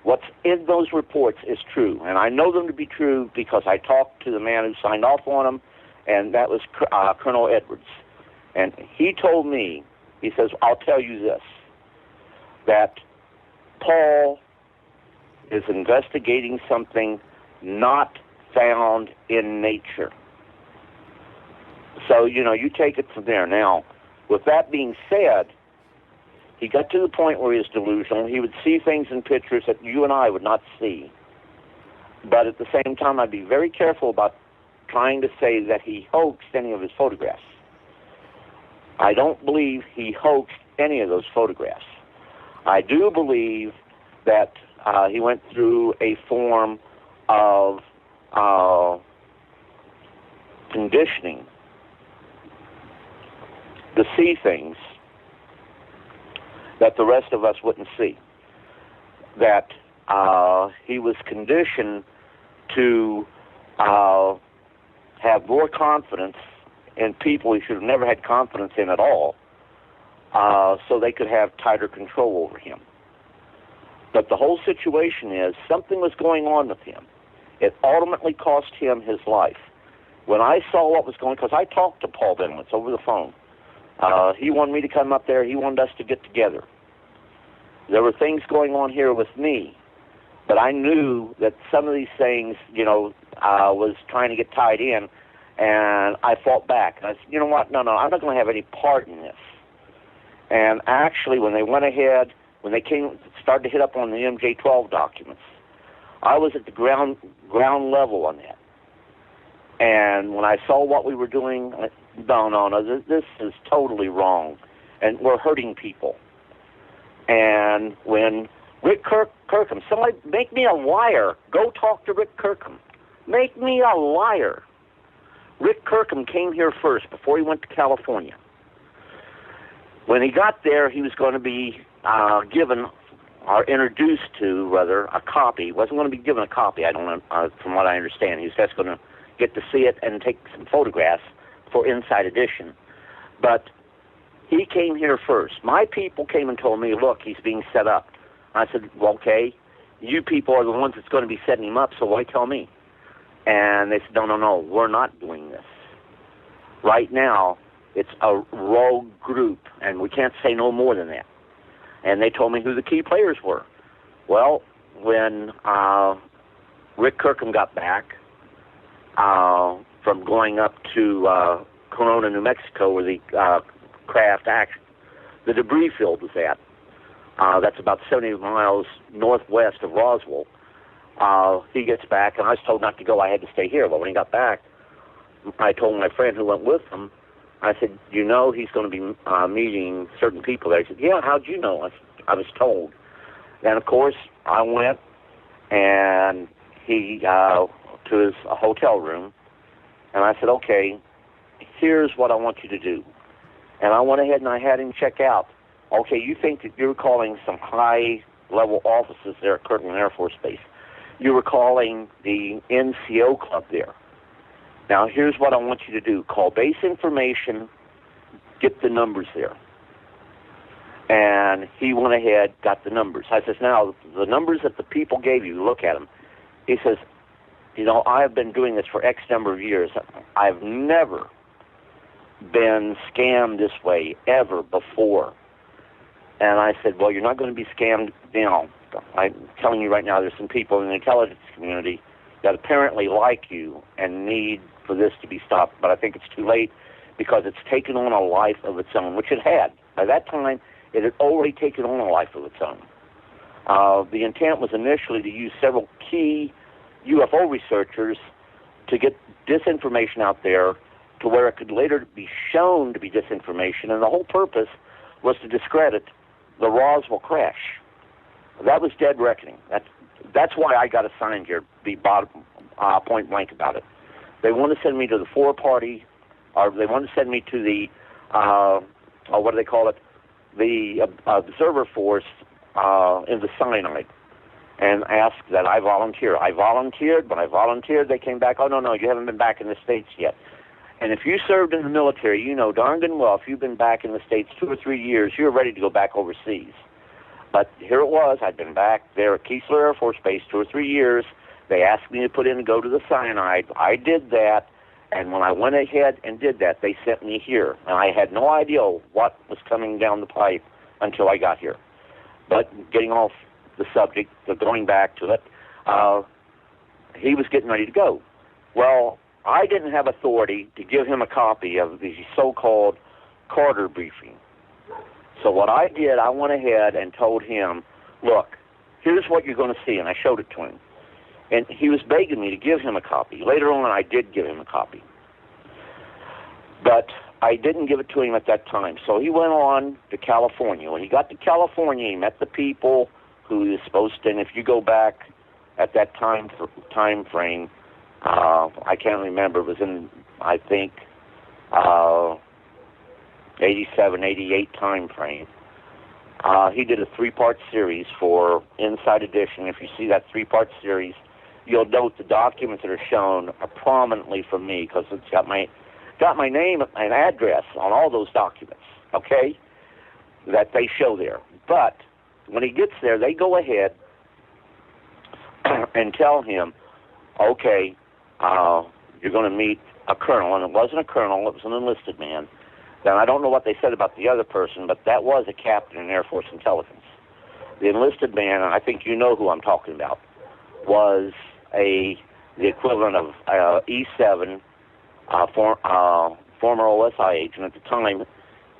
what's in those reports is true. And I know them to be true because I talked to the man who signed off on them, and that was Colonel Edwards. And he told me, he says, I'll tell you this, that Paul is investigating something not found in nature. So, you take it from there. Now, with that being said, he got to the point where he was delusional. He would see things in pictures that you and I would not see. But at the same time, I'd be very careful about trying to say that he hoaxed any of his photographs. I don't believe he hoaxed any of those photographs. I do believe that he went through a form of conditioning to see things that the rest of us wouldn't see. That he was conditioned to have more confidence in people he should have never had confidence in at all, so they could have tighter control over him. But the whole situation is something was going on with him. It ultimately cost him his life. When I saw what was going on, because I talked to Paul Benowitz over the phone, he wanted me to come up there. He wanted us to get together. There were things going on here with me, but I knew that some of these things, was trying to get tied in, and I fought back. And I said, you know what? No, I'm not going to have any part in this. And actually, when they went ahead, when they started to hit up on the MJ-12 documents, I was at the ground level on that. And when I saw what we were doing, no, this is totally wrong, and we're hurting people. And when Rick Kirkham, somebody make me a liar. Go talk to Rick Kirkham. Make me a liar. Rick Kirkham came here first before he went to California. When he got there, he was going to be given, or introduced to, rather, a copy. He wasn't going to be given a copy, I don't know, from what I understand. He was just going to get to see it and take some photographs for Inside Edition. But he came here first. My people came and told me, look, he's being set up. I said, well, okay, you people are the ones that's going to be setting him up, so why tell me? And they said, no, we're not doing this. Right now, it's a rogue group, and we can't say no more than that. And they told me who the key players were. Well, when Rick Kirkham got back from going up to Corona, New Mexico, where the craft action, the debris field was at, that's about 70 miles northwest of Roswell. He gets back, and I was told not to go. I had to stay here. But when he got back, I told my friend who went with him, I said, you know he's going to be meeting certain people there. He said, yeah, how'd you know? I was told. Then, of course, I went and he to his hotel room, and I said, okay, here's what I want you to do. And I went ahead and I had him check out. Okay, you think that you're calling some high-level offices there at Kirtland Air Force Base. You were calling the NCO club there. Now, here's what I want you to do. Call base information, get the numbers there. And he went ahead, got the numbers. I says, now, the numbers that the people gave you, look at them. He says, you know, I've been doing this for X number of years. I've never been scammed this way ever before. And I said, well, you're not going to be scammed now. I'm telling you right now, there's some people in the intelligence community that apparently like you and need for this to be stopped. But I think it's too late because it's taken on a life of its own, which it had. By that time, it had already taken on a life of its own. The intent was initially to use several key UFO researchers to get disinformation out there to where it could later be shown to be disinformation, and the whole purpose was to discredit the Roswell crash. That was dead reckoning. That's why I got assigned here, to be point blank about it. They want to send me to the four-party, or they want to send me to the, what do they call it, the observer force in the cyanide, and ask that I volunteer. I volunteered. When I volunteered, they came back, oh, no, you haven't been back in the States yet. And if you served in the military, you know darn good well, if you've been back in the States 2 or 3 years, you're ready to go back overseas. But here it was. I'd been back there at Keesler Air Force Base 2 or 3 years. They asked me to put in and go to the cyanide. I did that, and when I went ahead and did that, they sent me here. And I had no idea what was coming down the pipe until I got here. But getting off the subject, going back to it, he was getting ready to go. Well, I didn't have authority to give him a copy of the so-called Carter briefing. So what I did, I went ahead and told him, look, here's what you're going to see, and I showed it to him. And he was begging me to give him a copy. Later on, I did give him a copy. But I didn't give it to him at that time. So he went on to California. When he got to California, he met the people who he was supposed to, and if you go back at that time frame, I can't remember, it was in, I think, 87, 88 time frame. He did a 3-part series for Inside Edition. If you see that 3-part series, you'll note the documents that are shown are prominently from me because it's got my name and address on all those documents, okay, that they show there. But when he gets there, they go ahead and tell him, okay, you're going to meet a colonel, and it wasn't a colonel, it was an enlisted man. Then I don't know what they said about the other person, but that was a captain in Air Force Intelligence. The enlisted man, and I think you know who I'm talking about, was the equivalent of E7, former OSI agent. At the time,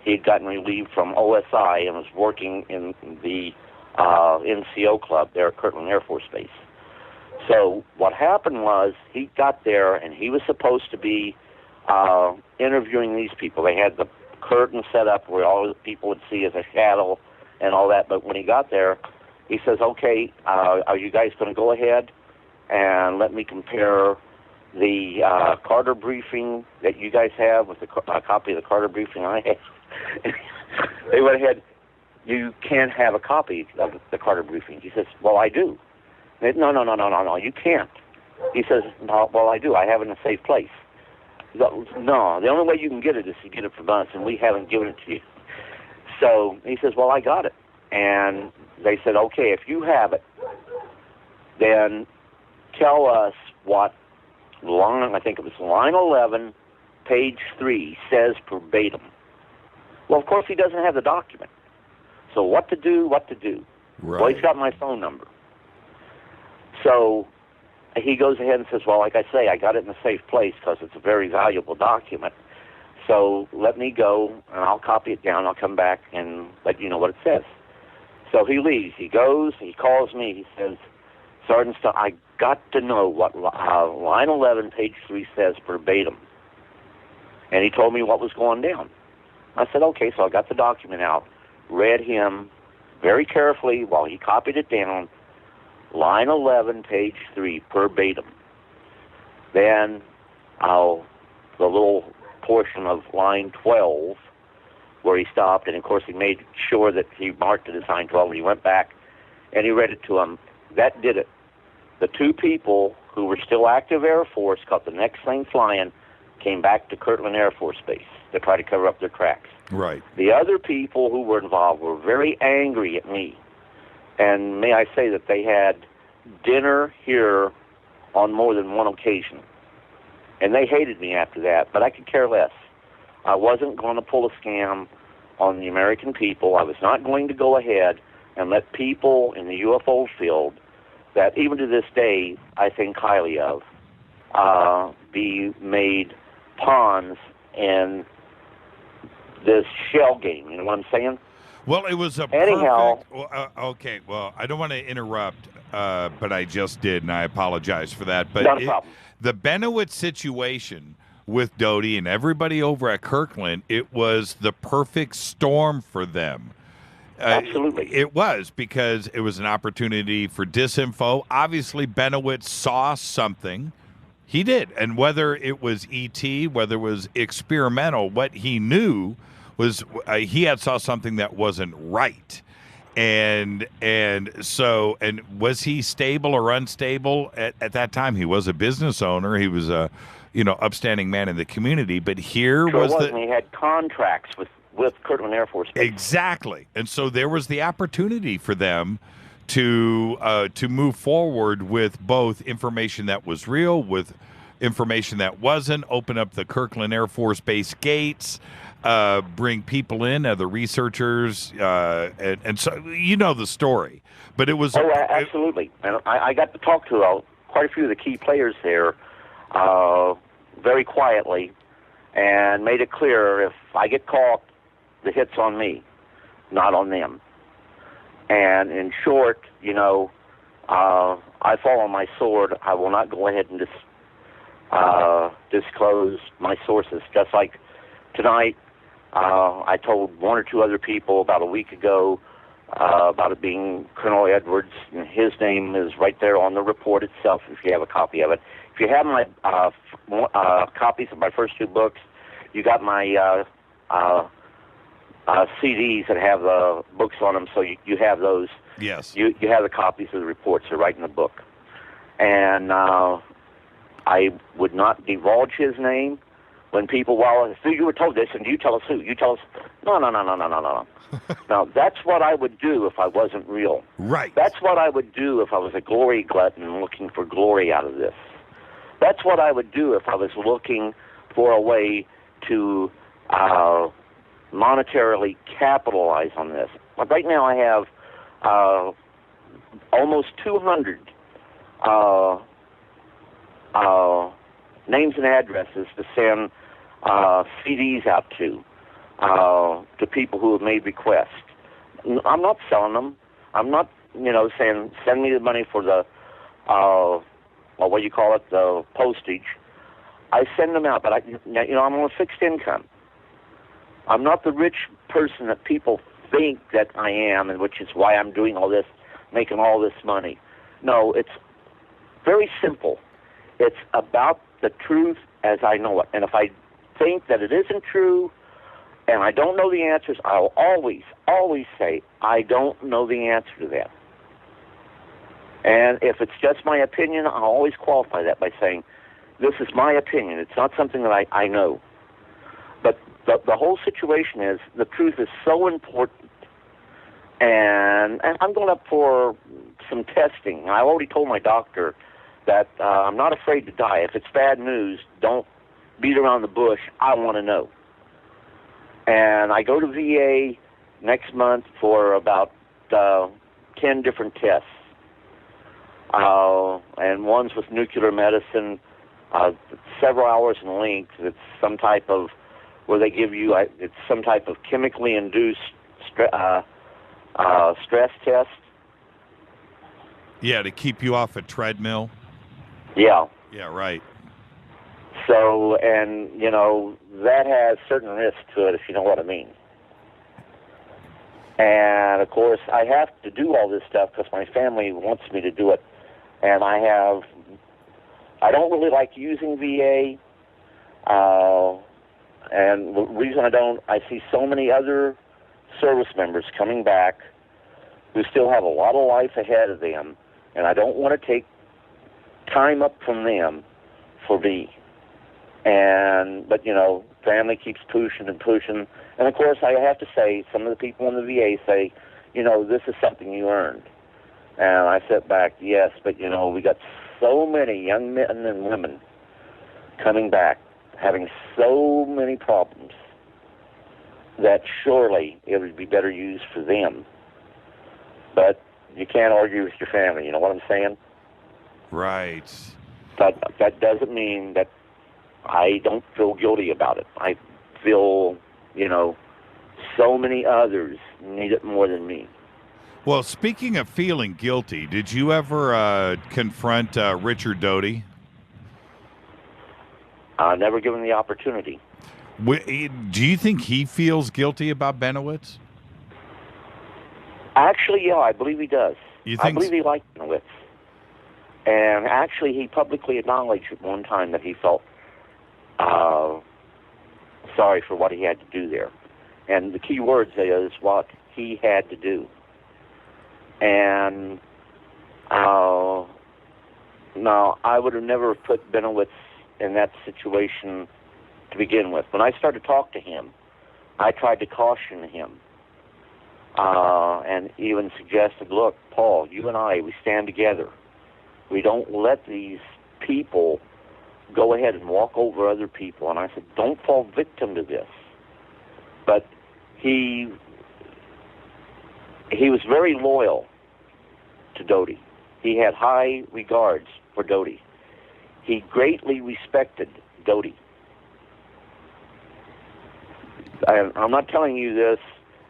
he had gotten relieved from OSI and was working in the NCO club there at Kirtland Air Force Base. So what happened was he got there, and he was supposed to be interviewing these people. They had the curtain set up where all the people would see as a shadow and all that. But when he got there, he says, okay, are you guys going to go ahead and let me compare the Carter briefing that you guys have with the copy of the Carter briefing I have? They went ahead, you can't have a copy of the Carter briefing. He says, well, I do. They, no, you can't. He says, no, well, I do. I have it in a safe place. No, the only way you can get it is to get it from us, and we haven't given it to you. So he says, well, I got it. And they said, okay, if you have it, then tell us what line, I think it was line 11, page 3, says verbatim. Well, of course, he doesn't have the document. So what to do? Right. Well, he's got my phone number. So he goes ahead and says, well, like I say, I got it in a safe place because it's a very valuable document. So let me go, and I'll copy it down. I'll come back and let you know what it says. So he leaves. He goes. He calls me. He says, Sergeant Stone, I got to know what line 11, page 3 says verbatim. And he told me what was going down. I said, okay, so I got the document out, read him very carefully while he copied it down, line 11, page 3, verbatim. Then the little portion of line 12 where he stopped, and of course he made sure that he marked it as line 12, and he went back and he read it to him. That did it. The two people who were still active Air Force caught the next thing flying, came back to Kirtland Air Force Base to try to cover up their tracks. Right. The other people who were involved were very angry at me. And may I say that they had dinner here on more than one occasion. And they hated me after that, but I could care less. I wasn't going to pull a scam on the American people. I was not going to go ahead and let people in the UFO field that even to this day I think highly of be made pawns in this shell game. You know what I'm saying? Well, it was a Anyhow, perfect... okay, well, I don't want to interrupt, but I just did, and I apologize for that. But not a problem. The Benowitz situation with Doty and everybody over at Kirkland, it was the perfect storm for them. Absolutely. It was, because it was an opportunity for disinfo. Obviously, Benowitz saw something. He did. And whether it was ET, whether it was experimental, what he knew was he had saw something that wasn't right. And was he stable or unstable at that time? He was a business owner. He was a upstanding man in the community. But here sure was and he had contracts with Kirtland Air Force Base. Exactly. And so there was the opportunity for them to move forward with both information that was real, with information that wasn't, open up the Kirkland Air Force Base gates, bring people in, the researchers, and so you know the story. But it was... absolutely. And I got to talk to quite a few of the key players there very quietly and made it clear, if I get caught, the hit's on me, not on them. And in short, I fall on my sword. I will not go ahead and disclose my sources. Just like tonight, I told one or two other people about a week ago about it being Colonel Edwards. And his name is right there on the report itself, if you have a copy of it. If you have my copies of my first two books, you got my CDs that have the books on them, so you have those. Yes. You have the copies of the reports. They're right in the book. And I would not divulge his name when people, so you were told this, and you tell us who. You tell us, no. Now, that's what I would do if I wasn't real. Right. That's what I would do if I was a glory glutton looking for glory out of this. That's what I would do if I was looking for a way to monetarily capitalize on this. But right now I have almost 200 names and addresses to send CDs out to people who have made requests. I'm not selling them. I'm not, saying send me the money for the the postage. I send them out, but I'm on a fixed income. I'm not the rich person that people think that I am, and which is why I'm doing all this, making all this money. No, it's very simple. It's about the truth as I know it. And if I think that it isn't true and I don't know the answers, I'll always say, I don't know the answer to that. And if it's just my opinion, I'll always qualify that by saying, this is my opinion. It's not something that I know. But the whole situation is, the truth is so important. And I'm going up for some testing. I already told my doctor that I'm not afraid to die. If it's bad news, don't beat around the bush. I want to know. And I go to VA next month for about 10 different tests. And one's with nuclear medicine, several hours in length. It's some type of, where they give you, it's some type of chemically induced stress test. Yeah, to keep you off a treadmill. Yeah. Yeah, right. So, and, that has certain risks to it, if you know what I mean. And, of course, I have to do all this stuff because my family wants me to do it. And I don't really like using VA. And the reason I don't, I see so many other service members coming back who still have a lot of life ahead of them, and I don't want to take time up from them for me. But family keeps pushing and pushing. And, of course, I have to say, some of the people in the VA say, this is something you earned. And I sit back, yes, but, we got so many young men and women coming back, having so many problems, that surely it would be better used for them. But you can't argue with your family, you know what I'm saying? Right. But that doesn't mean that I don't feel guilty about it. I feel, so many others need it more than me. Well, speaking of feeling guilty, did you ever confront Richard Doty? Never given the opportunity. Do you think he feels guilty about Benowitz? Actually, yeah, I believe he does. You think I believe he liked Benowitz. And actually, he publicly acknowledged at one time that he felt sorry for what he had to do there. And the key words is what he had to do. And now, I would have never put Benowitz in that situation to begin with. When I started to talk to him, I tried to caution him and even suggested, look, Paul, you and I, we stand together. We don't let these people go ahead and walk over other people. And I said, don't fall victim to this. But he was very loyal to Doty. He had high regards for Doty. He greatly respected Doty. And I'm not telling you this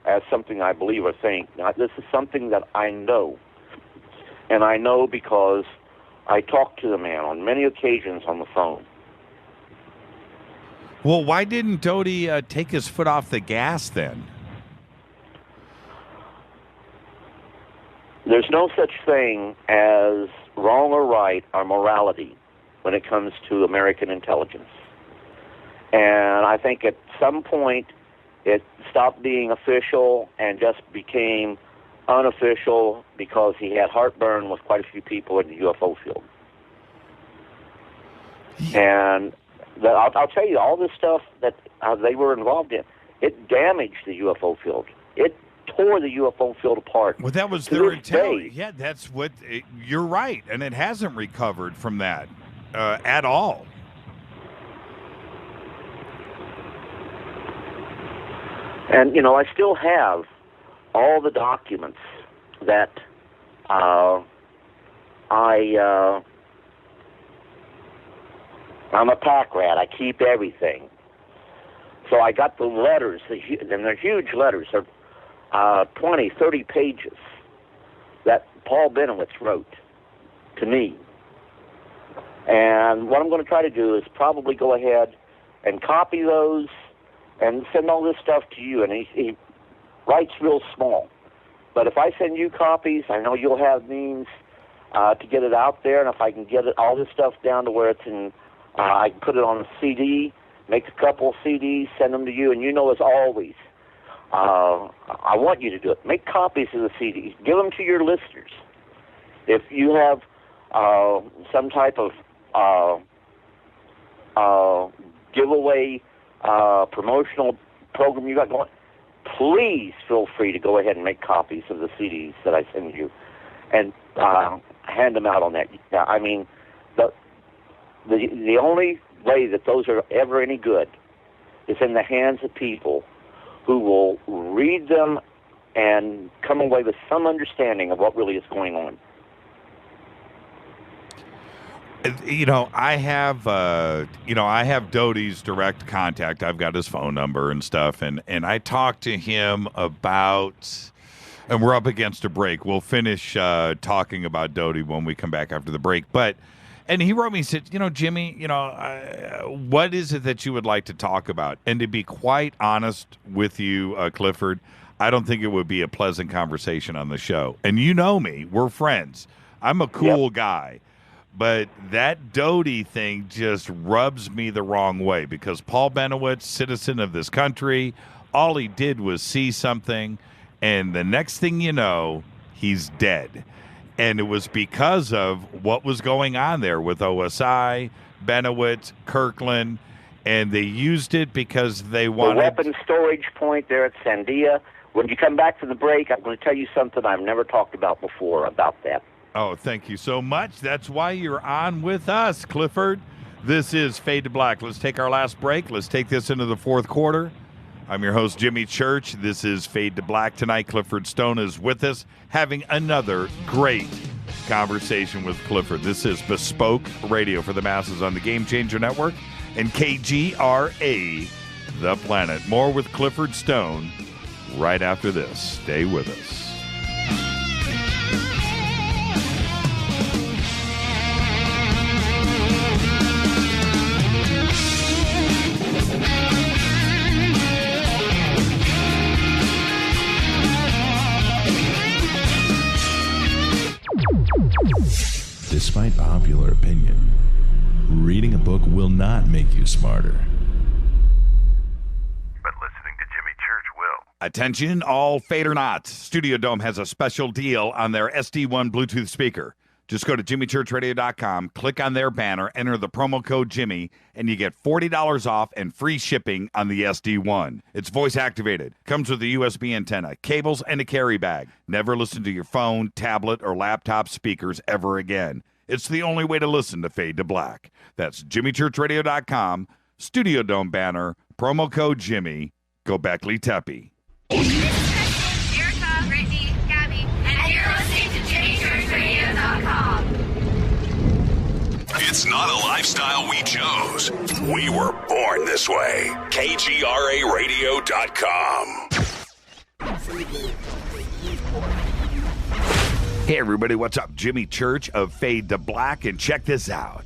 as something I believe or think. Now, this is something that I know. And I know because I talked to the man on many occasions on the phone. Well, why didn't Doty take his foot off the gas then? There's no such thing as wrong or right or morality when it comes to American intelligence. And I think at some point it stopped being official and just became unofficial because he had heartburn with quite a few people in the UFO field. And I'll tell you, all this stuff that they were involved in, it damaged the UFO field. It tore the UFO field apart. Well, that was their intelligence. Yeah, that's what you're right, and it hasn't recovered from that at all. And I still have all the documents that I'm a pack rat. I keep everything. So I got the letters, and they're huge letters. They're 20, 30 pages that Paul Benowitz wrote to me. And what I'm going to try to do is probably go ahead and copy those and send all this stuff to you. And he writes real small. But if I send you copies, I know you'll have means to get it out there. And if I can get all this stuff down to where it's in, I can put it on a CD, make a couple of CDs, send them to you. And as always, I want you to do it. Make copies of the CDs. Give them to your listeners. If you have some type of giveaway promotional program you got going, please feel free to go ahead and make copies of the CDs that I send you and hand them out on that. I mean, the only way that those are ever any good is in the hands of people who will read them and come away with some understanding of what really is going on. I have Doty's direct contact. I've got his phone number and stuff, and I talked to him about, and we're up against a break. We'll finish talking about Doty when we come back after the break. But And he wrote me, he said, Jimmy, what is it that you would like to talk about? And to be quite honest with you, Clifford, I don't think it would be a pleasant conversation on the show. And you know me. We're friends. I'm a cool guy. But that Doty thing just rubs me the wrong way because Paul Benowitz, citizen of this country, all he did was see something, and the next thing you know, he's dead. And it was because of what was going on there with OSI, Benowitz, Kirkland, and they used it because they wanted... The weapons storage point there at Sandia. When you come back from the break, I'm going to tell you something I've never talked about before about that. Oh, thank you so much. That's why you're on with us, Clifford. This is Fade to Black. Let's take our last break. Let's take this into the fourth quarter. I'm your host, Jimmy Church. This is Fade to Black tonight. Clifford Stone is with us, having another great conversation with Clifford. This is Bespoke Radio for the masses on the Game Changer Network and KGRA, The Planet. More with Clifford Stone right after this. Stay with us. Despite popular opinion, reading a book will not make you smarter. But listening to Jimmy Church will. Attention, all Fadernauts. Studio Dome has a special deal on their SD1 Bluetooth speaker. Just go to jimmychurchradio.com, click on their banner, enter the promo code Jimmy, and you get $40 off and free shipping on the SD1. It's voice activated, comes with a USB antenna, cables, and a carry bag. Never listen to your phone, tablet, or laptop speakers ever again. It's the only way to listen to Fade to Black. That's jimmychurchradio.com, Studio Dome banner, promo code Jimmy. Go Beckley Teppy. Erica, Brittany, Gabby, and you're listening to JimmyChurchRadio.com. It's not a lifestyle we chose. We were born this way. KGRARadio.com. Hey, everybody, what's up? Jimmy Church of Fade to Black, and check this out.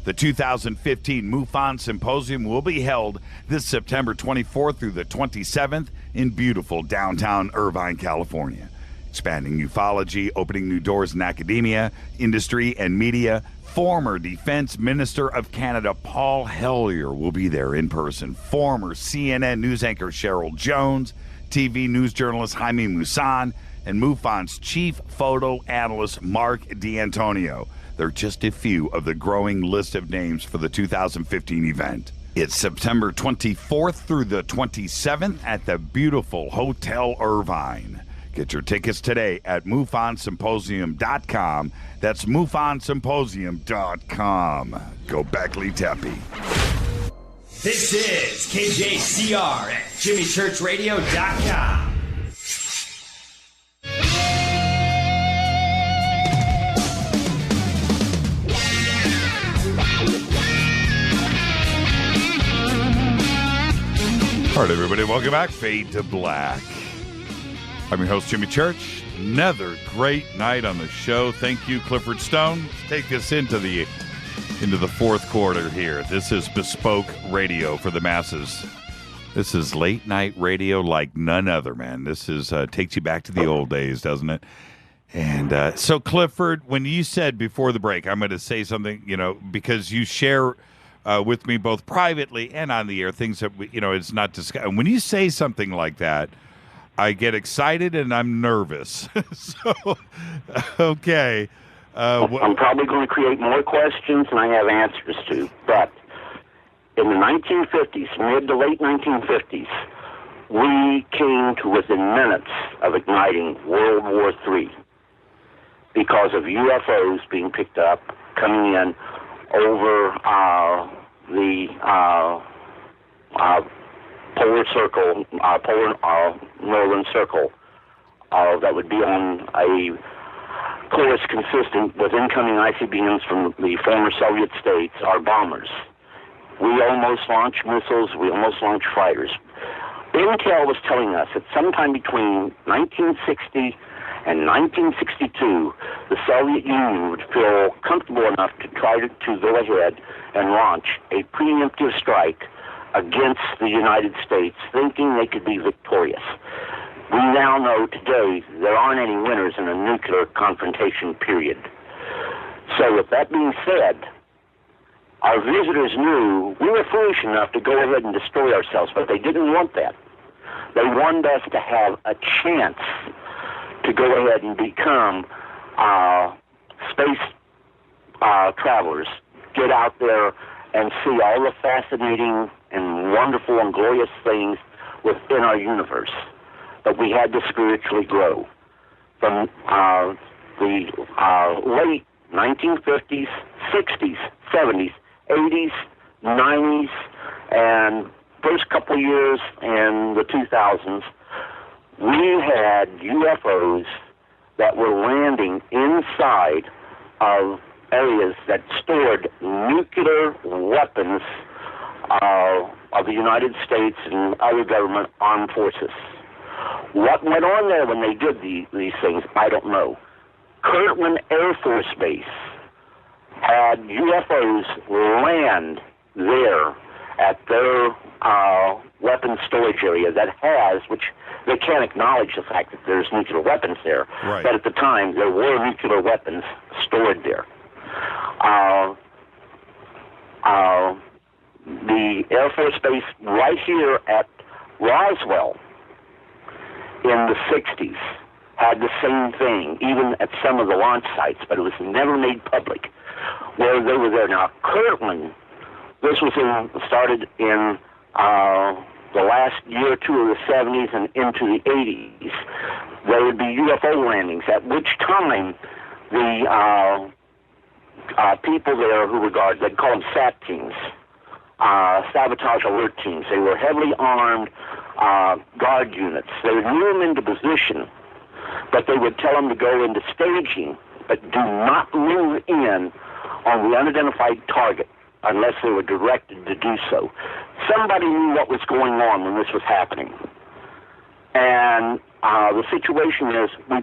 The 2015 MUFON Symposium will be held this September 24th through the 27th in beautiful downtown Irvine, California. Expanding ufology, opening new doors in academia, industry, and media. Former Defense Minister of Canada Paul Hellyer will be there in person. Former CNN news anchor Cheryl Jones, TV news journalist Jaime Maussan, and MUFON's chief photo analyst Mark D'Antonio. They're just a few of the growing list of names for the 2015 event. It's September 24th through the 27th at the beautiful Hotel Irvine. Get your tickets today at MUFONSymposium.com. That's MUFONSymposium.com. Go Beckley Teppy. This is KJCR at JimmyChurchRadio.com. All right, everybody, welcome back. Fade to Black. I'm your host, Jimmy Church. Another great night on the show. Thank you, Clifford Stone. Let's take this into the fourth quarter here. This is Bespoke Radio for the masses. This is late night radio like none other, man. This is takes you back to the old days, doesn't it? And so, Clifford, when you said before the break, I'm going to say something, because you share with me both privately and on the air things that it's not discussed. And when you say something like that, I get excited and I'm nervous. So, okay. I'm probably going to create more questions than I have answers to. But in the 1950s, mid to late 1950s, we came to within minutes of igniting World War III because of UFOs being picked up, coming in over the polar circle, northern circle, that would be on a course consistent with incoming ICBMs from the former Soviet states, our bombers. We almost launched missiles, we almost launched fighters. Intel was telling us that sometime between 1960 And in 1962, the Soviet Union would feel comfortable enough to try to go ahead and launch a preemptive strike against the United States, thinking they could be victorious. We now know today there aren't any winners in a nuclear confrontation period. So with that being said, our visitors knew we were foolish enough to go ahead and destroy ourselves, but they didn't want that. They wanted us to have a chance to go ahead and become space travelers, get out there and see all the fascinating and wonderful and glorious things within our universe. But we had to spiritually grow. From the late 1950s, 60s, 70s, 80s, 90s, and first couple years in the 2000s, we had UFOs that were landing inside of areas that stored nuclear weapons of the United States and other government armed forces. What went on there when they did these things, I don't know. Kirtland Air Force Base had UFOs land there at their weapons storage area that has, which they can't acknowledge the fact that there's nuclear weapons there, right. But at the time there were nuclear weapons stored there. The Air Force Base right here at Roswell in the 60s had the same thing, even at some of the launch sites, but it was never made public where they were there. Now, Kirtland, this was started in the last year or two of the 70s and into the 80s. There would be UFO landings, at which time the people there who were guards, they'd call them SAT teams, sabotage alert teams. They were heavily armed guard units. They would move them into position, but they would tell them to go into staging, but do not move in on the unidentified target unless they were directed to do so. Somebody knew what was going on when this was happening. And the situation is we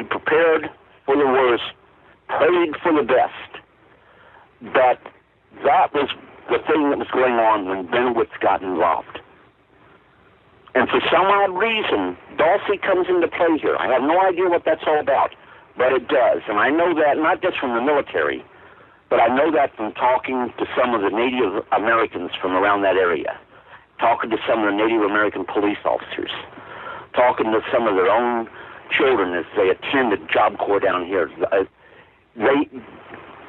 prepared for the worst, prayed for the best. But that was the thing that was going on when Benowitz got involved. And for some odd reason, Dulce comes into play here. I have no idea what that's all about, but it does. And I know that not just from the military, but I know that from talking to some of the Native Americans from around that area, talking to some of the Native American police officers, talking to some of their own children as they attended Job Corps down here.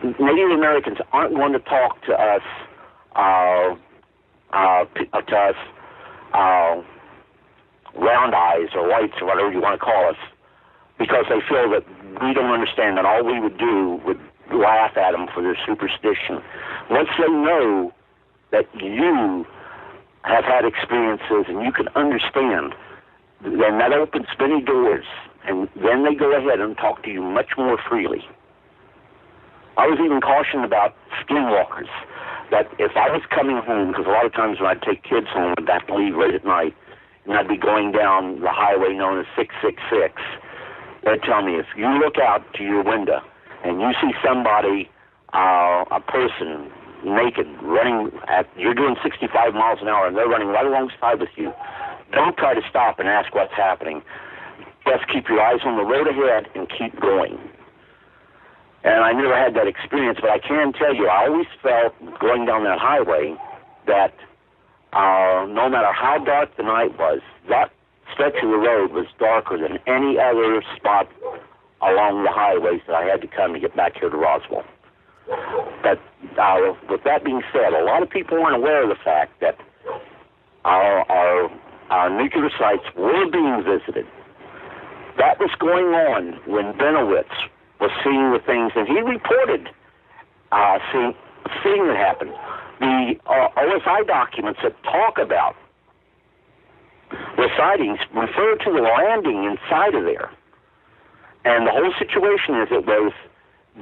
Native Americans aren't going to talk to us, round eyes or whites or whatever you want to call us, because they feel that we don't understand, and all we would do would laugh at them for their superstition. Once they know that you have had experiences and you can understand, then that opens many doors, and then they go ahead and talk to you much more freely. I was even cautioned about skinwalkers, that if I was coming home, because a lot of times when I'd take kids home, I'd have to leave late at night, and I'd be going down the highway known as 666, they'd tell me, if you look out to your window and you see somebody, a person, naked, running you're doing 65 miles an hour and they're running right alongside with you, don't try to stop and ask what's happening. Just keep your eyes on the road ahead and keep going. And I never had that experience, but I can tell you, I always felt going down that highway that no matter how dark the night was, that stretch of the road was darker than any other spot along the highways that I had to come to get back here to Roswell. But with that being said, a lot of people weren't aware of the fact that our nuclear sites were being visited. That was going on when Benowitz was seeing the things, and he reported seeing it happen. The OSI documents that talk about the sightings refer to the landing inside of there. And the whole situation is it was,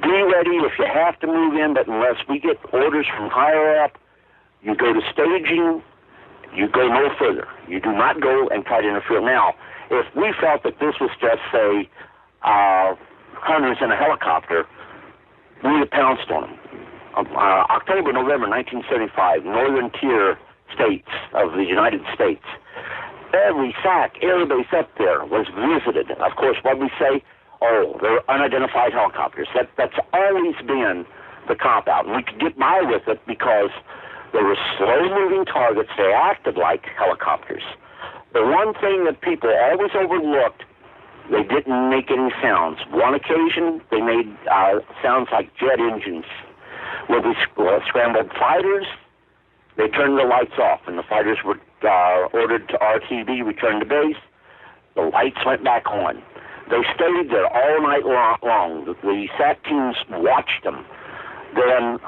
be ready if you have to move in, but unless we get orders from higher up, you go to staging, you go no further. You do not go and try to interfere. Now, if we felt that this was just, say, hunters in a helicopter, we had pounced on them. October, November 1975, northern tier states of the United States. Every SAC airbase up there was visited. Of course, what we say, oh, they're unidentified helicopters. That's always been the cop-out. And we could get by with it because they were slow-moving targets. They acted like helicopters. The one thing that people always overlooked, they didn't make any sounds. One occasion, they made sounds like jet engines. When we scrambled fighters, they turned the lights off, and the fighters were ordered to RTB, return to base. The lights went back on. They stayed there all night long. The SAC teams watched them. Then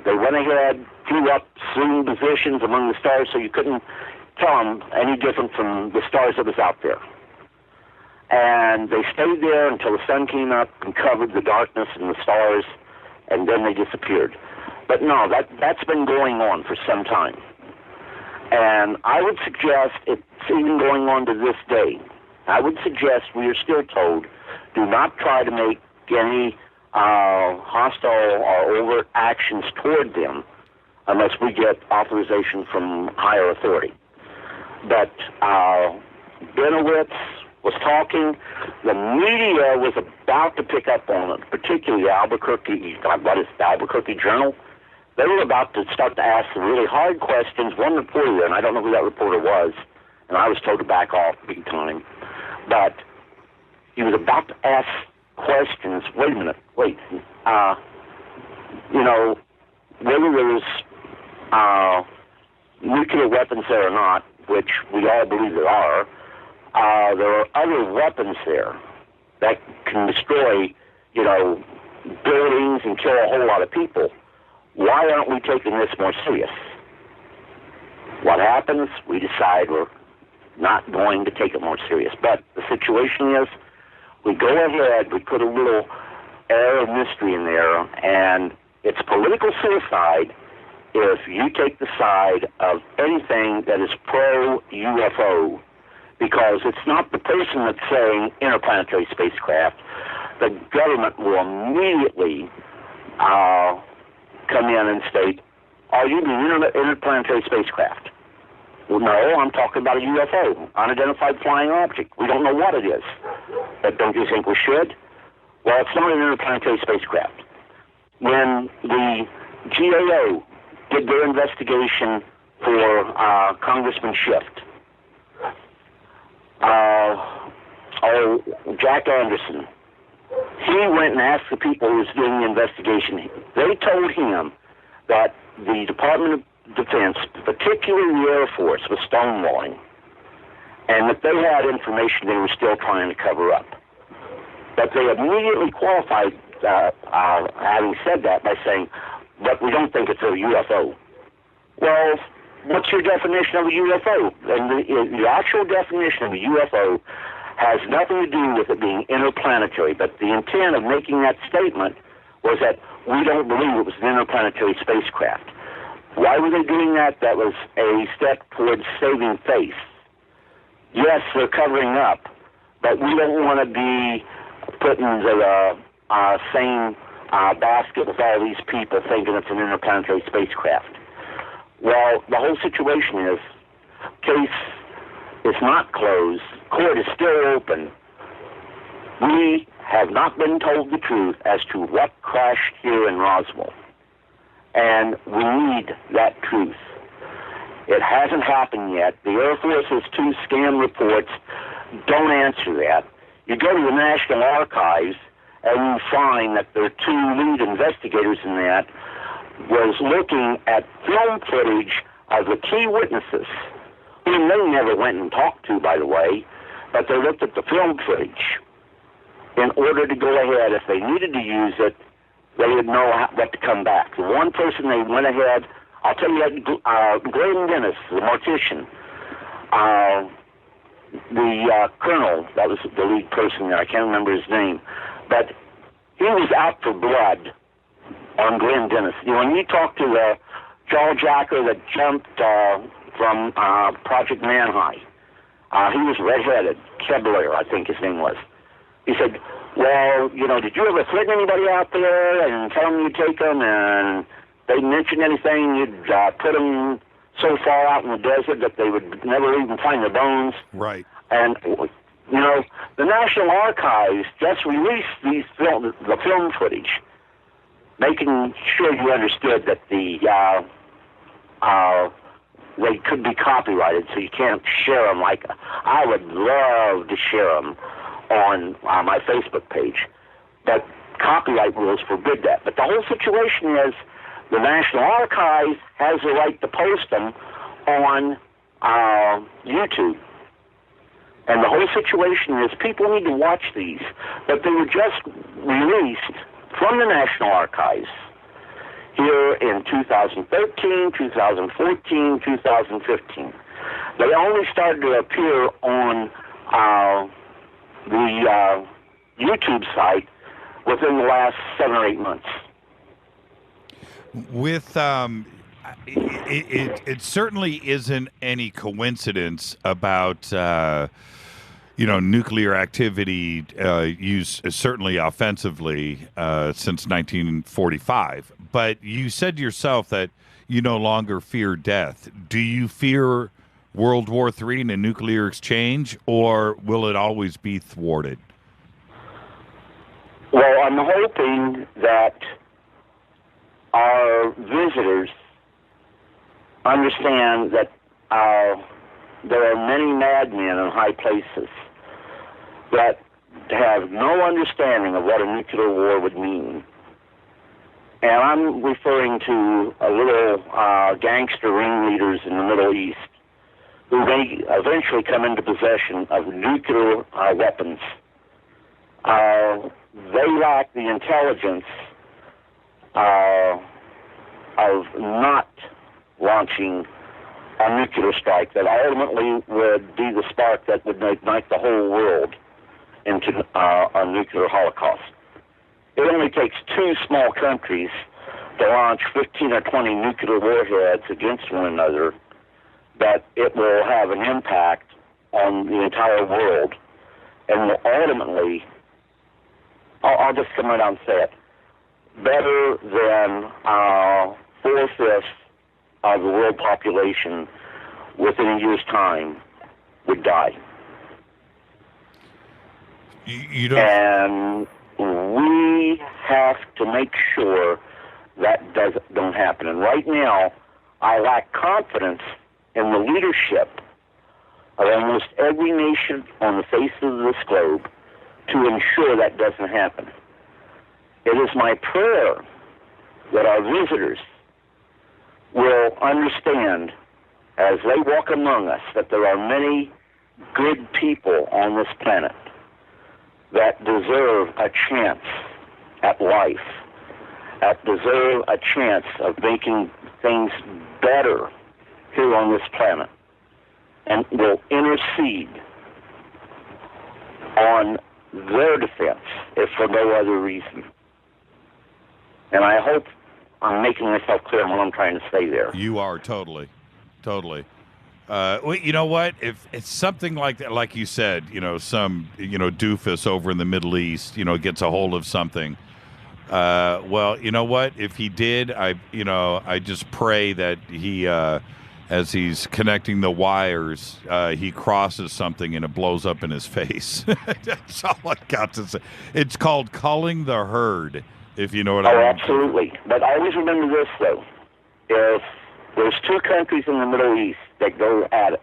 they went ahead, flew up, swing positions among the stars, so you couldn't tell them any different from the stars that was out there. And they stayed there until the sun came up and covered the darkness and the stars, and then they disappeared. But no, that's been going on for some time. And I would suggest it's even going on to this day. I would suggest we are still told, do not try to make any hostile or overt actions toward them unless we get authorization from higher authority. But Benowitz was talking. The media was about to pick up on it, particularly the Albuquerque Journal. They were about to start to ask some really hard questions. One reporter there, and I don't know who that reporter was, and I was told to back off big time, but he was about to ask questions. Wait a minute, whether there was nuclear weapons there or not, which we all believe there are other weapons there that can destroy, buildings and kill a whole lot of people. Why aren't we taking this more serious? What happens? We decide we're not going to take it more serious. But the situation is, we go ahead, we put a little air of mystery in there, and it's political suicide if you take the side of anything that is pro-UFO, because it's not the person that's saying interplanetary spacecraft. The government will immediately come in and state, are you the interplanetary spacecraft? Well, no, I'm talking about a UFO, unidentified flying object. We don't know what it is. But don't you think we should? Well, it's not an interplanetary spacecraft. When the GAO did their investigation for Congressman Schiff, Jack Anderson, he went and asked the people who was doing the investigation. They told him that the Department of Defense, particularly the Air Force, was stonewalling, and that they had information they were still trying to cover up. But they immediately qualified, having said that, by saying, but we don't think it's a UFO. Well, what's your definition of a UFO? And the actual definition of a UFO has nothing to do with it being interplanetary, but the intent of making that statement was that we don't believe it was an interplanetary spacecraft. Why were they doing that? That was a step towards saving face. Yes, they're covering up, but we don't want to be put into the same basket with all these people thinking it's an interplanetary spacecraft. Well, the whole situation is, case is not closed, court is still open. We have not been told the truth as to what crashed here in Roswell, and we need that truth. It hasn't happened yet. The Air Force's 2 scam reports don't answer that. You go to the National Archives and you find that there are 2 lead investigators in that was looking at film footage of the key witnesses, whom they never went and talked to, by the way, but they looked at the film footage in order to go ahead. If they needed to use it, they would know what to come back. The one person they went ahead, I'll tell you that, Glenn Dennis, the mortician, the colonel, that was the lead person there, I can't remember his name, but he was out for blood on Glenn Dennis. When you talk to the jawjacker that jumped from Project Manhigh, he was redheaded, Kebler, I think his name was. he said, well, did you ever threaten anybody out there and tell them you'd take them, and they mentioned anything, you'd put them so far out in the desert that they would never even find their bones? Right. And, the National Archives just released the film footage, making sure you understood that they could be copyrighted, so you can't share them. Like, I would love to share them on my Facebook page, but copyright rules forbid that. But the whole situation is the National Archives has the right to post them on YouTube. And the whole situation is people need to watch these, but they were just released from the National Archives here in 2013, 2014, 2015. They only started to appear on the YouTube site within the last 7 or 8 months. With it certainly isn't any coincidence about nuclear activity used certainly offensively since 1945. But you said yourself that you no longer fear death. Do you fear World War III and a nuclear exchange, or will it always be thwarted? Well, I'm hoping that our visitors understand that there are many madmen in high places that have no understanding of what a nuclear war would mean. And I'm referring to a little gangster ringleaders in the Middle East who may eventually come into possession of nuclear weapons. They lack the intelligence of not launching a nuclear strike that ultimately would be the spark that would ignite the whole world into a nuclear holocaust. It only takes 2 small countries to launch 15 or 20 nuclear warheads against one another that it will have an impact on the entire world and will ultimately, I'll just come right out and say it, better than 4/5 of the world population within a year's time would die. You don't... And we have to make sure that don't happen. And right now, I lack confidence in the leadership of almost every nation on the face of this globe to ensure that doesn't happen. It is my prayer that our visitors will understand as they walk among us that there are many good people on this planet that deserve a chance at life, that deserve a chance of making things better here on this planet, and will intercede on their defense, if for no other reason. And I hope I'm making myself clear on what I'm trying to say there. You are, totally. Well, you know what? If it's something like that, like you said, some, doofus over in the Middle East, gets a hold of something. Well, you know what? If he did, I just pray that he, as he's connecting the wires, he crosses something and it blows up in his face. That's all I got to say. It's called culling the herd, if you know what I mean. Oh, absolutely. But always remember this, though. If there's 2 countries in the Middle East that go at it,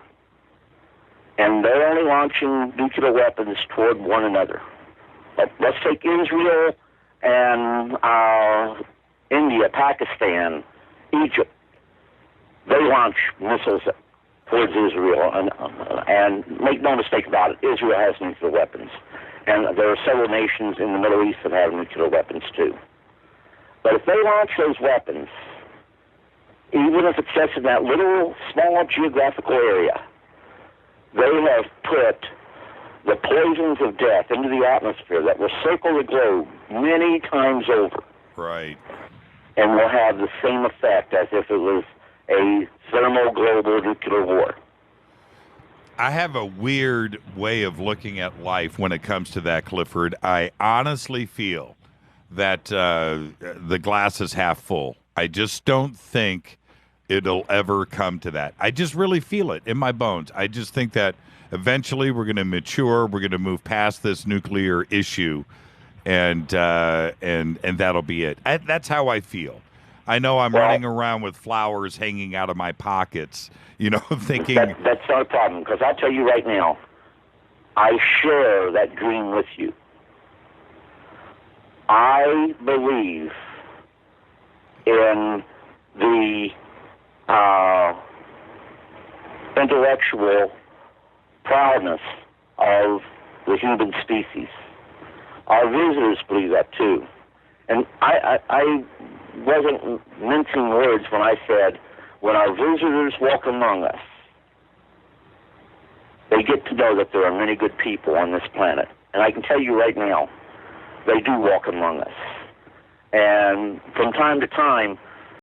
and they're only launching nuclear weapons toward one another. Let's take Israel and India, Pakistan, Egypt. They launch missiles towards Israel, and make no mistake about it, Israel has nuclear weapons. And there are several nations in the Middle East that have nuclear weapons too. But if they launch those weapons, even if it's just in that little, small geographical area, they have put the poisons of death into the atmosphere that will circle the globe many times over. Right. And will have the same effect as if it was a thermo-global nuclear war. I have a weird way of looking at life when it comes to that, Clifford. I honestly feel that the glass is half full. I just don't think it'll ever come to that. I just really feel it in my bones. I just think that eventually we're going to mature. We're going to move past this nuclear issue, and that'll be it. That's how I feel. I know I'm running around with flowers hanging out of my pockets, thinking... That's not a problem, because I'll tell you right now, I share that dream with you. I believe in the intellectual proudness of the human species. Our visitors believe that, too. And I wasn't mincing words when I said, when our visitors walk among us, they get to know that there are many good people on this planet. And I can tell you right now, they do walk among us. And from time to time,